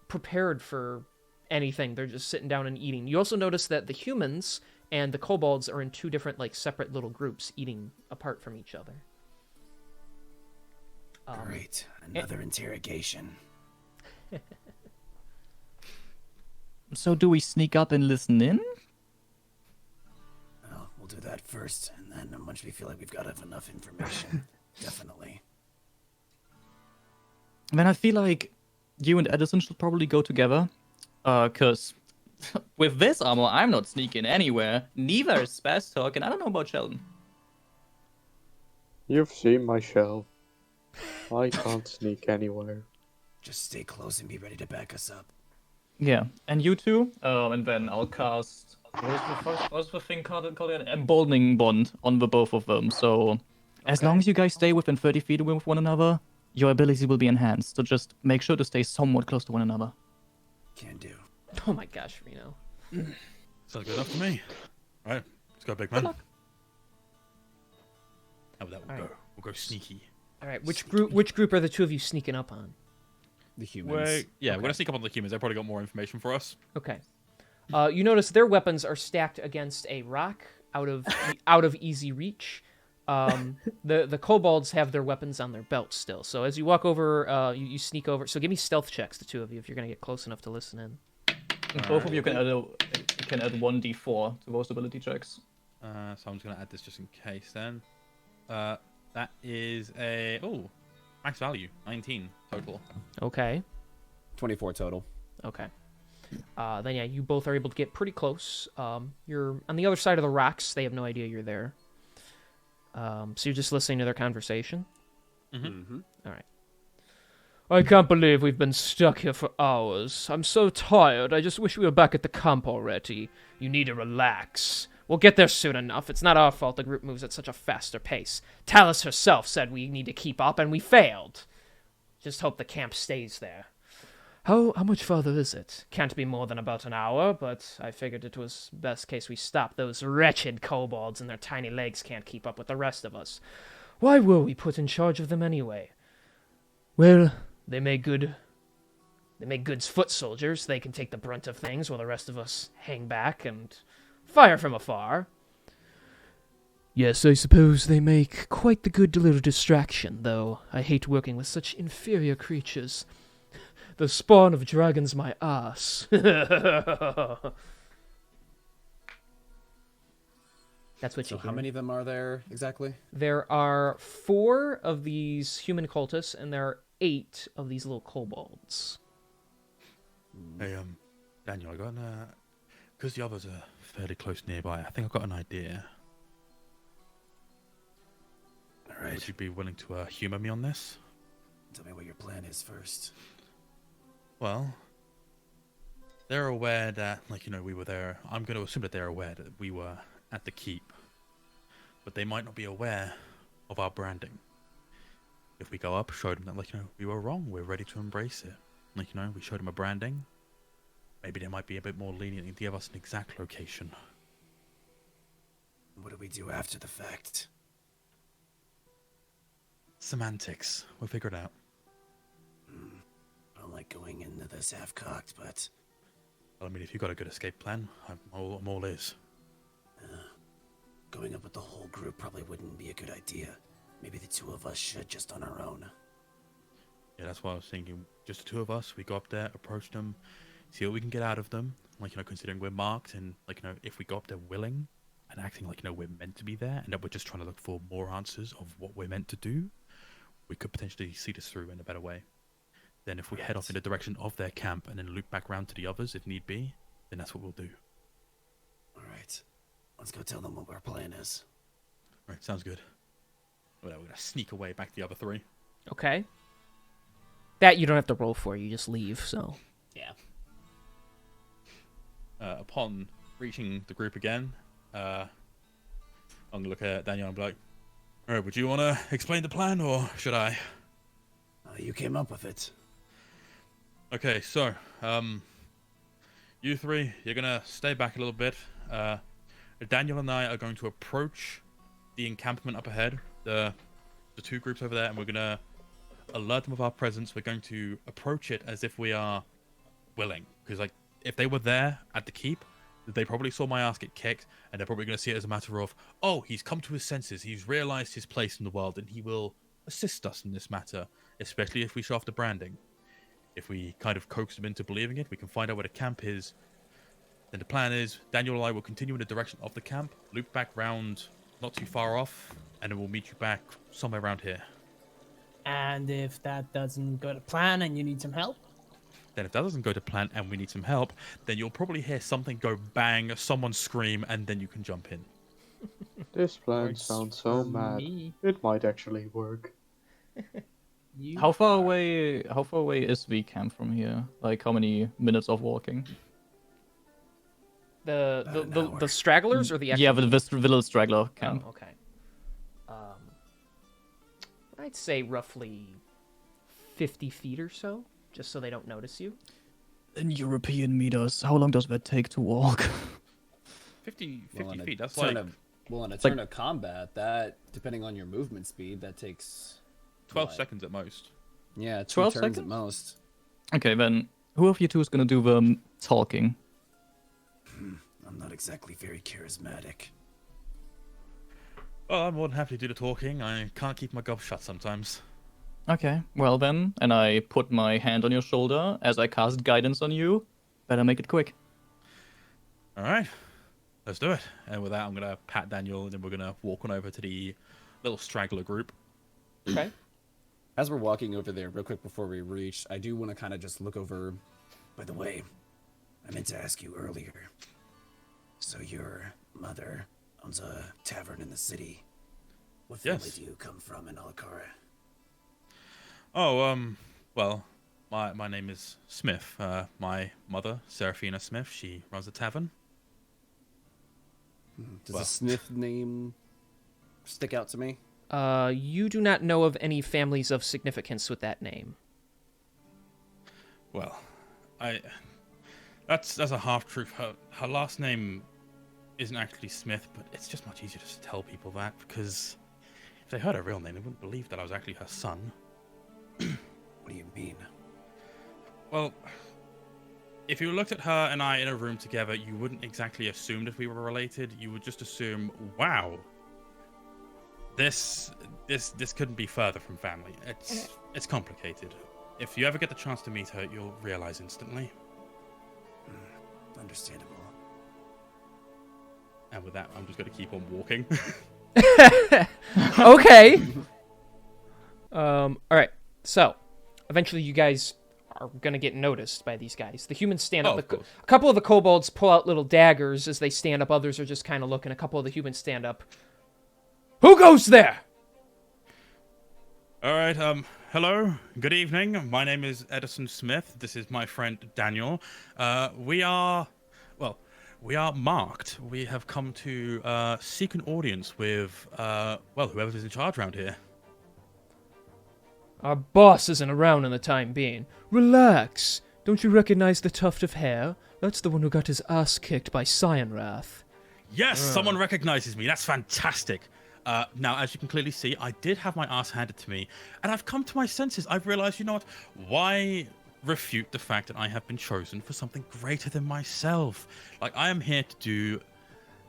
prepared for anything. They're just sitting down and eating. You also notice that the humans and the kobolds are in two different, separate little groups, eating apart from each other. Great. Another interrogation. So do we sneak up and listen in? Well, we'll do that first, and then once we feel like we've got enough information, definitely. Then I feel like you and Edison should probably go together. Cause with this armor, I'm not sneaking anywhere. Neither is Spastalk, and I don't know about Sheldon. You've seen my shell. I can't sneak anywhere. Just stay close and be ready to back us up. Yeah, and you two. And then I'll cast. What's the thing called? Emboldening bond on the both of them. So, as long as you guys stay within 30 feet with one another, your ability will be enhanced. So just make sure to stay somewhat close to one another. Can do. Oh my gosh, Reno. Sounds good enough to me. All right, let's go, big man. luck. How about that? We'll All go. We'll go sneaky. All right, which group are the two of you sneaking up on? The humans. We're gonna sneak up on the humans. They probably got more information for us. Okay. You notice their weapons are stacked against a rock out of easy reach. The kobolds have their weapons on their belts still. So as you walk over, you sneak over. So give me stealth checks, the two of you, if you're gonna get close enough to listen in. Both of you can add 1d4 to those ability checks. So I'm just gonna add this just in case. Then, that is a max value 19 total. Okay. 24 total. Okay. Then yeah, you both are able to get pretty close. You're on the other side of the rocks. They have no idea you're there. So you're just listening to their conversation. Mm-hmm. All right. I can't believe we've been stuck here for hours. I'm so tired. I just wish we were back at the camp already. You need to relax. We'll get there soon enough. It's not our fault the group moves at such a faster pace. Talus herself said we need to keep up, and we failed. Just hope the camp stays there. How much further is it? Can't be more than about an hour, but I figured it was best case we stop. Those wretched kobolds and their tiny legs can't keep up with the rest of us. Why were we put in charge of them anyway? Well, they make good foot soldiers. They can take the brunt of things while the rest of us hang back and fire from afar. Yes, I suppose they make quite the good little distraction, though I hate working with such inferior creatures. The spawn of dragons my ass. That's what So you how hear. many of them are there exactly? There are 4 of these human cultists, and there are 8 of these little kobolds. Hey, Daniel, I got because the others are fairly close nearby. I think I've got an idea. All right. Would you be willing to humor me on this? Tell me what your plan is first. Well, they're aware that, we were there. I'm going to assume that they're aware that we were at the keep, but they might not be aware of our branding. If we go up, show them that, we were wrong. We're ready to embrace it. We showed them a branding. Maybe they might be a bit more lenient and give us an exact location. What do we do after the fact? Semantics. We'll figure it out. I don't like going into this half-cocked, but Well, I mean, if you've got a good escape plan, I'm all ears. going up with the whole group probably wouldn't be a good idea. Maybe the 2 of us should just on our own. Yeah, that's why I was thinking. Just the 2 of us. We go up there, approach them, see what we can get out of them. Considering we're marked and, if we go up there willing and acting like, we're meant to be there and that we're just trying to look for more answers of what we're meant to do, we could potentially see this through in a better way. Then if we head off in the direction of their camp and then loop back round to the others if need be, then that's what we'll do. All right. Let's go tell them what our plan is. All right, sounds good. Well, we're going to sneak away back the other 3. Okay. That you don't have to roll for, you just leave, so. Yeah. Upon reaching the group again, I'm going to look at Daniel and be like, all right, would you want to explain the plan or should I? You came up with it. Okay, so, you 3, you're going to stay back a little bit. Daniel and I are going to approach the encampment up ahead, the 2 groups over there, and we're going to alert them of our presence. We're going to approach it as if we are willing. Because, if they were there at the keep, they probably saw my ass get kicked, and they're probably going to see it as a matter of, oh, he's come to his senses, he's realized his place in the world, and he will assist us in this matter, especially if we show off the branding. If we kind of coax them into believing it, we can find out where the camp is. Then the plan is, Daniel and I will continue in the direction of the camp, loop back round not too far off, and then we'll meet you back somewhere around here. And if that doesn't go to plan and you need some help? Then if that doesn't go to plan and we need some help, then you'll probably hear something go bang, someone scream, and then you can jump in. This plan Works sounds so for mad. me. It might actually work. How far away is the camp from here? Like how many minutes of walking? The stragglers or the actual... Yeah, the little straggler camp. Oh, okay. I'd say roughly 50 feet or so, just so they don't notice you. In European meters, how long does that take to walk? 50 Well, in a feet, that's turn like... in a turn of combat, that, depending on your movement speed, that takes... 12 what? seconds at most. Yeah, 2 12 turns at seconds? most. Okay, then who of you 2 is gonna do the talking? I'm not exactly very charismatic. Well, I'm more than happy to do the talking. I can't keep my gob shut sometimes. Okay, well then, and I put my hand on your shoulder as I cast guidance on you. Better make it quick. All right, let's do it. And with that, I'm going to pat Daniel, and then we're going to walk on over to the little straggler group. Okay. As we're walking over there, real quick before we reach, I do want to kind of just look over. By the way, I meant to ask you earlier. So your mother owns a tavern in the city. What family Yes. do you come from in Alcara? Oh, well, my name is Smith. My mother, Seraphina Smith, she runs a tavern. Does Well. the Smith name stick out to me? You do not know of any families of significance with that name. Well, that's a half truth. Her last name isn't actually Smith, but it's just much easier to just tell people that because if they heard her real name, they wouldn't believe that I was actually her son. What do you mean? Well, if you looked at her and I in a room together, you wouldn't exactly assume that we were related. You would just assume, wow, this couldn't be further from family. It's complicated. If you ever get the chance to meet her, you'll realize instantly. Understandable. And with that, I'm just going to keep on walking. Okay. All right. So, eventually, you guys are gonna get noticed by these guys. The humans stand up. Of course. A couple of the kobolds pull out little daggers as they stand up. Others are just kind of looking. A couple of the humans stand up. Who goes there? All right. Hello. Good evening. My name is Edison Smith. This is my friend Daniel. We are marked. We have come to seek an audience with whoever's in charge around here. Our boss isn't around in the time being. Relax. Don't you recognize the tuft of hair? That's the one who got his ass kicked by Cyanrath. Yes, someone recognizes me. That's fantastic. Now, as you can clearly see, I did have my ass handed to me, and I've come to my senses. I've realized, you know what? Why refute the fact that I have been chosen for something greater than myself? Like, I am here to do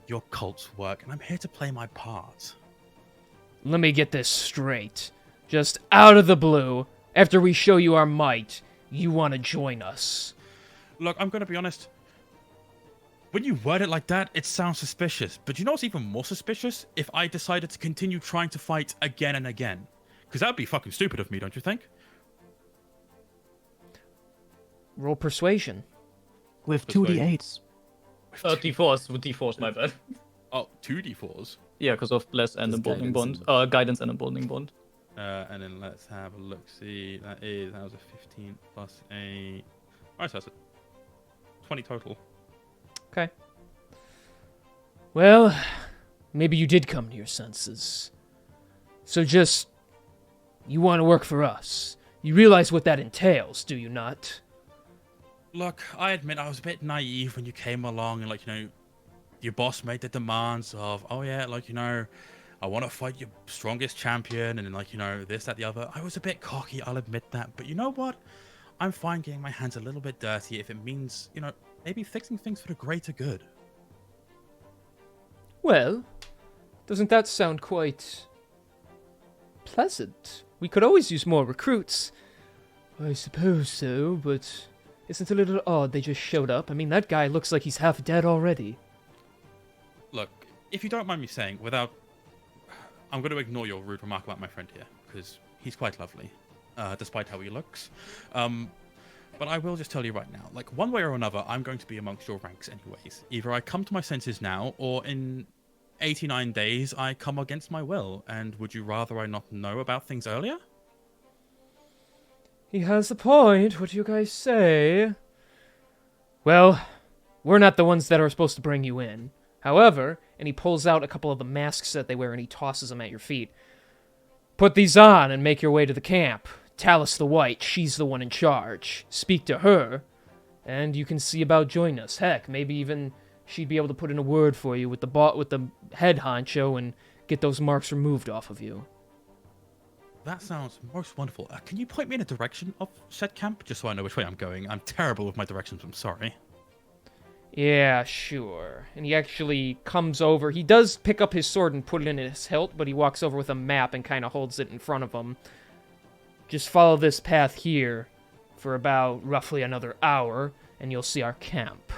your cult's work, and I'm here to play my part. Let me get this straight. Just out of the blue, after we show you our might, you want to join us. Look, I'm going to be honest. When you word it like that, it sounds suspicious. But you know what's even more suspicious? If I decided to continue trying to fight again and again. Because that would be fucking stupid of me, don't you think? Roll persuasion. With 2d8s. D4s, with D4s, my bad. Oh, 2d4s. Yeah, because of bless and emboldening bond. Guidance and emboldening bond. And then let's have a look. See, that was a 15 plus a... Alright, so that's a 20 total. Okay. Well, maybe you did come to your senses. So just... You want to work for us. You realize what that entails, do you not? Look, I admit I was a bit naive when you came along and, like, you know, your boss made the demands of, oh yeah, like, you know, I want to fight your strongest champion and, like, you know, this, that, the other. I was a bit cocky, I'll admit that. But you know what? I'm fine getting my hands a little bit dirty if it means, you know, maybe fixing things for the greater good. Well, doesn't that sound quite... pleasant? We could always use more recruits. I suppose so, but... Isn't it a little odd they just showed up? I mean, that guy looks like he's half dead already. Look, if you don't mind me saying, without... I'm going to ignore your rude remark about my friend here, because he's quite lovely, despite how he looks. But I will just tell you right now, like, one way or another, I'm going to be amongst your ranks anyways. Either I come to my senses now, or in 89 days, I come against my will. And would you rather I not know about things earlier? He has a point. What do you guys say? Well, we're not the ones that are supposed to bring you in. However, and he pulls out a couple of the masks that they wear and he tosses them at your feet. Put these on and make your way to the camp. Talus the White, she's the one in charge. Speak to her, and you can see about joining us. Heck, maybe even she'd be able to put in a word for you with the head honcho and get those marks removed off of you. That sounds most wonderful. Can you point me in a direction of said camp, just so I know which way I'm going? I'm terrible with my directions, I'm sorry. Yeah, sure. And he actually comes over. He does pick up his sword and put it in his hilt, but he walks over with a map and kind of holds it in front of him. Just follow this path here for about roughly another hour, and you'll see our camp.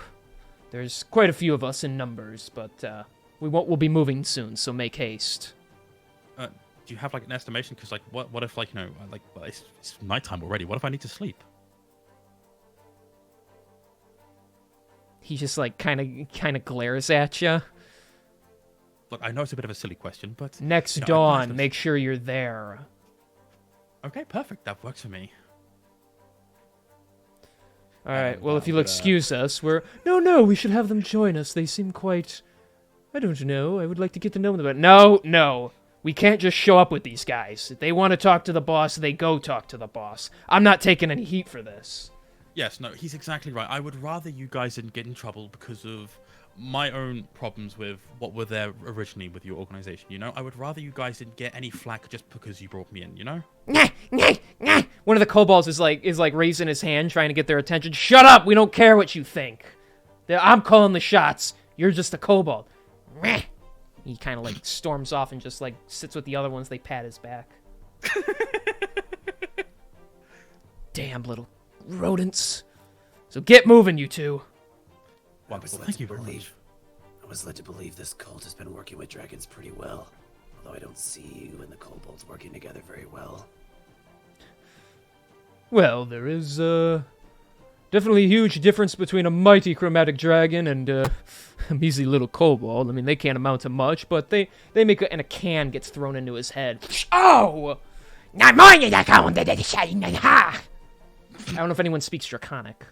There's quite a few of us in numbers, but we'll be moving soon, so make haste. Do you have, like, an estimation? Because, like, what if, like, you know, like, well, it's nighttime already. What if I need to sleep? He just, like, kind of glares at you. Look, I know it's a bit of a silly question, but... Next you know, dawn, make sure you're there. Okay, perfect. That works for me. Alright, well, if you'll excuse us, No, we should have them join us. They seem quite... I don't know. I would like to get to know them. But no. We can't just show up with these guys. If they want to talk to the boss, they go talk to the boss. I'm not taking any heat for this. Yes, no, he's exactly right. I would rather you guys didn't get in trouble because of my own problems with what were there originally with your organization, you know? I would rather you guys didn't get any flack just because you brought me in, you know? One of the kobolds is like raising his hand, trying to get their attention. Shut up! We don't care what you think. I'm calling the shots. You're just a kobold. He kind of like storms off and just like sits with the other ones. They pat his back. Damn little rodents. So get moving, you two. Wonderful. Thank you very much. I was led to believe this cult has been working with dragons pretty well. Although I don't see you and the kobolds working together very well. Well, there is definitely a huge difference between a mighty chromatic dragon and a measly little kobold. I mean, they can't amount to much, but they make and a can gets thrown into his head. Oh! I don't know if anyone speaks Draconic.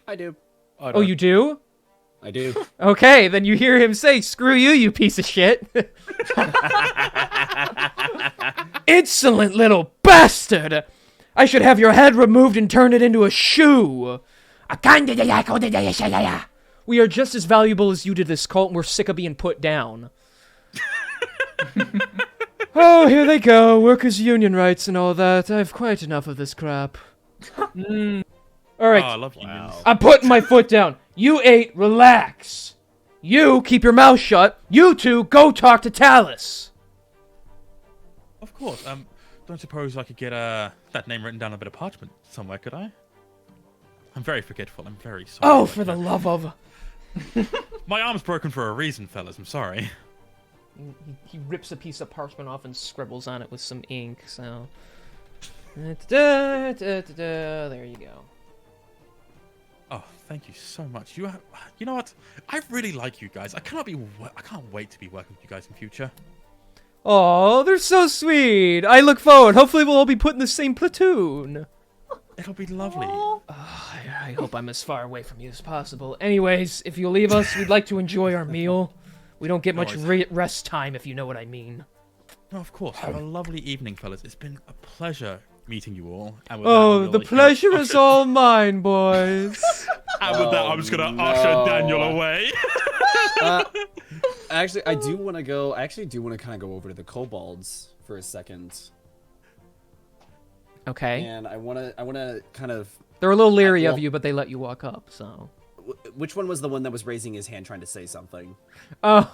I do. Oh, you do? I do. Okay, then you hear him say, "Screw you, you piece of shit." Insolent little bastard! I should have your head removed and turn it into a shoe. We are just as valuable as you to this cult, and we're sick of being put down. Oh, here they go. Workers' union rights and all that. I have quite enough of this crap. All right. Oh, I love unions. I'm putting my foot down. You 8, relax. You keep your mouth shut. You 2, go talk to Talus. Of course. Don't suppose I could get that name written down on a bit of parchment somewhere, could I? I'm very forgetful. I'm very sorry. Oh, for the love of... My arm's broken for a reason, fellas. I'm sorry. He rips a piece of parchment off and scribbles on it with some ink, so... There you go. Oh, thank you so much. You know what? I really like you guys. I can't wait to be working with you guys in future. Oh, they're so sweet. I look forward. Hopefully we'll all be put in the same platoon. It'll be lovely. I hope I'm as far away from you as possible. Anyways, if you'll leave us, we'd like to enjoy our meal. We don't get much rest time, if you know what I mean. No, of course. Have a lovely evening, fellas. It's been a pleasure meeting you all. And with Oh, that, the pleasure is all mine, boys. And with that, I'm just going to usher Daniel away. Actually, I do want to go. I actually do want to kind of go over to the kobolds for a second. Okay. And I want to kind of. They're a little leery of you, but they let you walk up. So. Which one was the one that was raising his hand, trying to say something? Oh,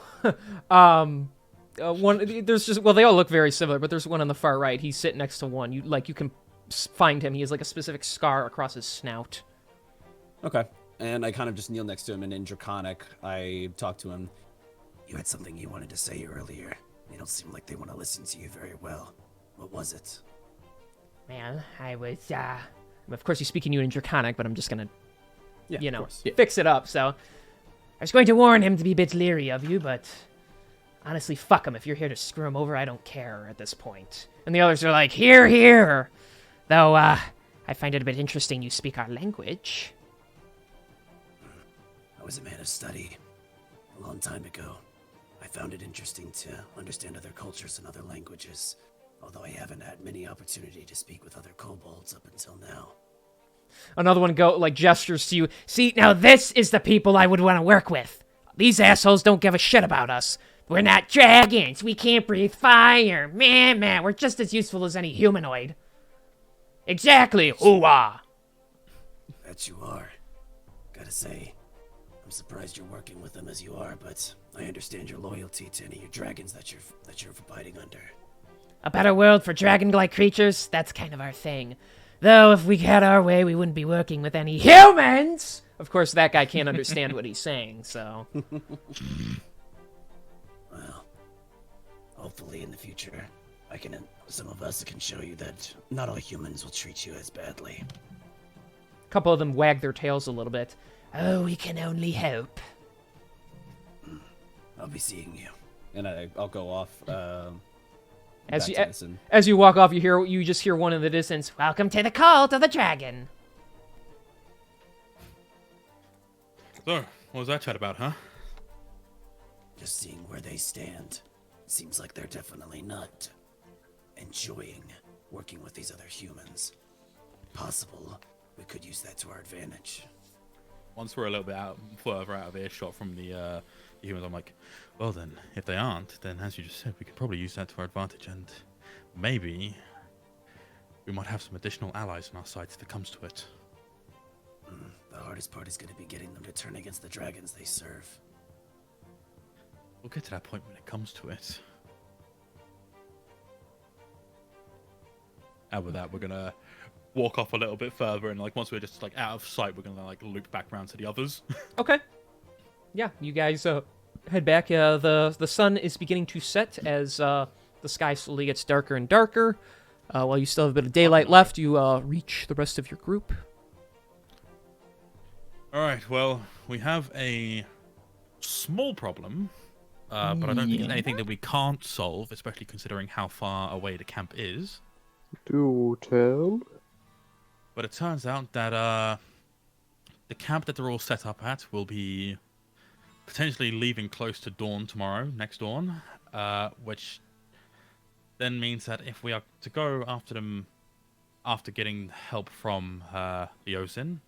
one. There's just they all look very similar, but there's one on the far right. He's sitting next to one. You can find him. He has like a specific scar across his snout. Okay. And I kind of just kneel next to him, and in Draconic, I talk to him. You had something you wanted to say earlier. They don't seem like they want to listen to you very well. What was it? Man, I was, of course he's speaking to you in Draconic, but I'm just gonna, Yeah. fix it up, so. I was going to warn him to be a bit leery of you, but honestly, fuck him. If you're here to screw him over, I don't care at this point. And the others are like, hear, hear. Though, I find it a bit interesting you speak our language. I was a man of study a long time ago. I found it interesting to understand other cultures and other languages, although I haven't had many opportunity to speak with other kobolds up until now. Another one gestures to you. See, now this is the people I would want to work with. These assholes don't give a shit about us. We're not dragons. We can't breathe fire. Man, we're just as useful as any humanoid. Exactly. Hoo-ah. That you are. Gotta say, I'm surprised you're working with them as you are, but I understand your loyalty to any of your dragons that you're fighting under. A better world for dragon-like creatures? That's kind of our thing. Though, if we had our way, we wouldn't be working with any humans! Of course, that guy can't understand what he's saying, so... Well, hopefully in the future, some of us can show you that not all humans will treat you as badly. A couple of them wag their tails a little bit. Oh, we can only hope. I'll be seeing you. And I'll go off. As you walk off, you just hear one in the distance. Welcome to the cult of the dragon. So, what was that chat about, huh? Just seeing where they stand. Seems like they're definitely not enjoying working with these other humans. Possible we could use that to our advantage. Once we're a little bit further out of earshot from the humans, I'm like, well then, if they aren't, then as you just said, we could probably use that to our advantage, and maybe we might have some additional allies on our side if it comes to it. The hardest part is going to be getting them to turn against the dragons they serve. We'll get to that point when it comes to it. And with that, we're gonna walk off a little bit further, and like once we're just like out of sight, we're gonna like loop back around to the others. Okay. Yeah, you guys head back. The sun is beginning to set as the sky slowly gets darker and darker. While you still have a bit of daylight left, you reach the rest of your group. All right. Well, we have a small problem, but I don't think it's anything that we can't solve, especially considering how far away the camp is. Do tell. But it turns out that the camp that they're all set up at will be potentially leaving close to dawn tomorrow, next dawn, which then means that if we are to go after them after getting help from Leosin,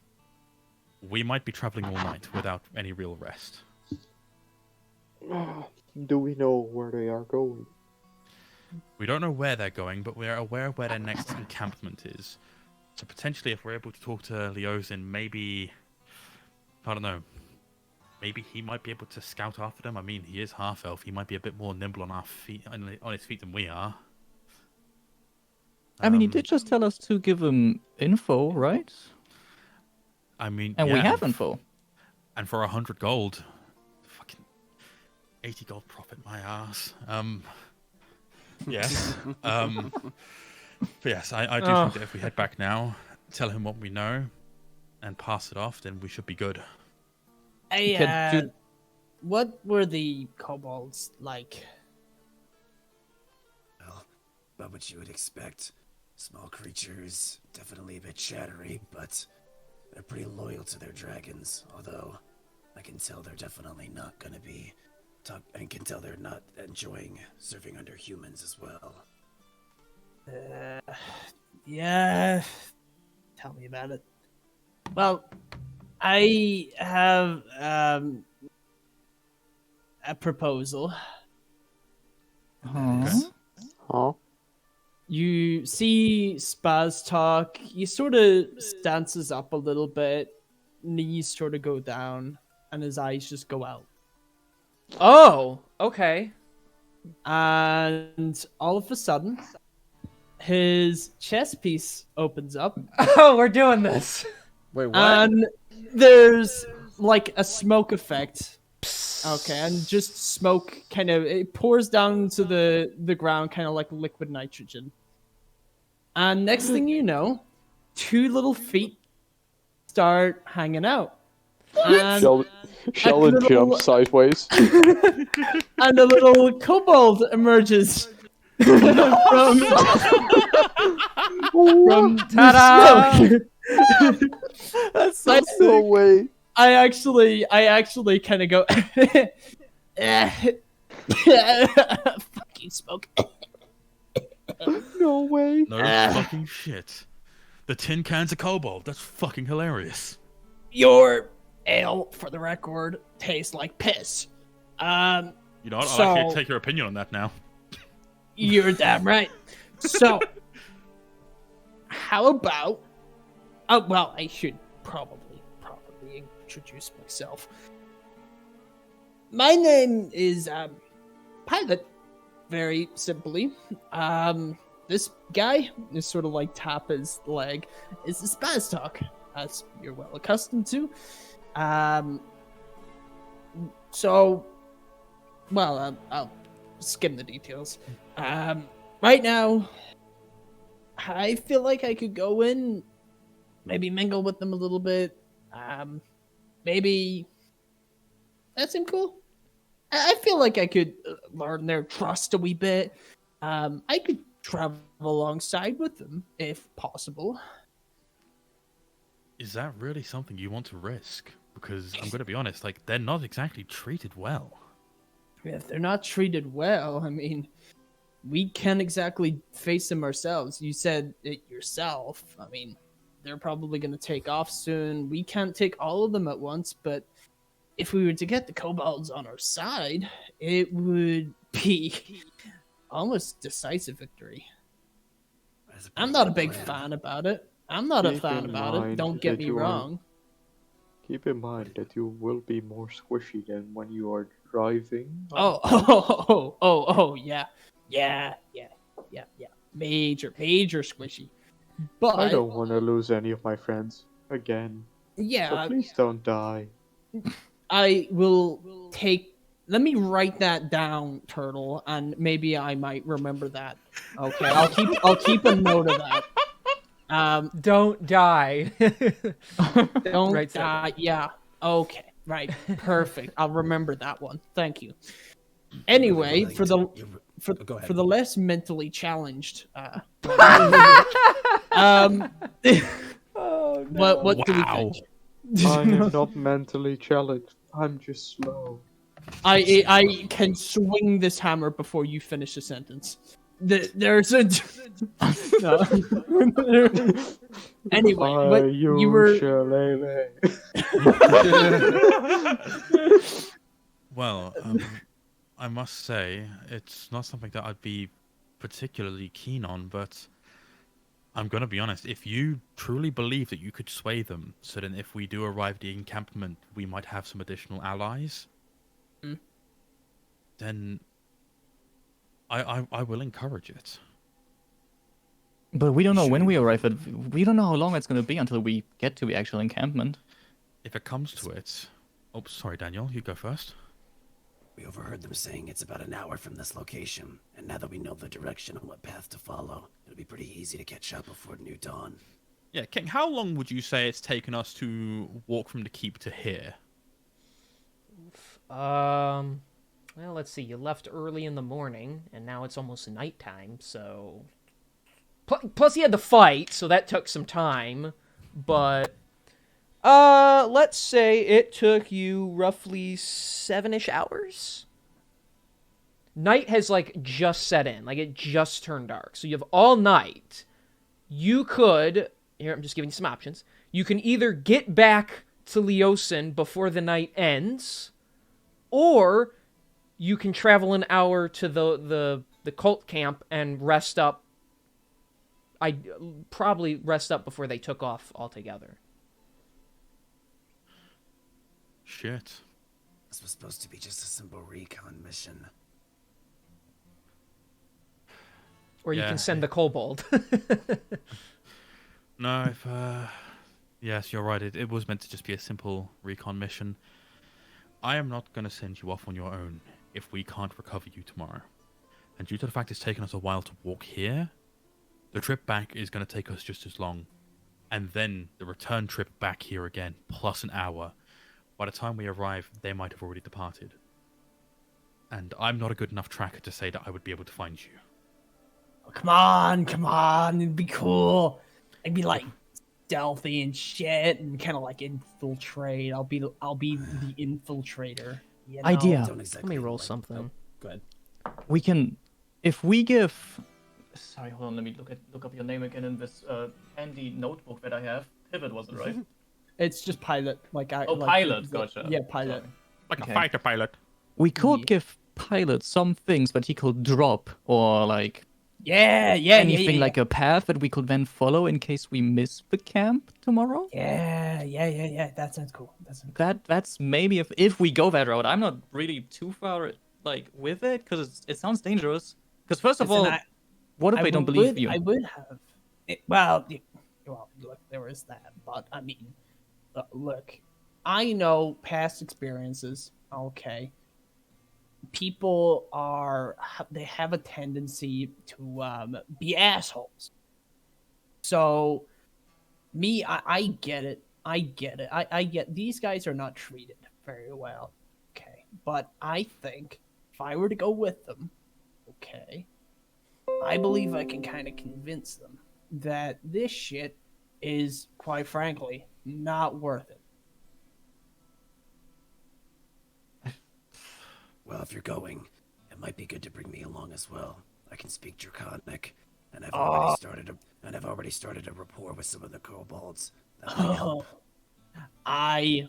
we might be traveling all night without any real rest. Do we know where they are going? We don't know where they're going, but we're aware of where their next encampment is. So potentially, if we're able to talk to Leosin, maybe, I don't know, maybe he might be able to scout after them. I mean, he is half-elf. He might be a bit more nimble on his feet than we are. I mean, he did just tell us to give him info, right? I mean, And yeah, we have info. And for 100 gold, fucking 80 gold profit, my ass. Yes. But yes, I do think that if we head back now, tell him what we know, and pass it off, then we should be good. What were the kobolds like? Well, about what you would expect. Small creatures, definitely a bit chattery, but they're pretty loyal to their dragons. Although, I can tell they're definitely not gonna be... I can tell they're not enjoying serving under humans as well. Yeah. Tell me about it. Well, I have a proposal. Huh? You see Spaz talk. He sort of stances up a little bit, knees sort of go down, and his eyes just go out. Oh, okay. And all of a sudden, his chest piece opens up. Oh, we're doing this. Wait, what? And there's like a smoke effect. Okay, and just smoke kind of, it pours down to the ground, kind of like liquid nitrogen. And next thing you know, 2 little feet start hanging out. And Sheldon little- jumps sideways. and a little kobold emerges from Ta-da! the smoke. That's no way. I actually kind of go, fucking smoke. No way. No fucking shit. The tin cans of kobold. That's fucking hilarious. Your ale, for the record, tastes like piss. You know what? So- I'll actually take your opinion on that now. You're damn right. So, how about? Oh well, I should probably introduce myself. My name is Pilot. Very simply, this guy is sort of like tap his leg. Is the Spaz talk, as you're well accustomed to. So, well, I'll skim the details. Right now, I feel like I could go in, maybe mingle with them a little bit. Maybe that seem cool. I feel like I could learn their trust a wee bit. I could travel alongside with them if possible. Is that really something you want to risk? Because I'm going to be honest, like, they're not exactly treated well. If they're not treated well, I mean, we can't exactly face them ourselves. You said it yourself. I mean, they're probably going to take off soon. We can't take all of them at once, but if we were to get the kobolds on our side, it would be almost decisive victory. I'm not a big fan about it. I'm not a Keep fan in about it. mind Don't get that me you are- wrong. Keep in mind that you will be more squishy than when you are driving. Yeah. Major squishy. But I don't want to lose any of my friends again. yeah, So please don't die. I will take. Let me write that down, Turtle, and maybe I might remember that. Okay, I'll keep a note of that. Don't die. Don't Right, so- die. Yeah. Okay. Right. Perfect. I'll remember that one. Thank you. Anyway, for the Go ahead. for the less mentally challenged, Oh, no. what do we Wow. think? I am not mentally challenged. I'm just slow. I can swing this hammer before you finish the sentence. There's a no. Anyway, what you were Well, I must say, it's not something that I'd be particularly keen on, but I'm going to be honest. If you truly believe that you could sway them, so then if we do arrive at the encampment, we might have some additional allies, then I will encourage it. But we don't know when we arrive at. We don't know how long it's going to be until we get to the actual encampment. If it comes to it... Oh, sorry, Daniel. You go first. We overheard them saying it's about an hour from this location, and now that we know the direction and what path to follow, it'll be pretty easy to catch up before new dawn. Yeah, King, how long would you say it's taken us to walk from the keep to here? Well, let's see. You left early in the morning, and now it's almost nighttime, so... Plus you had the fight, so that took some time, but... let's say it took you roughly 7-ish hours? Night has, like, just set in. Like, it just turned dark. So you have all night. You could... Here, I'm just giving you some options. You can either get back to Leosin before the night ends, or you can travel an hour to the cult camp and rest up. I'd probably rest up before they took off altogether. Shit. This was supposed to be just a simple recon mission. Or you Yeah. can send the kobold. No, if, yes, you're right. It was meant to just be a simple recon mission. I am not going to send you off on your own if we can't recover you tomorrow. And due to the fact it's taken us a while to walk here, the trip back is going to take us just as long. And then the return trip back here again, plus an hour. By the time we arrive, they might have already departed. And I'm not a good enough tracker to say that I would be able to find you. Oh, come on, it'd be cool. I'd be like stealthy and shit, and kind of like infiltrate. I'll be the infiltrator. You know? Idea. Don't Let exactly me roll like- something. oh, go ahead. We can, if we give. Sorry, hold on. Let me look up your name again in this handy notebook that I have. Pivot, was it right? It's just pilot. Oh, pilot, gotcha. Yeah, pilot. Sorry. Like Okay. a fighter pilot. We could Yeah. give pilot some things that he could drop, or like Yeah, anything like a path that we could then follow in case we miss the camp tomorrow. Yeah. That sounds cool. That's maybe if we go that route. I'm not really too far like with it because it sounds dangerous. Because first of Listen, all, what if they don't believe you? I would have. Look, there is that, but I mean, look, I know past experiences. Okay, people they have a tendency to be assholes. So, I get it. I get these guys are not treated very well. Okay, but I think if I were to go with them, okay, I believe I can kind of convince them that this shit is, quite frankly, not worth it. Well, if you're going, it might be good to bring me along as well. I can speak Draconic, and I've already started a rapport with some of the kobolds. That might help. I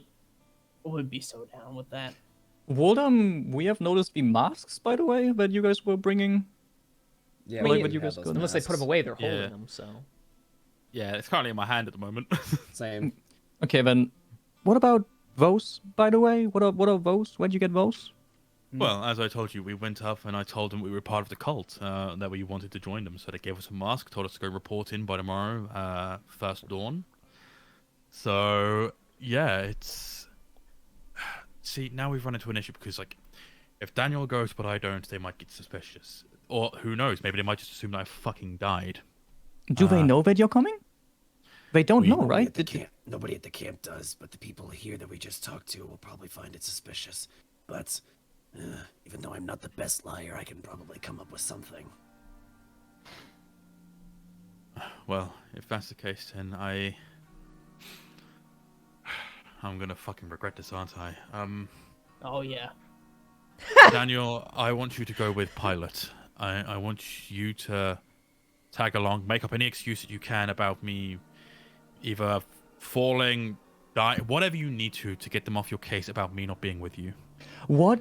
would be so down with that. Woldham, we have noticed the masks, by the way, that you guys were bringing. Yeah, Like we what do you have guys those got. Unless they put them masks. away, they're Yeah. holding them, so... Yeah, it's currently in my hand at the moment. Same. Okay, then what about Vos, by the way? What are Vos? Where'd you get Vos? Well, as I told you, we went up and I told them we were part of the cult, that we wanted to join them. So they gave us a mask, told us to go report in by tomorrow, first dawn. So, yeah, it's... See, now we've run into an issue because, like, if Daniel goes but I don't, they might get suspicious. Or, who knows, maybe they might just assume that I fucking died. Do they know that you're coming? They don't know, Nobody right? at the camp, nobody at the camp does, but the people here that we just talked to will probably find it suspicious. But even though I'm not the best liar, I can probably come up with something. Well, if that's the case, then I'm gonna fucking regret this, aren't I? Oh yeah. Daniel, I want you to go with Pilot. I want you to tag along, make up any excuse that you can about me either falling, die, whatever you need to get them off your case about me not being with you. What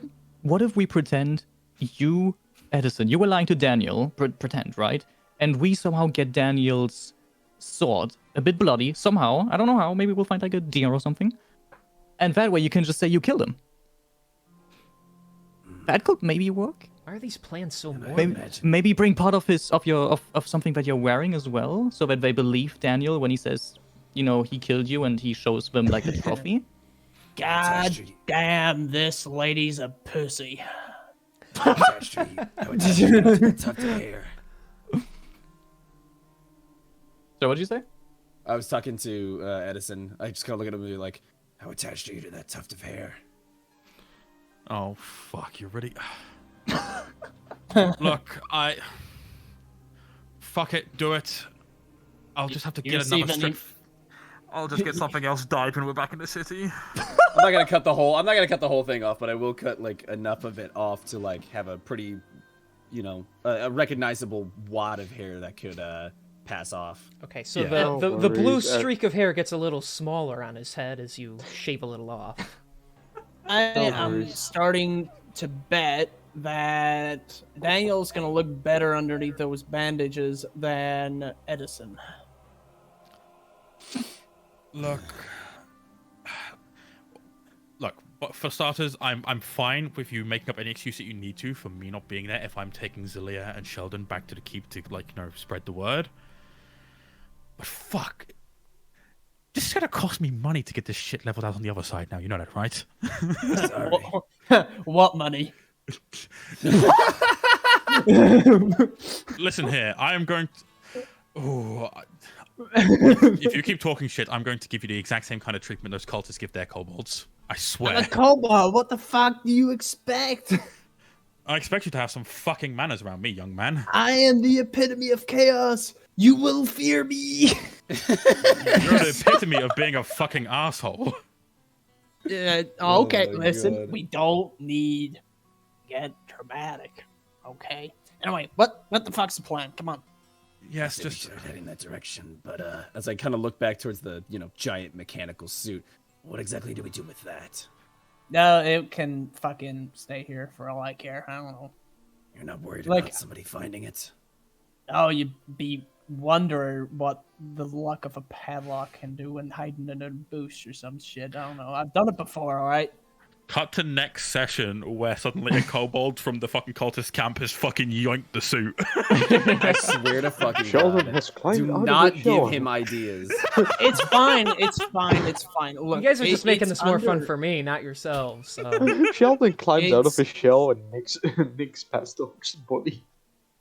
if we pretend you, Edison, you were lying to Daniel, pretend, right? And we somehow get Daniel's sword, a bit bloody, somehow. I don't know how. Maybe we'll find like a deer or something. And that way you can just say you killed him. That could maybe work. Why are these plans so morbid? Maybe bring part of something that you're wearing as well, so that they believe Daniel when he says, you know, he killed you, and he shows them like a trophy. God damn, this lady's a pussy. Attached to you. I would touch you to the tuft of hair. So what'd you say? I was talking to Edison. I just kind of look at him and be like, "How attached are you to that tuft of hair?" Oh, fuck, you're ready. Look, fuck it, do it. I'll just have to get another strip. I'll just get something else dyed when we're back in the city. I'm not gonna cut the whole thing off, but I will cut like enough of it off to like have a pretty, you know, a recognizable wad of hair that could pass off. Okay, so Yeah. the blue streak of hair gets a little smaller on his head as you shave a little off. I'm starting to bet that Daniel's gonna look better underneath those bandages than Edison. Look, but for starters, I'm fine with you making up any excuse that you need to for me not being there if I'm taking Zelia and Sheldon back to the keep to, like, you know, spread the word. But fuck, this is gonna cost me money to get this shit leveled out on the other side now. You know that, right? Sorry. What money? Listen here, I am going to... Oh, if you keep talking shit, I'm going to give you the exact same kind of treatment those cultists give their kobolds. I swear. A kobold? What the fuck do you expect? I expect you to have some fucking manners around me, young man. I am the epitome of chaos. You will fear me. You're the epitome of being a fucking asshole. Okay, Oh my listen. God. We don't need to get dramatic. Okay. Anyway, what the fuck's the plan? Come on. Yes, Maybe we just... should head in that direction, but As I kind of look back towards the, you know, giant mechanical suit. what exactly do we do with that? No, it can fucking stay here for all I care. I don't know. You're not worried Like- about somebody finding it? Oh, you'd be wondering what the luck of a padlock can do when hiding in a bush or some shit. I don't know. I've done it before, alright? Cut to next session where suddenly a kobold from the fucking cultist camp has fucking yoinked the suit. I swear to fucking Sheldon God. has climbed Do out not of the give shell. him ideas. It's fine. It's fine. It's fine. Look, You guys are just making it's this more fun under- for me, not yourselves. So. Sheldon climbs out of It's- his shell and nicks Pastel's body.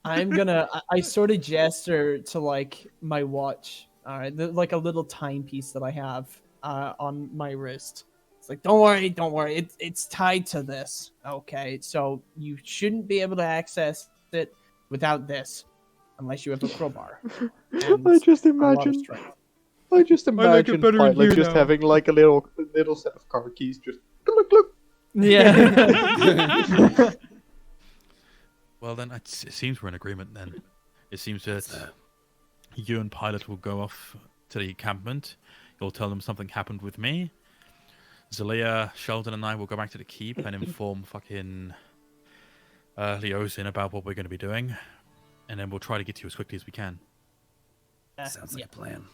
I'm gonna. I sort of gesture to like my watch. All right, like a little timepiece that I have on my wrist. It's like, don't worry. It's tied to this. Okay, so you shouldn't be able to access it without this, unless you have a crowbar. I just and a lot of imagine. strength. I just like it imagine better than Pilot you just now. having like a little set of car keys, just look, look. Yeah. Well, then, it seems we're in agreement then. It seems that you and Pilot will go off to the encampment. You'll tell them something happened with me. Zelia, Sheldon, and I will go back to the keep and inform fucking Leosin about what we're going to be doing. And then we'll try to get to you as quickly as we can. Sounds like a plan.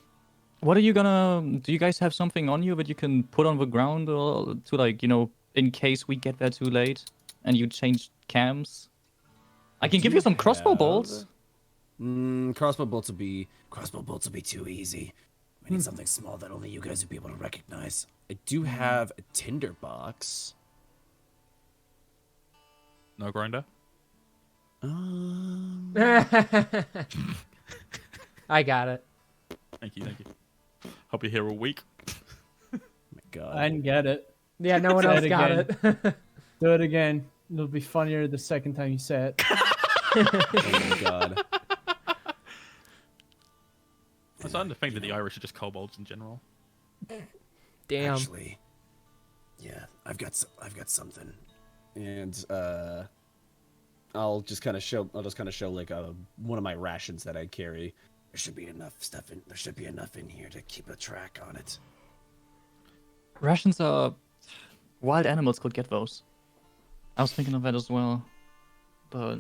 What are you gonna? Do you guys have something on you that you can put on the ground, or to like in case we get there too late and you change cams? I can give you some crossbow bolts. Crossbow bolts will be too easy. We need something small that only you guys would be able to recognize. I do have a tinderbox. No grinder. I got it. Thank you. Hope you're here all week. My God. I didn't get it. Yeah, no one Say else it got again. it. Do it again. It'll be funnier the second time you say it. Oh my God. I'm starting to think that the Irish are just kobolds in general. Damn. Actually, yeah, I've got something. And I'll just kind of show like one of my rations that I carry. There should be enough stuff in. There should be enough in here to keep a track on it. Rations are wild animals could get those. I was thinking of that as well. But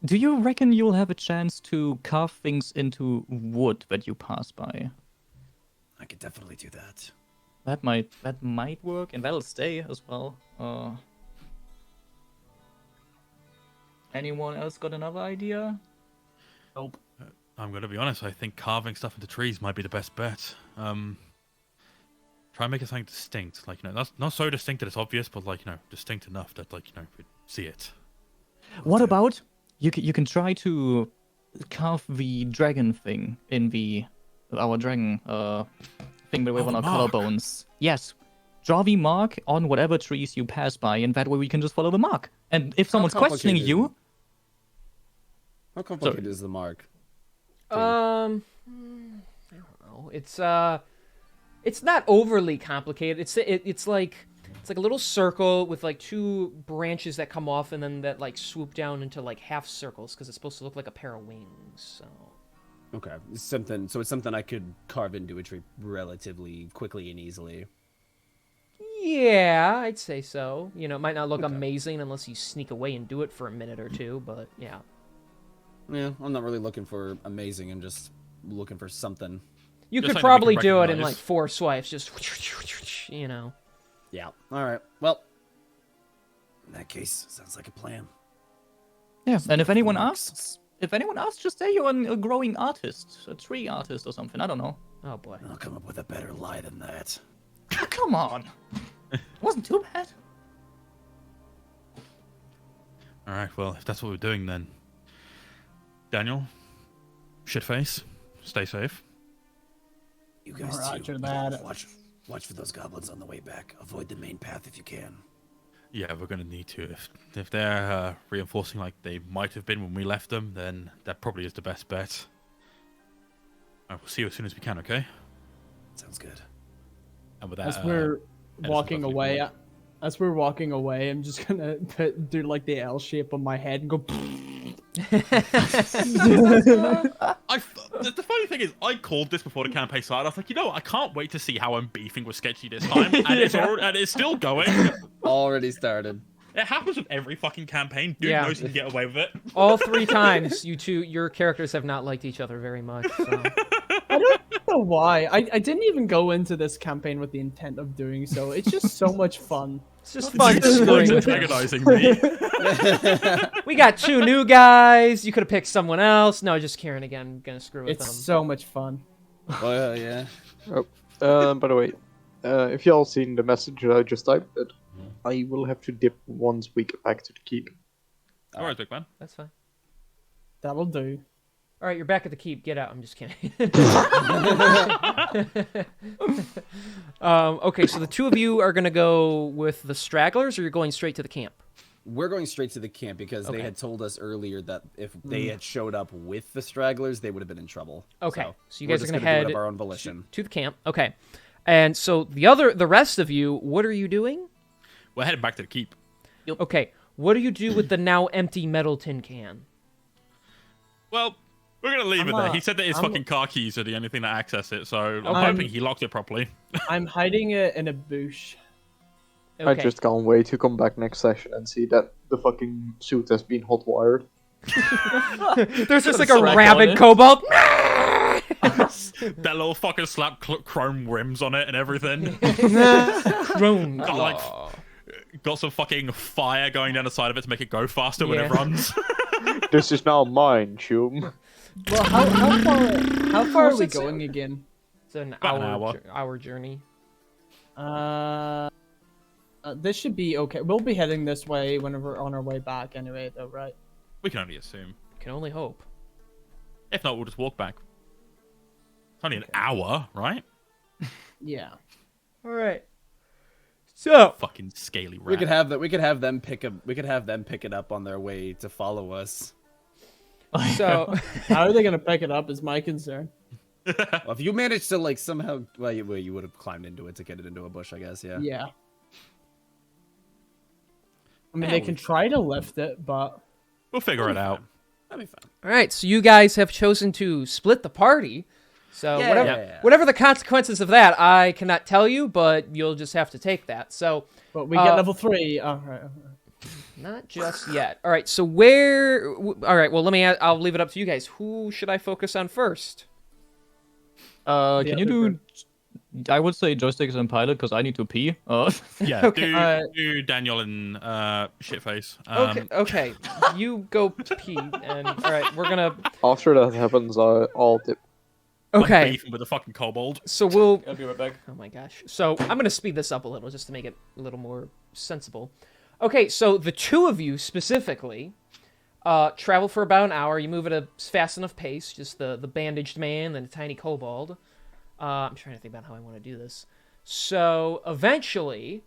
do you reckon you'll have a chance to carve things into wood that you pass by? I could definitely do that. That might work, and that'll stay as well. Anyone else got another idea? Nope. I'm gonna be honest. I think carving stuff into trees might be the best bet. Try and make it something distinct. Like that's not so distinct that it's obvious, but like distinct enough that like we see it. What about you can try to carve the dragon thing in our dragon thing that we have on our collarbones. Yes. Draw the mark on whatever trees you pass by, and that way we can just follow the mark. And if someone's questioning you... How complicated is the mark? I don't know. It's not overly complicated. It's like a little circle with like two branches that come off and then that like swoop down into like half circles because it's supposed to look like a pair of wings. So. Okay, it's something I could carve into a tree relatively quickly and easily. Yeah, I'd say so. It might not look amazing unless you sneak away and do it for a minute or two, but yeah. Yeah, I'm not really looking for amazing. I'm just looking for something. You Just could something we probably can do it in recognize. like 4 swipes, just Yeah. All right. Well, In that case, sounds like a plan. Yeah, and if anyone asks, just say you're a growing artist, a tree artist or something. I don't know. Oh boy. I'll come up with a better lie than that. Come on. Wasn't too bad. All right. Well, if that's what we're doing, then Daniel, shitface, stay safe. You guys Roger too. that. Watch for those goblins on the way back. Avoid the main path if you can. Yeah, we're gonna need to. If they're reinforcing like they might have been when we left them, then that probably is the best bet. All right, we'll see you as soon as we can. Okay. Sounds good. And with that, As we're Edison walking buffing away, wood. I'm just gonna do like the L shape on my head and go. The funny thing is, I called this before the campaign started. I was like, I can't wait to see how I'm beefing with Sketchy this time, and it's still going. already started. It happens with every fucking campaign. Dude Yeah. knows he can get away with it. All 3 times, your characters have not liked each other very much. So. I don't know why. I didn't even go into this campaign with the intent of doing so. It's just so much fun. It's just fun You're screwing with them. antagonizing me. We got 2 new guys. You could have picked someone else. No, just Kieran again. I'm gonna screw with It's them. so much fun. Oh yeah. By the way, if y'all seen the message that I just typed, I will have to dip once we get back to the keep. All right, big man. That's fine. That'll do. All right, you're back at the keep. Get out. I'm just kidding. Okay, so the 2 of you are gonna go with the stragglers, or you're going straight to the camp? We're going straight to the camp because they Okay. had told us earlier that if they had showed up with the stragglers, they would have been in trouble. Okay, so you we're guys are just gonna do it head of our own volition. to the camp. Okay, and so the rest of you, what are you doing? We're heading back to the keep. Okay, what do you do with the now empty metal tin can? Well, we're gonna leave I'm it there. a- He said that his I'm- fucking car keys are the only thing that access it, so I'm Okay. hoping he locked it properly. I'm hiding it in a bush. I Okay. just can't wait to come back next session and see that the fucking suit has been hot wired. There's just like a Strap on rabid it. kobold. That little fucking slap chrome rims on it and everything. Chrome Got like claw. got some fucking fire going down the side of it to make it go faster when it Yeah. runs. This is now mine, chum. Well, how far are was we it, going again? It's an About an hour, hour. hour journey. This should be okay. We'll be heading this way whenever we're on our way back anyway, though, right? We can only assume. Can only hope. If not, we'll just walk back. It's only an hour, right? Yeah. All right. So Fucking scaly rat. We could have that. We could have them pick up. We could have them pick it up on their way to follow us. so How are they gonna pick it up? Is my concern. Well, if you manage to like somehow, well, you would have climbed into it to get it into a bush, I guess. Yeah. Yeah. I mean, Yeah, they we can should- try to lift it, but We'll figure it out. That'd be fine. all right. So you guys have chosen to split the party. So Yeah. whatever the consequences of that, I cannot tell you, but you'll just have to take that. So we get level 3. All right. not just yet. All right. So where? All right. Well, I'll leave it up to you guys. Who should I focus on first? Can you do? I would say joysticks and pilot because I need to pee. Yeah, Okay. do Daniel and shitface. Okay. You go pee, and all right, we're gonna. After that happens, I'll dip. Okay. Beefing with the fucking kobold. So we'll. I'll be right back. Oh my gosh. So I'm going to speed this up a little just to make it a little more sensible. Okay, so the two of you specifically travel for about an hour. You move at a fast enough pace, just the bandaged man and a tiny kobold. I'm trying to think about how I want to do this. So eventually,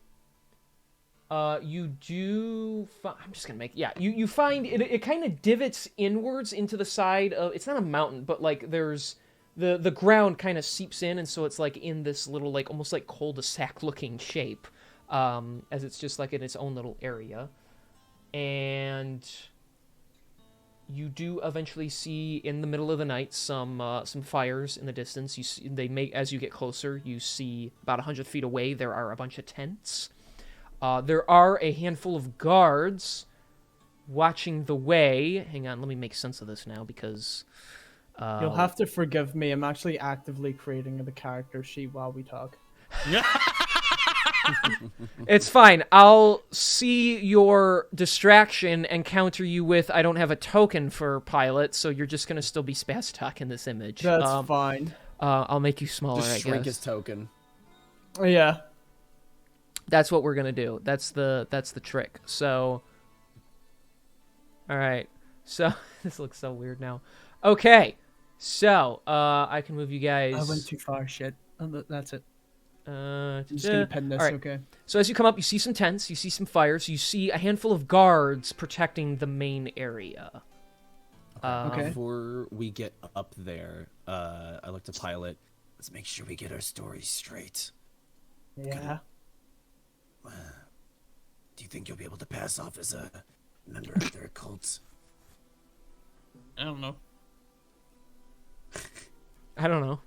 you do... I'm just going to make... Yeah, you find it kind of divots inwards into the side of... It's not a mountain, but like there's... The ground kind of seeps in, and so it's like in this little, like, almost like cul-de-sac looking shape, as it's just like in its own little area. And you do eventually see in the middle of the night some fires in the distance. You see, as you get closer, you see about 100 feet away there are a bunch of tents. There are a handful of guards watching the way. Hang on, let me make sense of this now because. You'll have to forgive me. I'm actually actively creating the character sheet while we talk. It's fine. I'll see your distraction and counter you with I don't have a token for pilot, so you're just gonna still be Spastok in this image. That's fine. I'll make you smaller, Just I shrink guess. his token. Yeah. That's what we're gonna do. That's the trick. So, all right. So this looks so weird now. Okay. So I can move you guys. I went too far. Shit. That's it. I'm I'm just gonna pin this. All right. Okay. So as you come up, you see some tents, you see some fires, you see a handful of guards protecting the main area. Okay. Before we get up there, I look to pilot. Let's make sure we get our stories straight. Yeah. Do you think you'll be able to pass off as a member of their cult? I don't know. I don't know.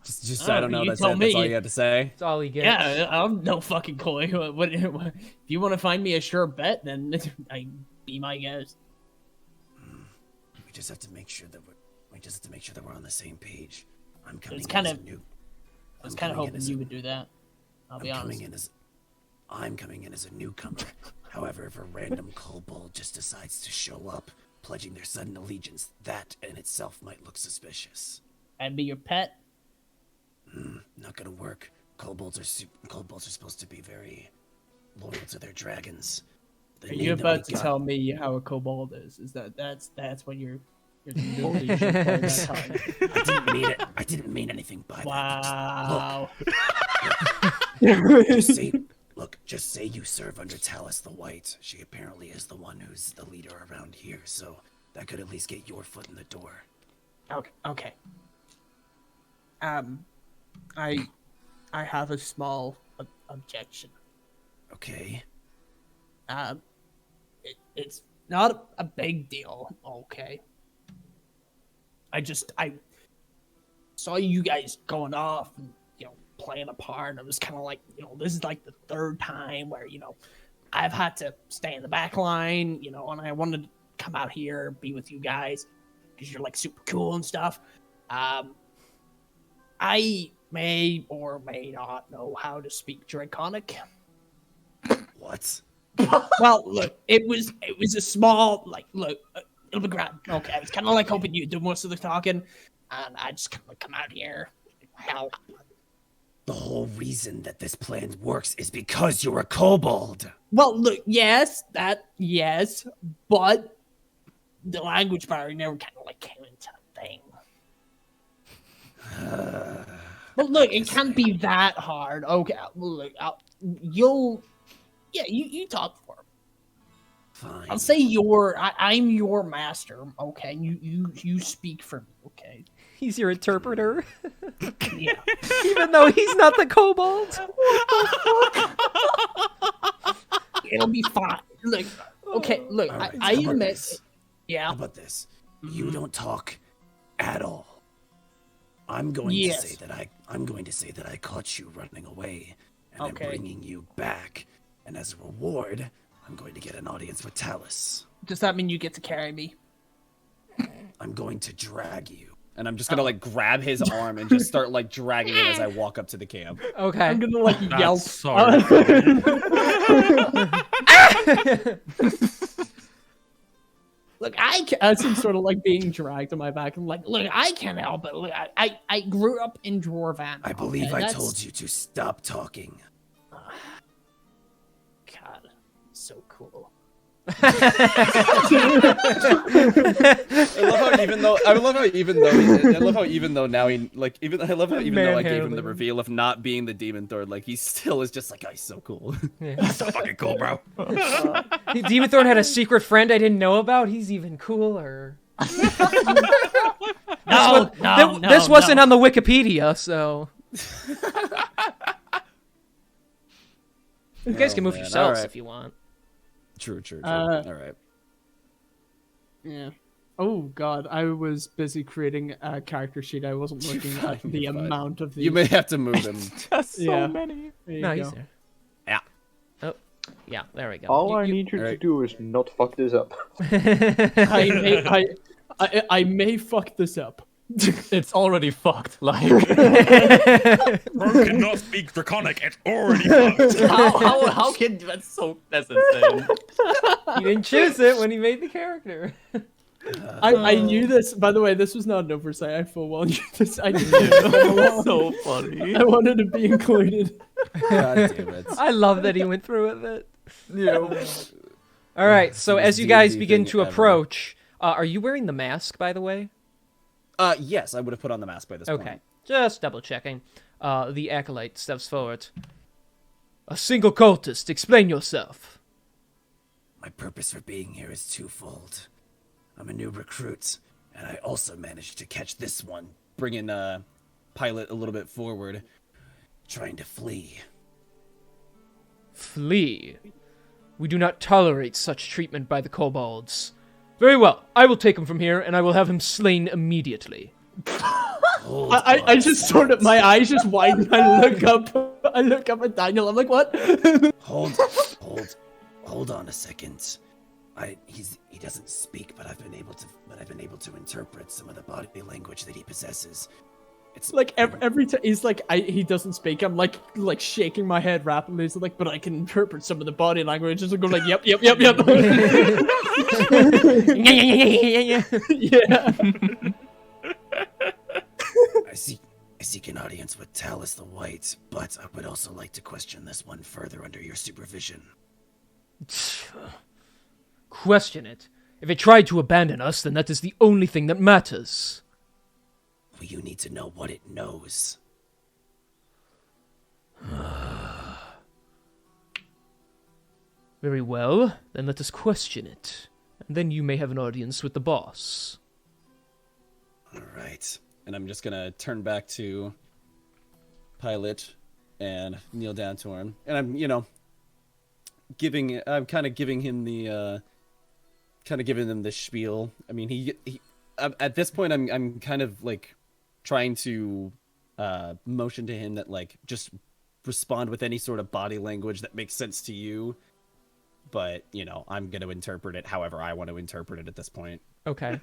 Just Oh, I don't know. you That's tell it. That's all me. you had to say. That's all he gets. Yeah, I'm no fucking coy. What, if you want to find me a sure bet, then I be my guest. We just have to make sure that we're on the same page. I'm coming It's in kind as of- a new. I was I'm kind of coming in hoping as you a- would do that. I'll be honest. I'm coming in as a newcomer. However, if a random kobold just decides to show up, pledging their sudden allegiance, that in itself might look suspicious. I'd be your pet. Not gonna work. Kobolds are supposed to be very loyal to their dragons. The Are name you that about we to got- tell me how a kobold is? Is that's what you're holy shit play that time. I didn't mean anything by that. Wow. Just say you serve under Talus the White. She apparently is the one who's the leader around here, so that could at least get your foot in the door. Okay. I have a small objection. Okay. It's not a big deal. Okay. I saw you guys going off and playing a part. I was kind of like, this is like the third time where I've had to stay in the back line, and I wanted to come out here, be with you guys because you're like super cool and stuff. I may or may not know how to speak Draconic. What? Well, look, it was a small, like, look, it'll be grand. Okay, it's kind of like hoping you do most of the talking, and I just kind of come out here, help. The whole reason that this plan works is because you're a kobold. Well, look, yes, but the language barrier never kind of like came into a thing. But look, it can't be that hard. Okay, well, look, you talk for him. Fine. I'll say I'm your master, okay? You speak for me, okay? He's your interpreter, Yeah. even though he's not the kobold. It'll be fine. Look, okay, look, All right, I how about admit, this? yeah. How about this? You don't talk at all. I'm going Yes. to say that I caught you running away, and Okay. I'm bringing you back. And as a reward, I'm going to get an audience with Talus. Does that mean you get to carry me? I'm going to drag you. And I'm just gonna like grab his arm and just start like dragging him as I walk up to the camp. Okay. I'm gonna like yell. That's so funny. Look, As I'm sort of like being dragged on my back, I'm like, look, I can't help it. Look, I grew up in Dwarvan. I believe okay? I That's- told you to stop talking. God, so cool. I love how even though now he like even I love how even though I gave him the Manhandling. reveal of not being the demon thorn, like he still is just like, oh, he's so cool. So fucking cool, bro. Demon Thorn had a secret friend I didn't know about. He's even cooler. No, This wasn't on the Wikipedia, so. You guys can move man, yourselves alright. if you want. True. Uh, All right. yeah. Oh god, I was busy creating a character sheet. I wasn't looking at the Fine. amount of these. You may have to move him. Just so Yeah. many. There you No, go. he's there. Yeah. Oh, yeah, there we go. All I need you to Alright. do is not fuck this up. I may fuck this up. It's already fucked. Like, Bro cannot speak Draconic. It's already fucked. how can that's insane. He didn't choose it when he made the character. I knew this. By the way, this was not an oversight. I full well knew this. I knew this. So funny. I wanted to be included. God damn it. I love that he went through with it. Yeah. All right, so Most as you guys D&D begin thing to ever. approach, are you wearing the mask, by the way? Yes, I would have put on the mask by this Okay, point. just double checking. The acolyte steps forward. A single cultist, explain yourself. My purpose for being here is twofold. I'm a new recruit, and I also managed to catch this one, Bringing Pilot a little bit forward. trying to flee. Flee. We do not tolerate such treatment by the kobolds. Very well, I will take him from here, and I will have him slain immediately. Hold I on just a sort of second. my eyes just widen. I look up at Daniel. I'm like, what? Hold on a second. He doesn't speak, but I've been able to interpret some of the body language that he possesses. It's Like every time he's like, he doesn't speak. I'm like shaking my head rapidly. It's like, but I can interpret some of the body language. Just go like, yep. Yeah. I seek an audience with Talus the White, but I would also like to question this one further under your supervision. Question it. If it tried to abandon us, then that is the only thing that matters. Well, you need to know what it knows. Very well, then let us question it. And then you may have an audience with the boss. All right. And I'm just gonna turn back to Pilot and kneel down to him. And I'm, I'm kind of giving him the, giving him the spiel. I mean, he at this point, I'm kind of like trying to motion to him that like just respond with any sort of body language that makes sense to you. But I'm gonna interpret it however I want to interpret it at this point. Okay.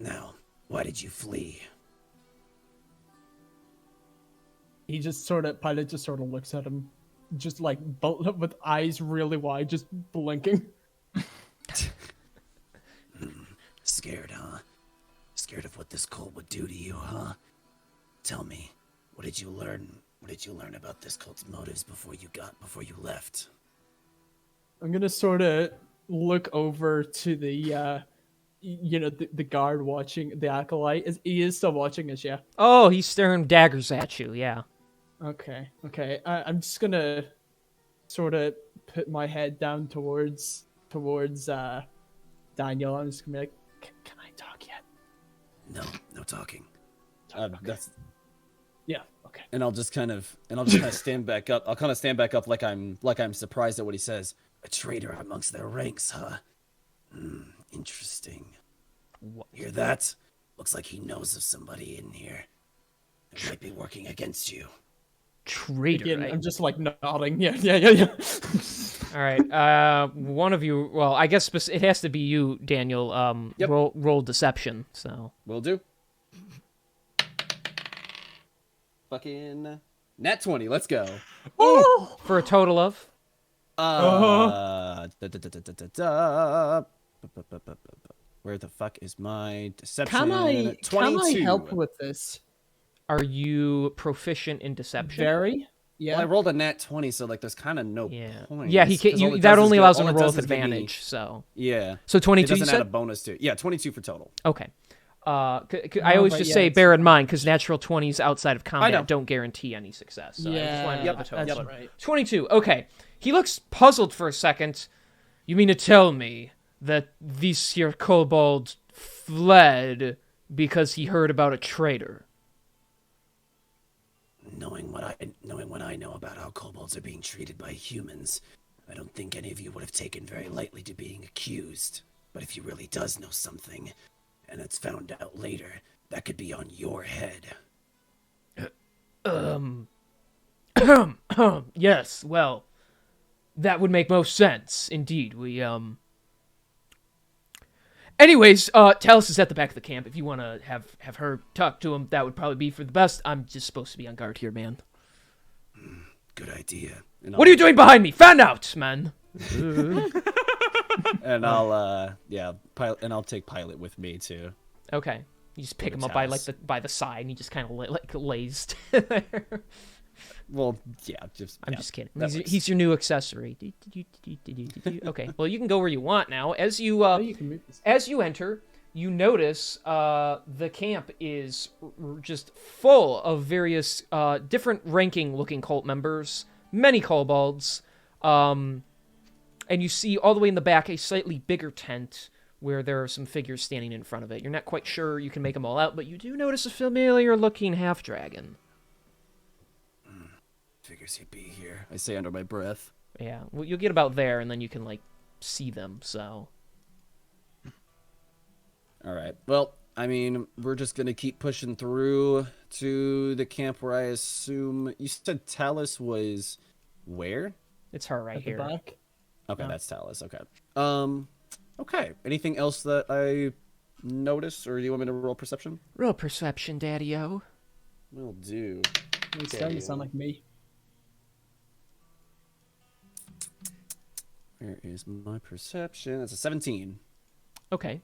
Now, Why did you flee? He just sort of, Pilot just sort of looks at him, just like with eyes really wide, just blinking. Scared, huh? Scared of what this cult would do to you, huh? Tell me, what did you learn? What did you learn about this cult's motives before you left? I'm gonna sort of look over to the, the guard watching the acolyte. He is still watching us, yeah. Oh, he's staring daggers at you. Yeah. Okay. I'm just gonna sort of put my head down towards Daniel. I'm just gonna be like, can I talk yet? No talking. That's Yeah. Okay. and I'll just kind of stand back up. I'll kind of stand back up like I'm surprised at what he says. A traitor amongst their ranks, huh? Interesting. Hear that? Looks like he knows of somebody in here that might be working against you. Traitor. Again, right? I'm just like nodding. Yeah. All right. One of you. Well, I guess it has to be you, Daniel. Yep. Roll deception. So. Will do. Fucking nat 20. Let's go. For a total of. Where the fuck is my deception? Can I 22. help with this? Are you proficient in deception? Very. Yeah. Well, I rolled a nat 20, so like there's kind of no Yeah. point. Yeah. He can. That only allows him to roll with advantage. So. Yeah. So It 22. You doesn't add a said. bonus to it. Yeah, 22 for total. Okay. I always but just yeah, say it's- bear in mind because natural 20s outside of know. combat don't guarantee any success. So I just Yeah, wanted to give a total. that's But right. 22. Okay. He looks puzzled for a second. You mean to tell me that these here kobolds fled because he heard about a traitor? Knowing what I know about how kobolds are being treated by humans, I don't think any of you would have taken very lightly to being accused. But if he really does know something, and it's found out later, that could be on your head. Yes, well, that would make most sense, indeed. Anyways, Talus is at the back of the camp. If you want to have her talk to him, that would probably be for the best. I'm just supposed to be on guard here, man. Good idea. What are you doing behind me? Fan out, man! And I'll I'll take Pilot with me too. Okay. You just pick With him up by Talus. by the side, and he just kind of lays there. Well, yeah, I'm just kidding. that works. He's your new accessory. Okay. Well, you can go where you want now. As you You can move this. as you enter, you notice the camp is just full of various different ranking-looking cult members, many kobolds, and you see all the way in the back a slightly bigger tent where there are some figures standing in front of it. You're not quite sure you can make them all out, but you do notice a familiar-looking half-dragon. Figures he'd be here. I say under my breath. Yeah, well, you'll get about there, and then you can, like, see them, so... All right. Well, I mean, we're just gonna keep pushing through to the camp where I assume you said Talus was where? It's her right At the here. back. Okay, Yeah. that's Talus. Okay. Okay. Anything else that I notice, or do you want me to roll perception? Roll perception, Daddy-o. Will do. It's starting to sound like me. Where is my perception? That's a 17. Okay.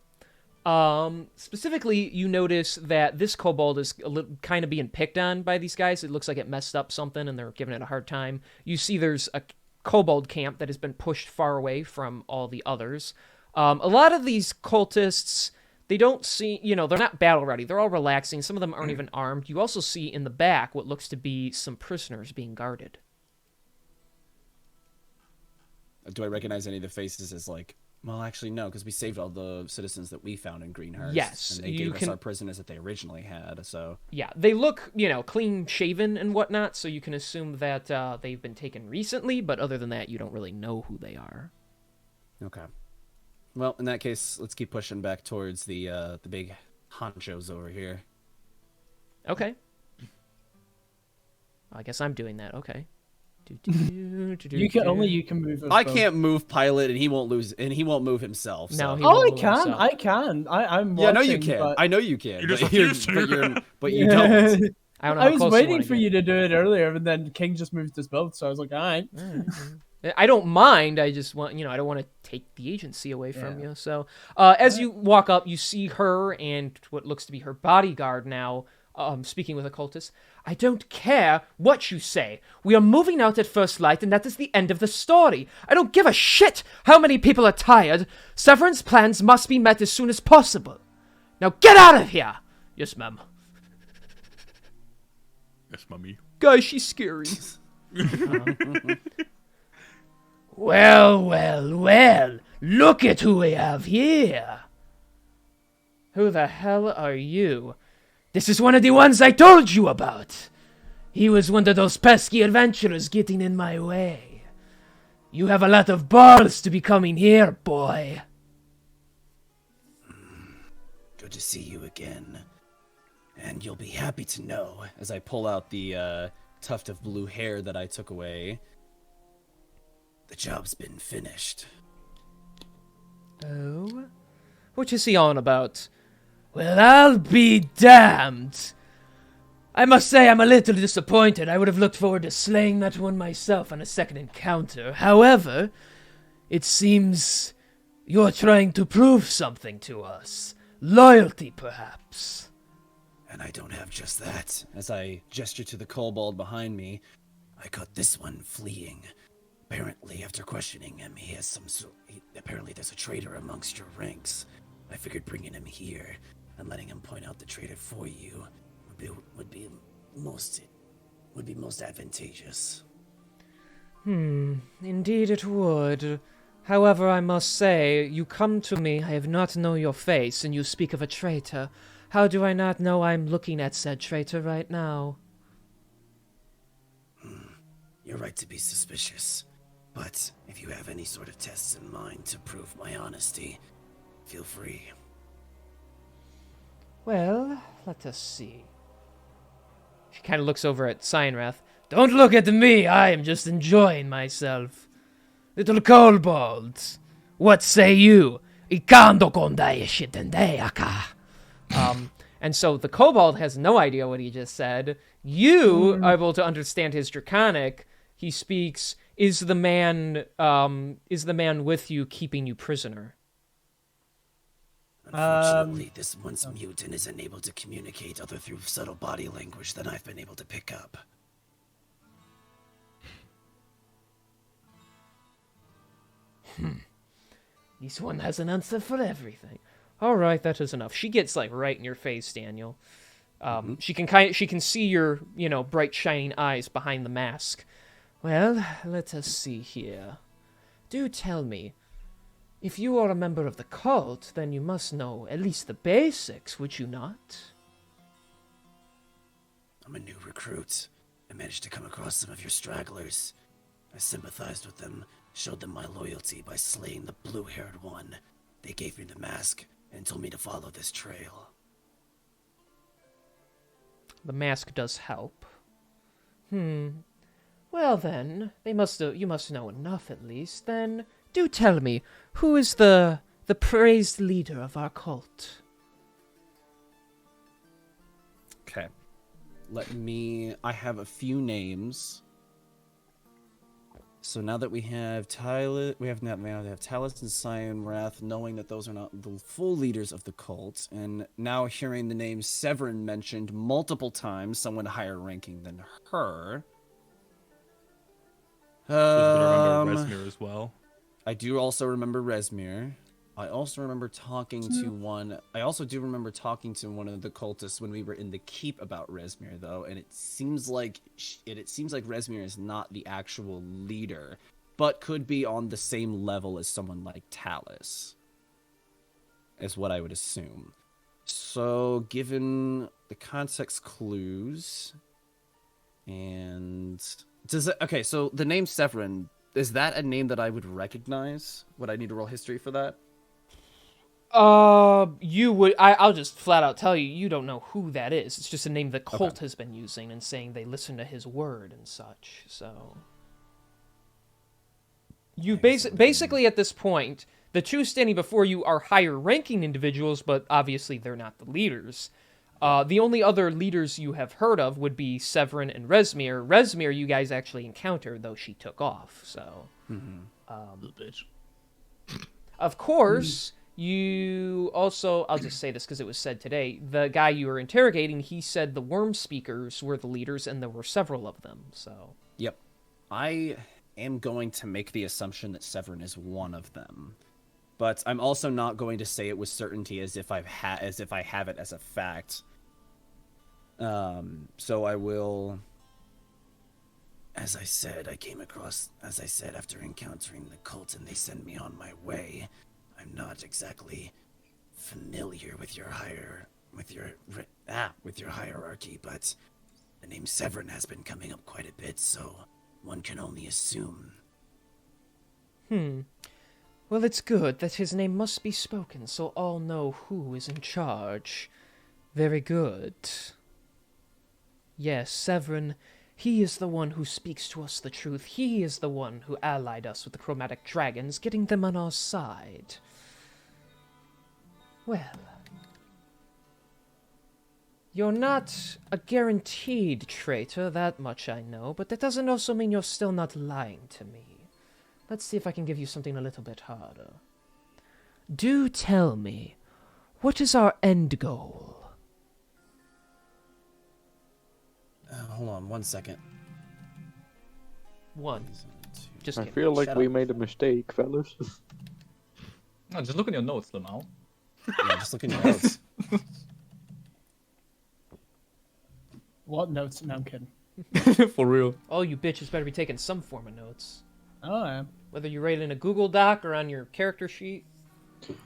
Specifically, you notice that this kobold is kind of being picked on by these guys. It looks like it messed up something, and they're giving it a hard time. You see there's a kobold camp that has been pushed far away from all the others. A lot of these cultists, they don't see, they're not battle ready. They're all relaxing. Some of them aren't even armed. You also see in the back what looks to be some prisoners being guarded. Do I recognize any of the faces as like? Well, actually, no, because we saved all the citizens that we found in Greenhurst. Yes, and they you gave us our prisoners that they originally had. So Yeah, they look, clean shaven and whatnot, so you can assume that they've been taken recently, but other than that, you don't really know who they are. okay. Well, in that case, let's keep pushing back towards the big honchos over here. Okay. I guess I'm doing that, okay. You can move. Us I both. can't move Pilot, and he won't move himself. So. No, he Oh, won't I move can. himself. I can. I'm. Yeah, I know you watching, can. but- I know you can. You just but you're- refuse to. but you don't. I don't know. I how was close waiting wanna for get. you to do it earlier, but then King just moved us both, so I was like, all right. I don't mind. I just want, I don't want to take the agency away from Yeah. you. So, as you walk up, you see her and what looks to be her bodyguard now, speaking with a cultist. I don't care what you say. We are moving out at first light, and that is the end of the story. I don't give a shit how many people are tired. Severance plans must be met as soon as possible. Now get out of here! Yes, ma'am. Yes, mummy. Guys, she's scary. Well, look at who we have here. Who the hell are you? This is one of the ones I told you about. He was one of those pesky adventurers getting in my way. You have a lot of balls to be coming here, boy. Good to see you again. And you'll be happy to know, As I pull out the tuft of blue hair that I took away. the job's been finished. Oh? What is he on about? Well, I'll be damned. I must say I'm a little disappointed. I would have looked forward to slaying that one myself on a second encounter. However, it seems you're trying to prove something to us. Loyalty, perhaps. And I don't have just that. As I gesture to the kobold behind me. I caught this one fleeing. Apparently, after questioning him, he has some sort. Apparently, there's a traitor amongst your ranks. I figured bringing him here and letting him point out the traitor for you would be most advantageous. Indeed it would. However, I must say, you come to me, I have not known your face, and you speak of a traitor. How do I not know I'm looking at said traitor right now? You're right to be suspicious. But if you have any sort of tests in mind to prove my honesty, feel free. Well, let us see. She kind of looks over at Cyanrath. Don't look at me, I am just enjoying myself. Little kobold, what say you? Ikando kondai shitendeaka. And so the kobold has no idea what he just said. You are able to understand his draconic. He speaks, is the man with you keeping you prisoner? Unfortunately, this one's mute and isn't able to communicate other through subtle body language than I've been able to pick up. This one has an answer for everything. All right, that is enough. She gets like right in your face, Daniel. She can see your, bright shining eyes behind the mask. Well, let us see here. Do tell me, if you are a member of the cult, then you must know at least the basics, would you not? I'm a new recruit. I managed to come across some of your stragglers. I sympathized with them, showed them my loyalty by slaying the blue-haired one. They gave me the mask and told me to follow this trail. The mask does help. Well then, you must know enough at least. Then, do tell me, who is the praised leader of our cult? Okay. I have a few names. So now that we have Talus and Cyanrath, knowing that those are not the full leaders of the cult, and now hearing the name Severin mentioned multiple times, someone higher ranking than her. Remember Resmir as well. I do also remember Resmir. I also remember talking to one. I also do remember talking to one of the cultists when we were in the keep about Resmir, though, and it seems like Resmir is not the actual leader, but could be on the same level as someone like Talus, is what I would assume. So, given the context clues, and so the name Severin, is that a name that I would recognize? Would I need to roll history for that? You would. I'll just flat out tell you, you don't know who that is. It's just a name the cult has been using and saying they listen to his word and such. So, You basically at this point, the two standing before you are higher ranking individuals, but obviously they're not the leaders. The only other leaders you have heard of would be Severin and Resmir. Resmir you guys actually encountered, though she took off, so... Little bitch. Of course, you also... I'll just say this because it was said today. The guy you were interrogating, he said the worm speakers were the leaders, and there were several of them, so... Yep. I am going to make the assumption that Severin is one of them. But I'm also not going to say it with certainty as if I have it as a fact. So I will... As I said, after encountering the cult and they sent me on my way, I'm not exactly familiar with your hierarchy, but the name Severin has been coming up quite a bit, so one can only assume. Well, it's good that his name must be spoken, so all know who is in charge. Very good. Yes, Severin, he is the one who speaks to us the truth. He is the one who allied us with the chromatic dragons, getting them on our side. Well, you're not a guaranteed traitor, that much I know, but that doesn't also mean you're still not lying to me. Let's see if I can give you something a little bit harder. Do tell me, what is our end goal? Hold on 1 second. One. Just I kidding. feel like Shut we up. made a mistake, fellas. No, just look in your notes, Lamau. Yeah, just look in your notes. What notes? No, I'm kidding. For real. All you bitches better be taking some form of notes. Oh, I am. Whether you write it in a Google Doc or on your character sheet.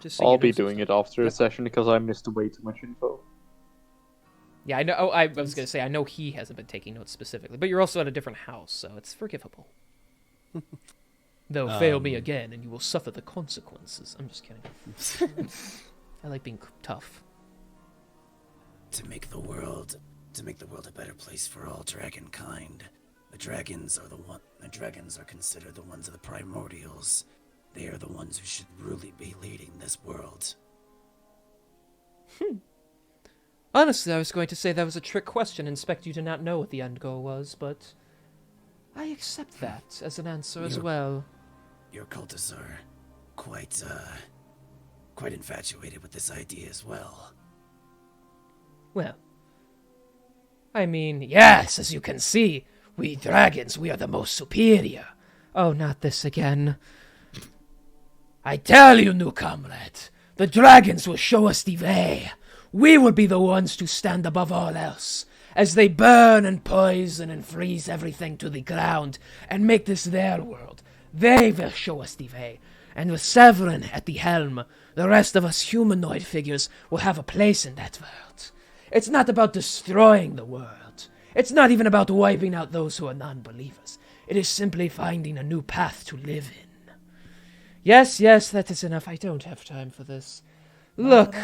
Just so I'll you be know some doing stuff. it after a session because I missed way too much info. Yeah, I know. Oh, I was going to say, I know he hasn't been taking notes specifically, but you're also at a different house, so it's forgivable. Though fail me again, and you will suffer the consequences. I'm just kidding. I like being tough. To make the world a better place for all dragonkind. The dragons are considered the ones of the primordials. They are the ones who should really be leading this world. Honestly, I was going to say that was a trick question and expect you to not know what the end goal was, but I accept that as an answer as well. Your cultists are quite infatuated with this idea as well. Well, I mean, yes, as you can see, we dragons, we are the most superior. Oh, not this again. I tell you, new comrade, the dragons will show us the way. We will be the ones to stand above all else, as they burn and poison and freeze everything to the ground and make this their world. They will show us the way, and with Severin at the helm, the rest of us humanoid figures will have a place in that world. It's not about destroying the world. It's not even about wiping out those who are non-believers. It is simply finding a new path to live in. Yes, that is enough. I don't have time for this. Look.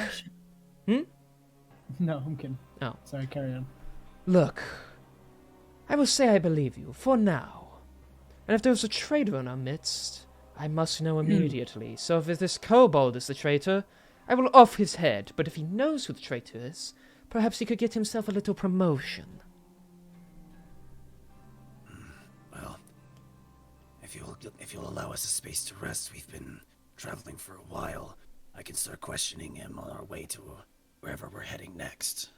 No, I'm kidding. Oh. Sorry, carry on. Look. I will say I believe you, for now. And if there's a traitor in our midst, I must know immediately. So if this kobold is the traitor, I will off his head. But if he knows who the traitor is, perhaps he could get himself a little promotion. Well, if you'll allow us a space to rest, we've been traveling for a while. I can start questioning him on our way to wherever we're heading next.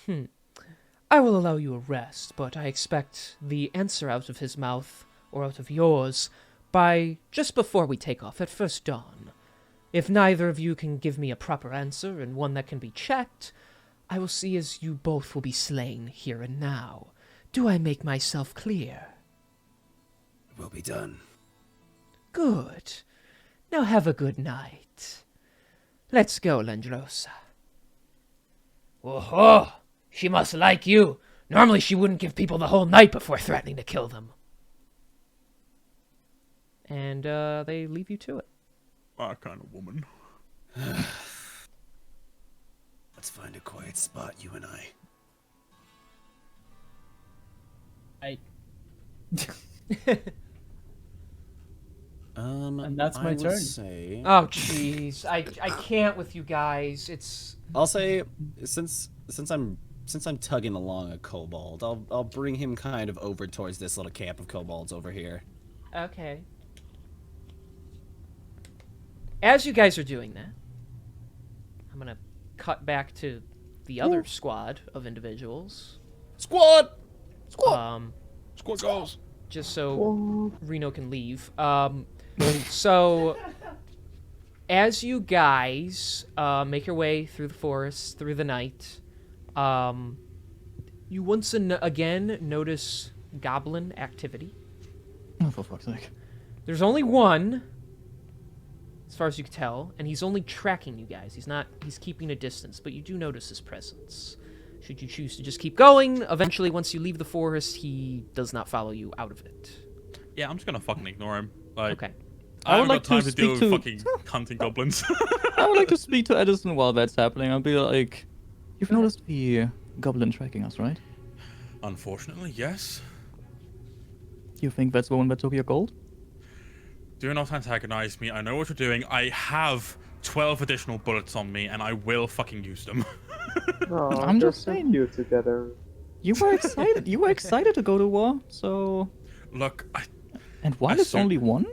I will allow you a rest, but I expect the answer out of his mouth, or out of yours, by just before we take off at first dawn. If neither of you can give me a proper answer, and one that can be checked, I will see as you both will be slain here and now. Do I make myself clear? It will be done. Good. Now have a good night. Let's go, Landrosa. Oh, she must like you. Normally she wouldn't give people the whole night before threatening to kill them. And they leave you to it. That kind of woman. Let's find a quiet spot, you and I. And that's my I would turn. Say, Oh, jeez. I can't with you guys. It's... I'll say since I'm tugging along a kobold, I'll bring him kind of over towards this little camp of kobolds over here. Okay. As you guys are doing that, I'm gonna cut back to the other squad of individuals. Squad goes. Just so Reno can leave. So, as you guys make your way through the forest, through the night, you once again notice goblin activity. Oh, for fuck's sake. There's only one, as far as you can tell, and he's only tracking you guys. He's keeping a distance, but you do notice his presence. Should you choose to just keep going, eventually once you leave the forest, he does not follow you out of it. Yeah, I'm just gonna fucking ignore him. Like, Okay. I would haven't like got time to to deal speak with to- fucking hunting goblins. I would like to speak to Edison while that's happening. I'll be like, you've noticed the goblin tracking us, right? Unfortunately, yes. You think that's the one that took your gold? Do not antagonize me. I know what you're doing. I have 12 additional bullets on me, and I will fucking use them. Oh, I'm they're just so saying. cute together. You were excited. You were excited to go to war, so. Look, And while I it's only one?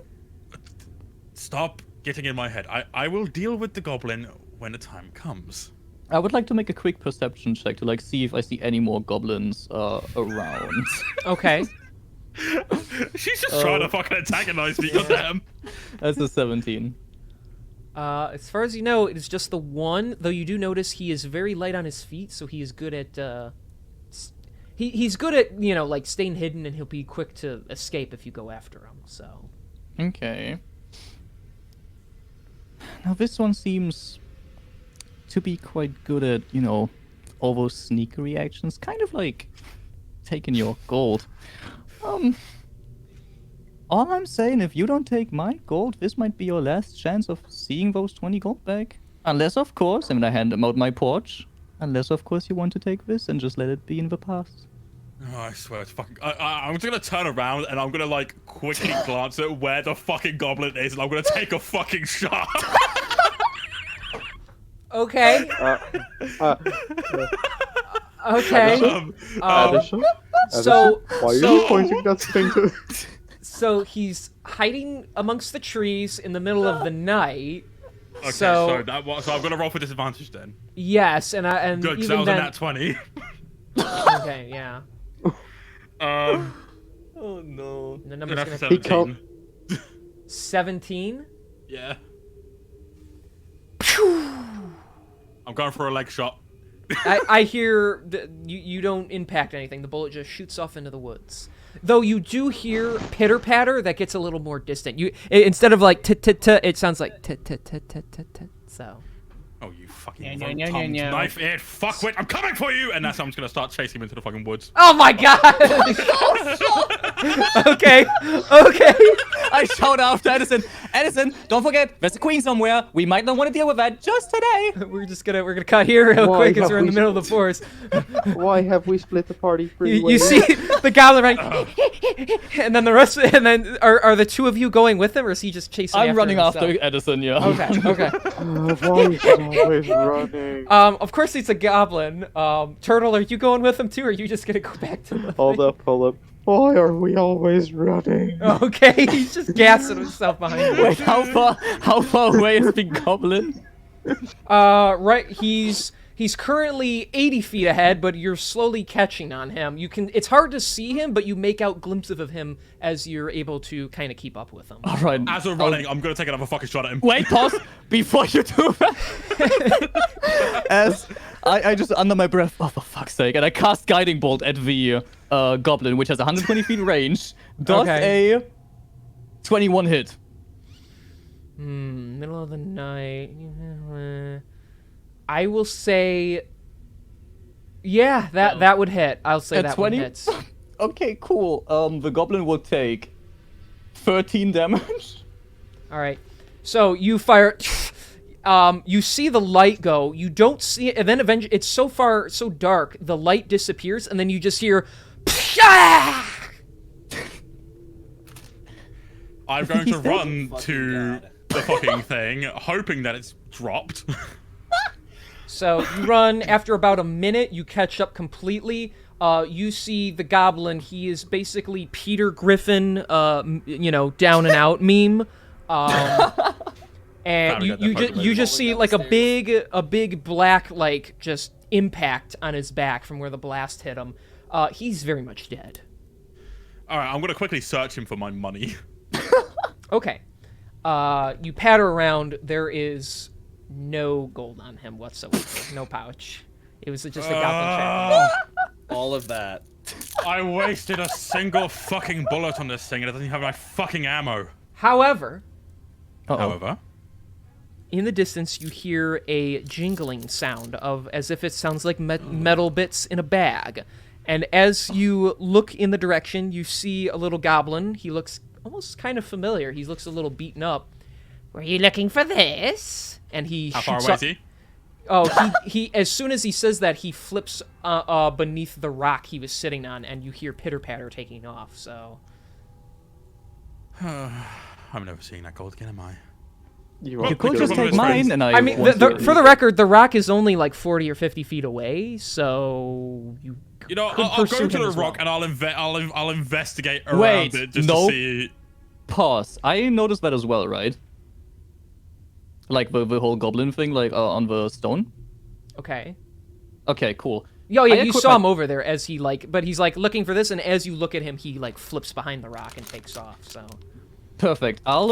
stop getting in my head. I will deal with the goblin when the time comes. I would like to make a quick perception check to like see if I see any more goblins around. Okay. She's just trying to fucking antagonize me, goddamn. That's a 17. As far as you know, it is just the one, though you do notice he is very light on his feet, so he is good at, he's good at, like, staying hidden, and he'll be quick to escape if you go after him, so... Okay. Now this one seems to be quite good at, all those sneakery actions, kind of like taking your gold. All I'm saying, if you don't take my gold, this might be your last chance of seeing those 20 gold back. Unless, of course, I'm gonna hand them out my porch. Unless, of course, you want to take this and just let it be in the past. Oh, I swear it's fucking... I'm just gonna turn around and I'm gonna, like, quickly glance at where the fucking goblin is and I'm gonna take a fucking shot. Okay. Okay. Addison? So- Why are so- you pointing that thing to... So he's hiding amongst the trees in the middle of the night. Okay, So- so I'm gonna roll for disadvantage then. Yes, and Good, because even that was a then... nat 20. Okay, yeah. Oh no. The number's That's gonna... 17. 17? Yeah. I'm going for a leg shot. I hear you don't impact anything. The bullet just shoots off into the woods. Though you do hear pitter patter that gets a little more distant. Instead of like tit tit tit, it sounds like tit tit tit tit tit tit. So. Oh, you fucking No, no, rogue no, no, tongued no. knife-eared fuckwit! I'm coming for you! And that's how I'm just gonna start chasing him into the fucking woods. Oh my god! Okay, okay. I shout after Edison. Edison, don't forget, there's a queen somewhere. We might not want to deal with that just today. We're gonna cut here real Why quick as have we're in the we- middle of the forest. Why have we split the party three You ways? see the goblin right, and then the rest. And then are the two of you going with him, or is he just chasing? I'm running himself? after Edison, yeah. Okay, okay. Why is he always running? Of course it's a goblin. Turtle, are you going with him too, or are you just gonna go back to the Hold up. Why are we always running? Okay, he's just gassing himself behind you. Wait, how far away is the goblin? Right, he's currently 80 feet ahead, but you're slowly catching on him. It's hard to see him, but you make out glimpses of him as you're able to kind of keep up with him. All right. As we're running, I'm gonna take another fucking shot at him. Wait, pause before you do that. As I just under my breath, oh for fuck's sake, and I cast Guiding Bolt at the goblin, which has 120 feet range, does a 21 hit. Middle of the night. I will say, yeah, that would hit. I'll say At that 20? one hits. Okay, cool. The goblin will take 13 damage. All right. So you fire. You see the light go. You don't see it, and then eventually, it's so dark, the light disappears, and then you just hear. I I'm going to run Fucking to God. the fucking thing, hoping that it's dropped. So you run. After about a minute, you catch up completely. You see the goblin. He is basically Peter Griffin, down and out meme. And you just see like a big black like just impact on his back from where the blast hit him. He's very much dead. All right, I'm gonna quickly search him for my money. Okay. You patter around. There is no gold on him whatsoever. No pouch. It was just a goblin trap. All of that. I wasted a single fucking bullet on this thing, and it doesn't have my fucking ammo. However, However, in the distance, you hear a jingling sound of as if it sounds like metal bits in a bag. And as you look in the direction, you see a little goblin. He looks almost kind of familiar. He looks a little beaten up. Were you looking for this? And he how far shoots away up. is he? Oh, he as soon as he says that, he flips beneath the rock he was sitting on, and you hear pitter-patter taking off, so... I'm never seeing that gold again, am I? You Well, You could because just one of take his mine, friends- and I mean, for the record, the rock is only like 40 or 50 feet away, so you You know, could I'll pursue go to him the as well. rock and I'll investigate around Wait, it just no. to see. Pause. I noticed that as well, right? Like the whole goblin thing, like on the stone. Okay. Okay, cool. Oh, yeah, I you equip saw my- him over there as he, like... But he's, like, looking for this, and as you look at him, he, like, flips behind the rock and takes off, so... Perfect. I'll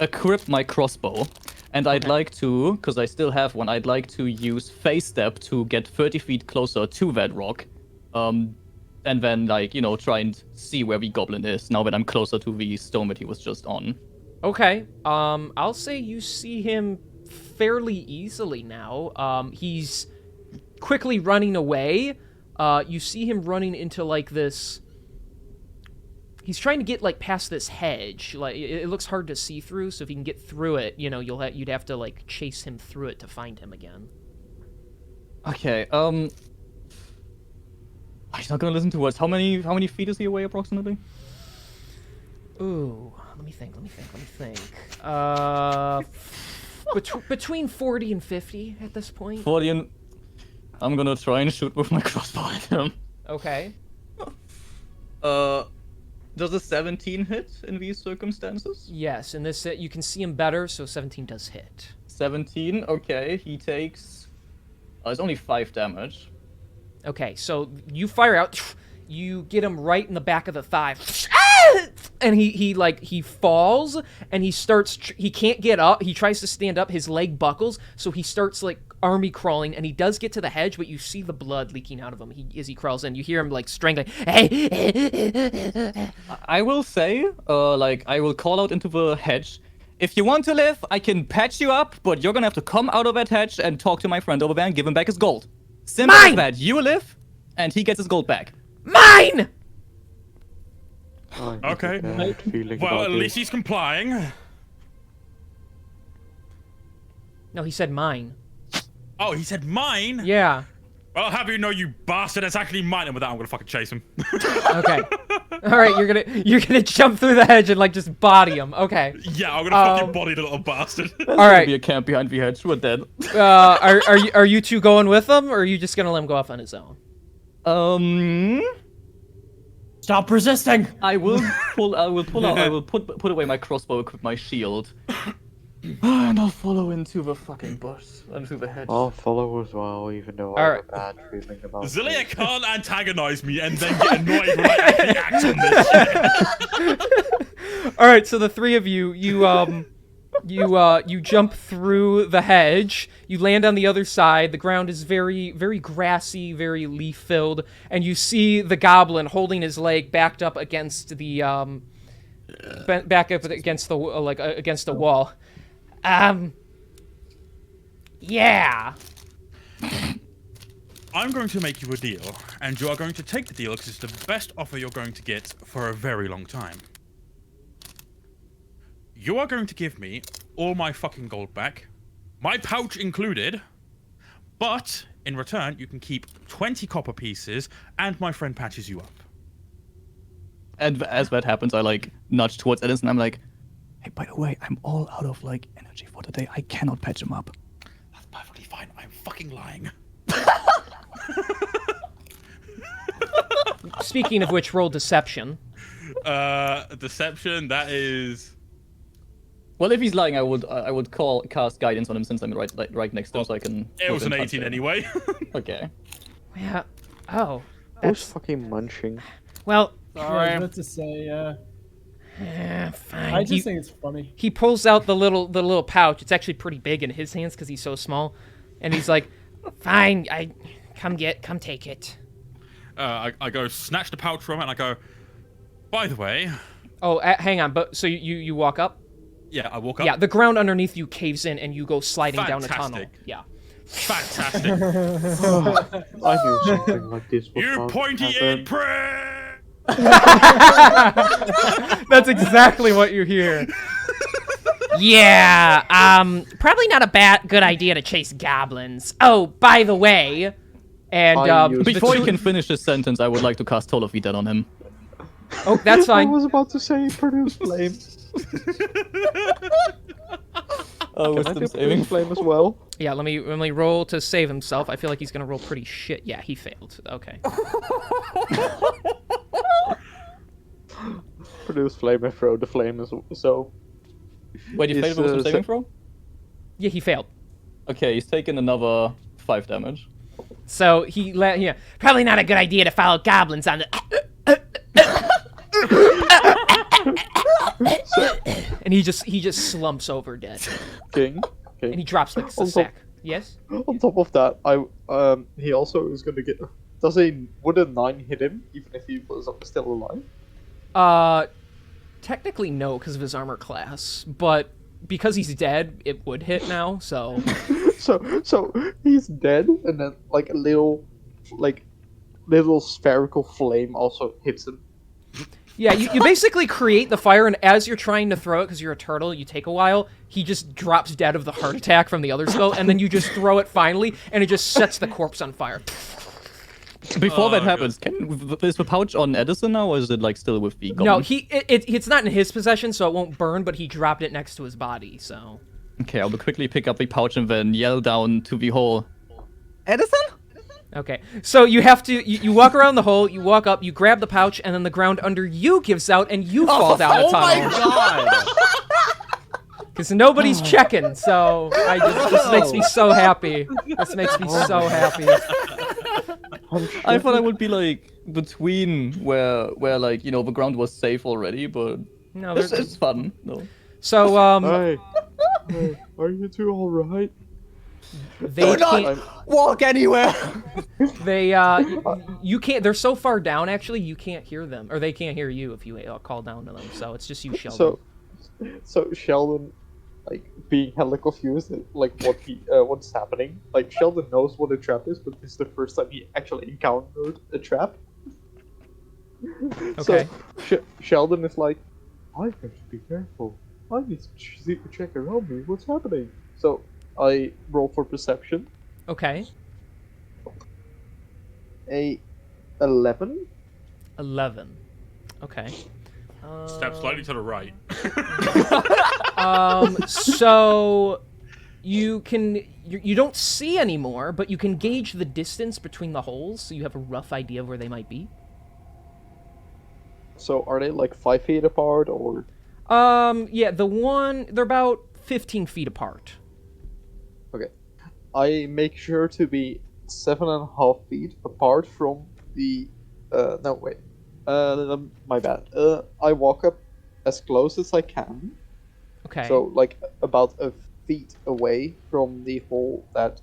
equip my crossbow, and I'd Okay. like to, because I still have one, I'd like to use phase step to get 30 feet closer to that rock, and then like try and see where the goblin is now that I'm closer to the stone that he was just on. Okay, I'll say you see him fairly easily now. He's quickly running away. You see him running into, like, this... He's trying to get, like, past this hedge. Like, it looks hard to see through, so if you can get through it, you'd have to, like, chase him through it to find him again. Okay. He's not gonna listen to us. How many feet is he away approximately? Ooh, let me think. Between 40 and 50 at this point. 40 and... I'm gonna try and shoot with my crossbow at him. Okay. Does a 17 hit in these circumstances? Yes, in this you can see him better, so 17 does hit. 17, okay. He takes... it's only 5 damage. Okay, so you fire out, you get him right in the back of the thigh, and he falls, and he can't get up. He tries to stand up, his leg buckles, so he starts like army crawling, and he does get to the hedge, but you see the blood leaking out of him as he crawls in. You hear him like strangling. I will say, I will call out into the hedge. If you want to live, I can patch you up, but you're gonna have to come out of that hedge and talk to my friend over there and give him back his gold. Simple as that. You live, and he gets his gold back. Mine! I have Okay. a bad feeling Well, about at least this. he's complying. No, he said mine. Oh, he said mine? Yeah. Well, I'll have you know, you bastard, it's actually mine, and with that, I'm gonna fucking chase him. Okay. All right, you're gonna jump through the hedge and like just body him. Okay. Yeah, I'm gonna fucking body the little bastard. There's All gonna right. be a camp behind the hedge. We're dead. Are you two going with him, or are you just gonna let him go off on his own? Stop resisting! I will pull out. I will put away my crossbow, equip my shield, and I'll follow into the fucking bush, into the hedge. I'll follow as well, even though I have a bad feeling about Zillia this. can't antagonize me and then get annoyed when I actually act on this shit. All right, so the three of you, you jump through the hedge. You land on the other side. The ground is very, very grassy, very leaf-filled, and you see the goblin holding his leg backed up against the against the wall. Yeah. I'm going to make you a deal, and you are going to take the deal because it's the best offer you're going to get for a very long time. You are going to give me all my fucking gold back, my pouch included, but in return, you can keep 20 copper pieces, and my friend patches you up. And as that happens, I nudge towards Edison. And I'm like, Hey, by the way, I'm all out of like energy for today. I cannot patch him up. That's perfectly fine. I'm fucking lying. Speaking of which, roll deception. Deception. That is. Well, if he's lying, I would cast guidance on him since I'm right next to him, so I can. It was an touch 18 him. anyway. Okay. Yeah. Oh. Who's fucking munching? Well. Yeah, I was about to say, Fine. I just think it's funny. He pulls out the little pouch. It's actually pretty big in his hands because he's so small, and he's like, "Fine, come take it." I go snatch the pouch from it, and I go. By the way. Oh, hang on. But so you walk up. Yeah, I walk up. Yeah, the ground underneath you caves in, and you go sliding down a tunnel. Fantastic. Yeah. Fantastic. I knew something like this would You not pointy-eared happen. prick! That's exactly what you hear. Yeah, probably not a good idea to chase goblins. Oh, by the way, and before you can finish this sentence, I would like to cast Toll of Dead on him. Oh, that's I fine. was about to say produce flame. Oh, Can I do produce flame as well? Yeah, let me roll to save himself. I feel like he's gonna roll pretty shit. Yeah, he failed. Okay. Produce flame and throw the flame as so. Wait, you failed with a saving throw? Yeah, he failed. Okay, he's taken another 5 damage. So yeah, probably not a good idea to follow goblins on the. And he just slumps over dead. King. And he drops like a sack. Yes. On top of that, he also is gonna get. Would a 9 hit him even if he was still alive? Technically no, because of his armor class, but because he's dead, it would hit now. So. So he's dead, and then like a little spherical flame also hits him. Yeah, you basically create the fire, and as you're trying to throw it, because you're a turtle, you take a while, he just drops dead of the heart attack from the other spell, and then you just throw it finally, and it just sets the corpse on fire. Before that happens, is the pouch on Edison now, or is it like still with the goblin? No, it's not in his possession, so it won't burn, but he dropped it next to his body, so... Okay, I will quickly pick up the pouch and then yell down to the hole. Edison? Okay, so you have to, you walk around the hole, you walk up, you grab the pouch, and then the ground under you gives out, and you fall down a tunnel. Oh my god! Because nobody's checking, so this makes me so happy. This makes me so happy. I thought I would be like between where like, you know, the ground was safe already, but No, it's fun. No. So Hey, are you two all right? they can't walk anywhere. They you can't. They're so far down. Actually, you can't hear them, or they can't hear you if you call down to them. So it's just you, Sheldon. So Sheldon, like being hella confused, at, like what's happening. Like Sheldon knows what a trap is, but this is the first time he actually encountered a trap. Okay. So Sheldon is like, I have to be careful. I need to check around me. What's happening? So I roll for perception. Okay. A 11. 11. Okay. Step slightly to the right. So you don't see anymore, but you can gauge the distance between the holes, so you have a rough idea of where they might be. So are they like 5 feet apart or? Yeah, they're about 15 feet apart. Okay. I make sure to be 7.5 feet apart from the. No, wait. My bad. I walk up as close as I can. Okay. So, like, about a feet away from the hole that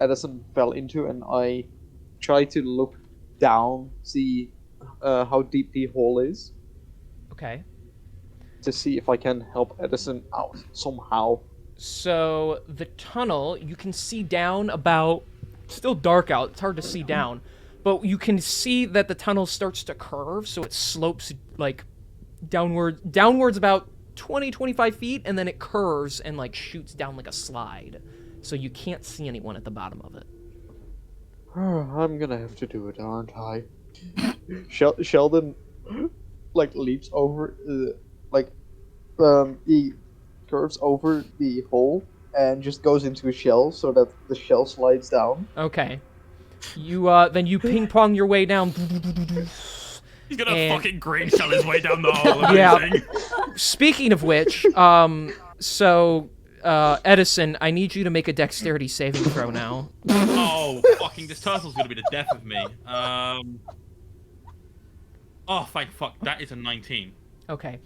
Edison fell into, and I try to look down, see how deep the hole is. Okay. To see if I can help Edison out somehow. So the tunnel, you can see down about, still dark out, it's hard to see down, but you can see that the tunnel starts to curve, so it slopes like downwards about 20-25 feet, and then it curves and like shoots down like a slide. So you can't see anyone at the bottom of it. I'm gonna have to do it, aren't I? Sheldon like leaps over, he curves over the hole and just goes into a shell so that the shell slides down. Okay. You then you ping pong your way down. He's gonna And- fucking green shell his way down the hole. Yeah. Amazing. Speaking of which, so Edison, I need you to make a dexterity saving throw now. Oh, fucking, this turtle's gonna be the death of me. Oh, thank fuck, that is a 19. Okay.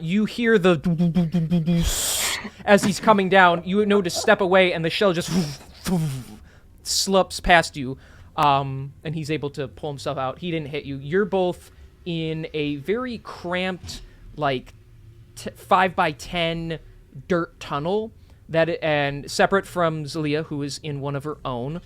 You hear the as he's coming down. You know to step away, and the shell just slips past you. And he's able to pull himself out. He didn't hit you. You're both in a very cramped, like 5x10 dirt tunnel and separate from Zelia, who is in one of her own.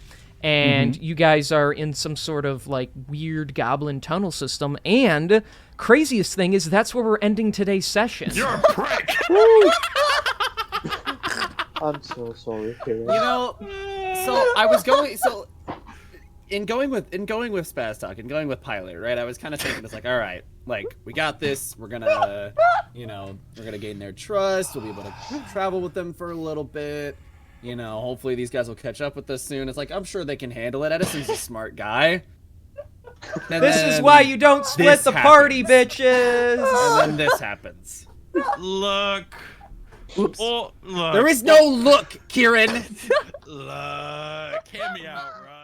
And you guys are in some sort of like weird goblin tunnel system. And craziest thing is that's where we're ending today's session. You're a prick. I'm so sorry, Kieran. You know, so I was going. So in going with Spaz Talk and going with Pilot, right? I was kind of thinking it's like, all right, like we got this. We're gonna, we're gonna gain their trust. We'll be able to travel with them for a little bit. Hopefully these guys will catch up with us soon. It's like I'm sure they can handle it. Edison's a smart guy. And This is then why you don't split this the party, happens. bitches. And then this happens. Look. Oops. Oh, look. There is no look, Kieran. Look. Hear me out, right?